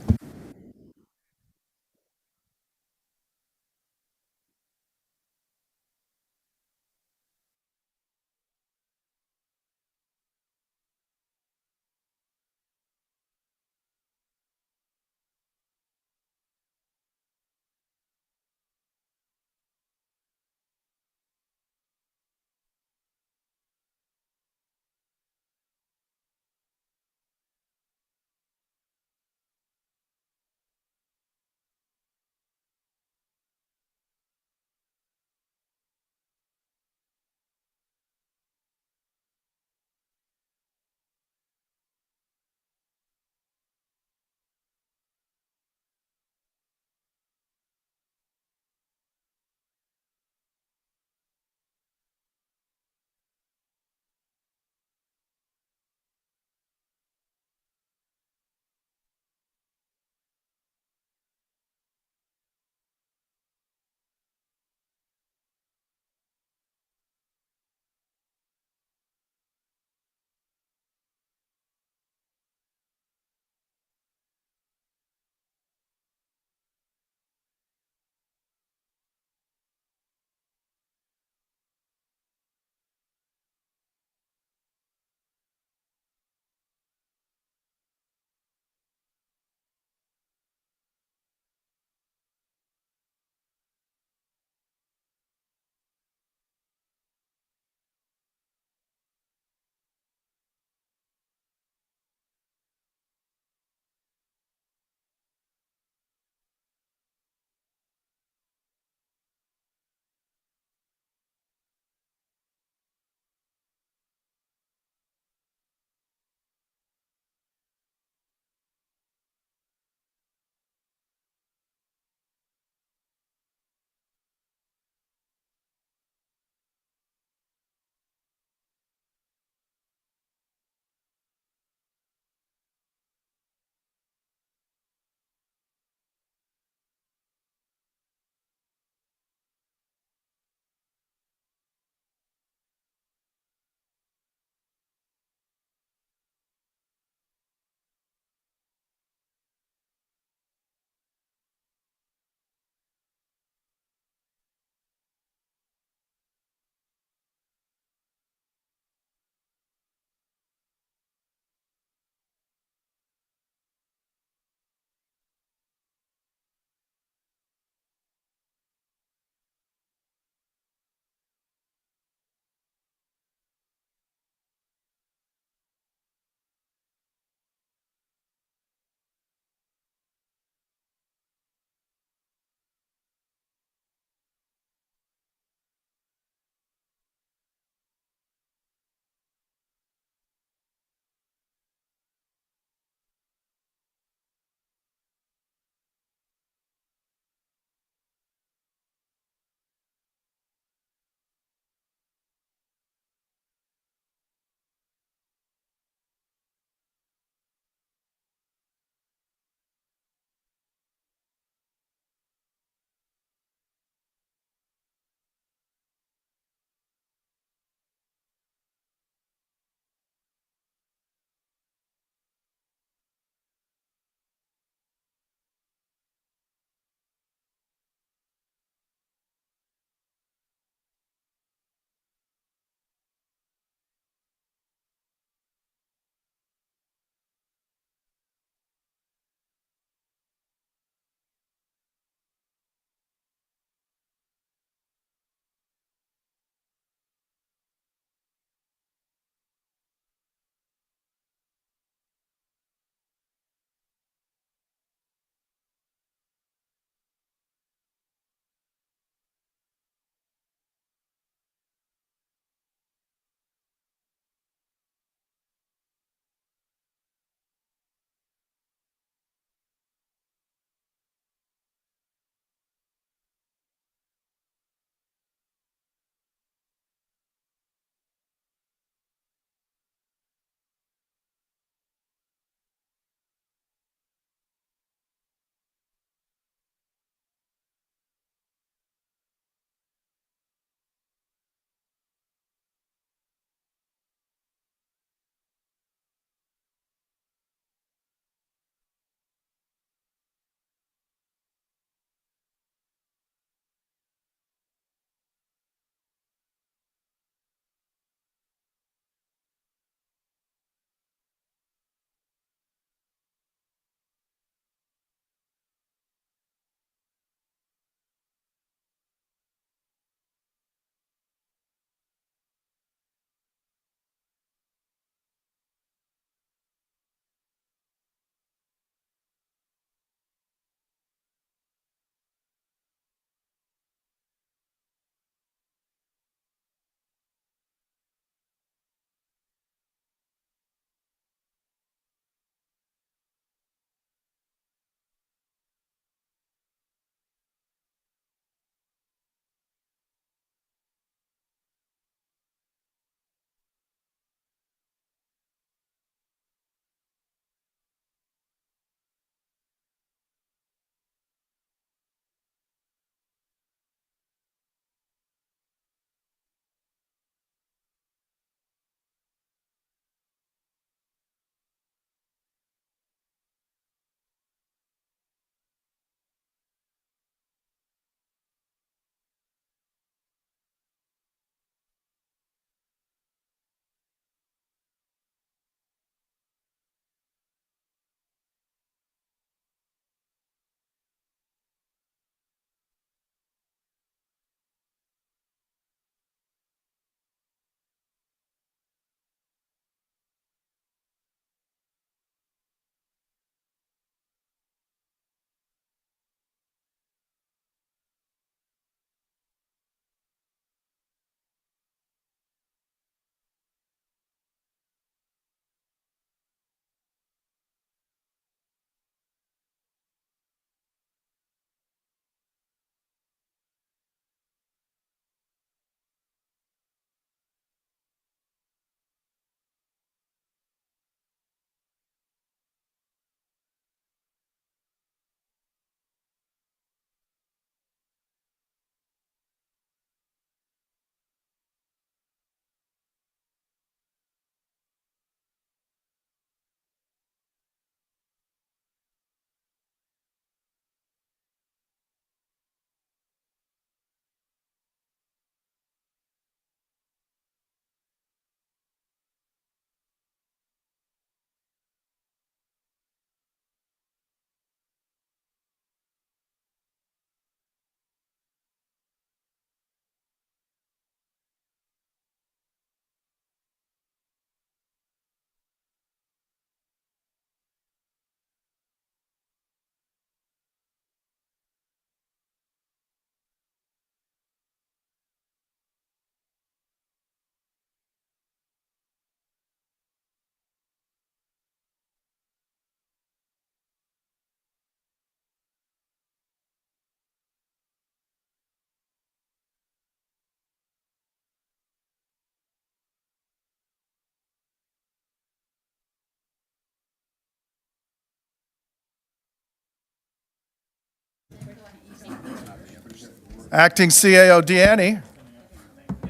Acting CAO Deanne,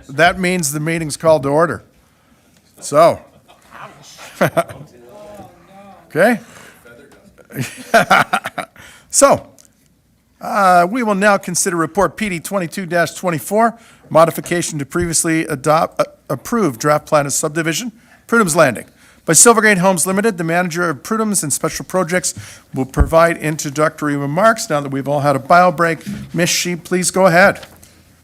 that means the meeting's called to order. So. Okay. So, we will now consider Report PD 22-24, modification to previously approved draft plan of subdivision, Prudham's Landing. By Silvergate Homes Limited, the manager of Prudham's and Special Projects will provide introductory remarks. Now that we've all had a bio break, Ms. Shi, please go ahead.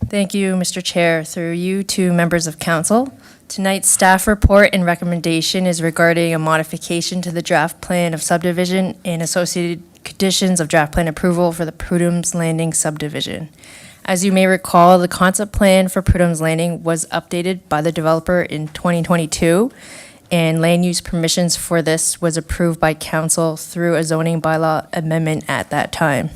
Thank you, Mr. Chair. Through you to members of council. Tonight's staff report and recommendation is regarding a modification to the draft plan of subdivision and associated conditions of draft plan approval for the Prudham's Landing subdivision. As you may recall, the concept plan for Prudham's Landing was updated by the developer in 2022, and land use permissions for this was approved by council through a zoning bylaw amendment at that time.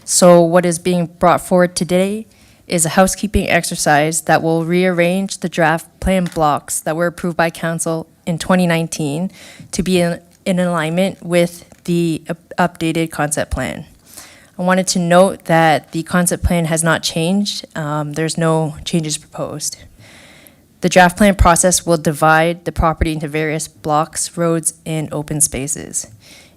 So what is being brought forward today is a housekeeping exercise that will rearrange the draft plan blocks that were approved by council in 2019 to be in alignment with the updated concept plan. I wanted to note that the concept plan has not changed. There's no changes proposed. The draft plan process will divide the property into various blocks, roads, and open spaces.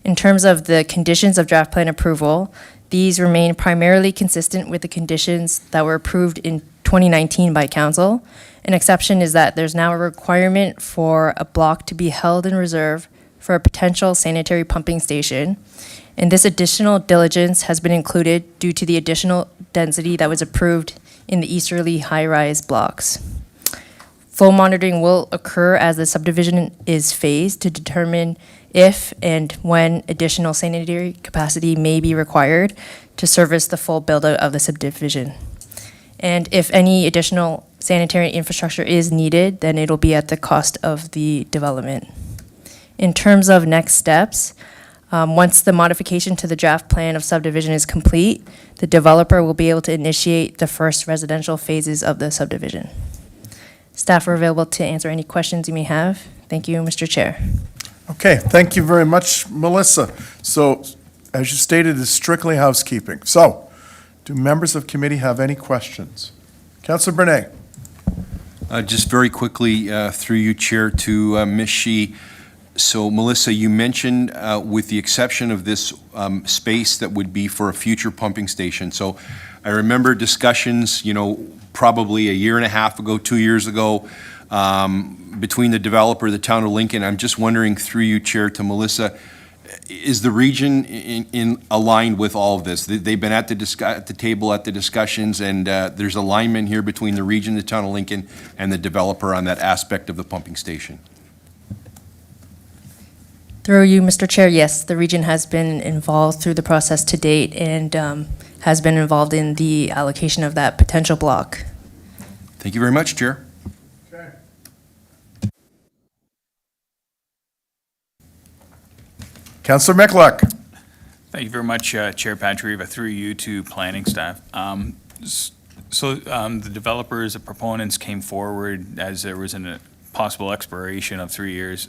In terms of the conditions of draft plan approval, these remain primarily consistent with the conditions that were approved in 2019 by council. An exception is that there's now a requirement for a block to be held in reserve for a potential sanitary pumping station. And this additional diligence has been included due to the additional density that was approved in the easterly high-rise blocks. Flow monitoring will occur as the subdivision is phased to determine if and when additional sanitary capacity may be required to service the full build-out of the subdivision. And if any additional sanitary infrastructure is needed, then it'll be at the cost of the development. In terms of next steps, once the modification to the draft plan of subdivision is complete, the developer will be able to initiate the first residential phases of the subdivision. Staff are available to answer any questions you may have. Thank you, Mr. Chair. Okay, thank you very much, Melissa. So, as you stated, it's strictly housekeeping. So, do members of committee have any questions? Councilor Bernay. Just very quickly, through you, Chair, to Ms. Shi. So, Melissa, you mentioned with the exception of this space that would be for a future pumping station. So, I remember discussions, probably a year and a half ago, 2 years ago, between the developer, the town of Lincoln. I'm just wondering, through you, Chair, to Melissa, is the region in aligned with all of this? They've been at the table at the discussions, and there's alignment here between the region, the town of Lincoln, and the developer on that aspect of the pumping station. Through you, Mr. Chair, yes, the region has been involved through the process to date and has been involved in the allocation of that potential block. Thank you very much, Chair. Okay. Councilor Michalak. Thank you very much, Chair Patrieva, through you to planning staff. The developers, the proponents came forward as there was a possible expiration of 3 years.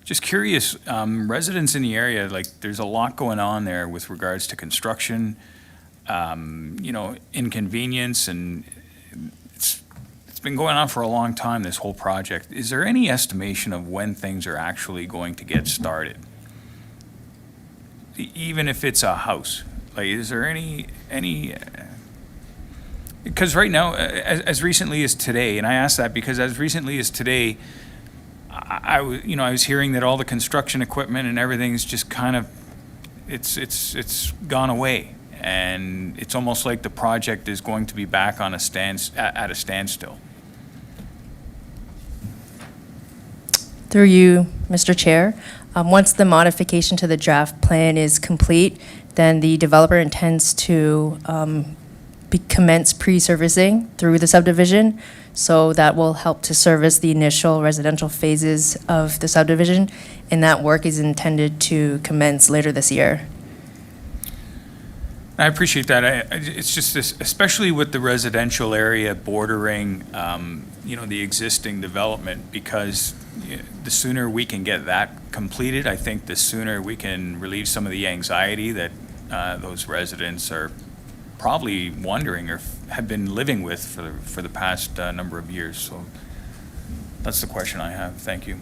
Just curious, residents in the area, there's a lot going on there with regards to construction, inconvenience, and it's been going on for a long time, this whole project. Is there any estimation of when things are actually going to get started? Even if it's a house, is there any, because right now, as recently as today, and I ask that because as recently as today, I was hearing that all the construction equipment and everything's just kind of, it's gone away. And it's almost like the project is going to be back on at a standstill. Through you, Mr. Chair, once the modification to the draft plan is complete, then the developer intends to commence pre-servicing through the subdivision. So that will help to service the initial residential phases of the subdivision, and that work is intended to commence later this year. I appreciate that. It's just this, especially with the residential area bordering, the existing development, because the sooner we can get that completed, I think the sooner we can relieve some of the anxiety that those residents are probably wondering or have been living with for the past number of years. So that's the question I have. Thank you.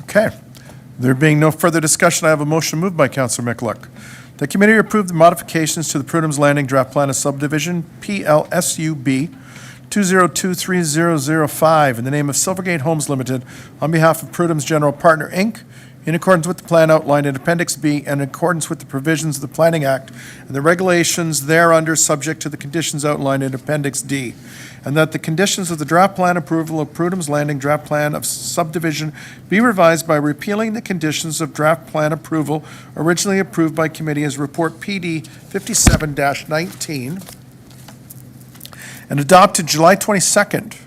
Okay. There being no further discussion, I have a motion moved by Councillor Michaluk. The committee approved the modifications to the Prudham's Landing Draft Plan of Subdivision, PLSUB 2023005, in the name of Silvergate Homes Limited, on behalf of Prudham's General Partner, Inc., in accordance with the plan outlined in Appendix B and in accordance with the provisions of the Planning Act and the regulations thereunder, subject to the conditions outlined in Appendix D, and that the conditions of the draft plan approval of Prudham's Landing Draft Plan of Subdivision be revised by repealing the conditions of draft plan approval originally approved by committee as Report PD 57-19 and adopted July 22nd,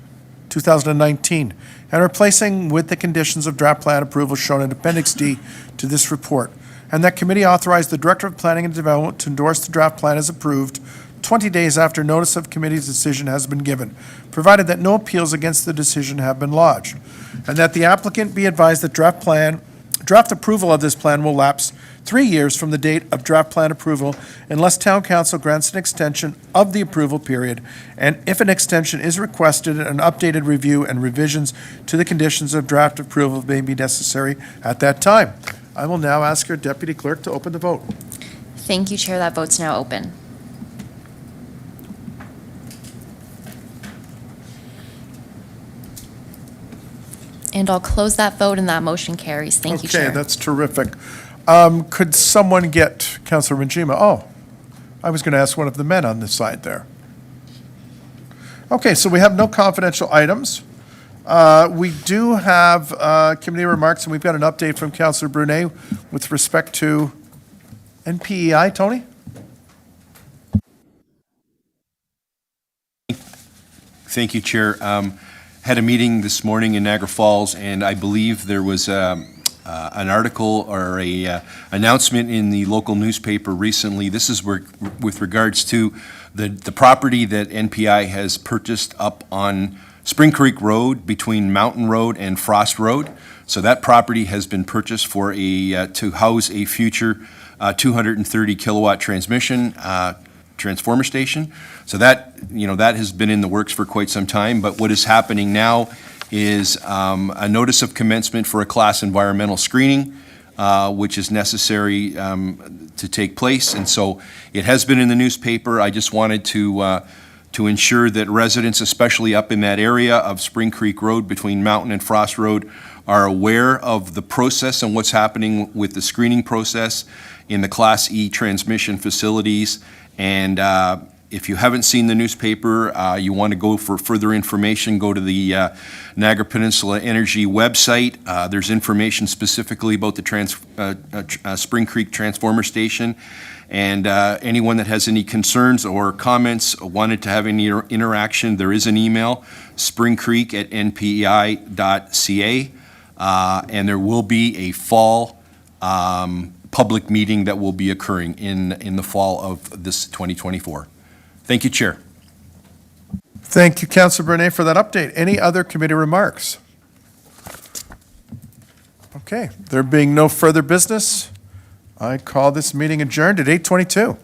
2019, and replacing with the conditions of draft plan approval shown in Appendix D to this report, and that committee authorized the Director of Planning and Development to endorse the draft plan as approved 20 days after notice of committee's decision has been given, provided that no appeals against the decision have been lodged, and that the applicant be advised that draft approval of this plan will lapse 3 years from the date of draft plan approval unless Town Council grants an extension of the approval period, and if an extension is requested, an updated review and revisions to the conditions of draft approval may be necessary at that time. I will now ask our Deputy Clerk to open the vote. Thank you, Chair. That vote's now open. And I'll close that vote, and that motion carries. Thank you, Chair. Okay, that's terrific. Could someone get Councillor Majima? Oh, I was going to ask one of the men on this side there. Okay, so we have no confidential items. We do have committee remarks, and we've got an update from Councillor Brunet with respect to NPEI. Tony? Thank you, Chair. Had a meeting this morning in Niagara Falls, and I believe there was an article or a announcement in the local newspaper recently. This is with regards to the property that NPI has purchased up on Spring Creek Road between Mountain Road and Frost Road. So that property has been purchased for to house a future 230 kilowatt transformer station. So that, that has been in the works for quite some time, but what is happening now is a notice of commencement for a class environmental screening, which is necessary to take place, and so it has been in the newspaper. I just wanted to ensure that residents, especially up in that area of Spring Creek Road between Mountain and Frost Road, are aware of the process and what's happening with the screening process in the Class E transmission facilities. And if you haven't seen the newspaper, you want to go for further information, go to the Niagara Peninsula Energy website. There's information specifically about the Spring Creek Transformer Station. And anyone that has any concerns or comments, wanted to have any interaction, there is an email, springcreek@npei.ca. And there will be a fall public meeting that will be occurring in the fall of this 2024. Thank you, Chair. Thank you, Councillor Brunet, for that update. Any other committee remarks? Okay, there being no further business, I call this meeting adjourned at 8:22.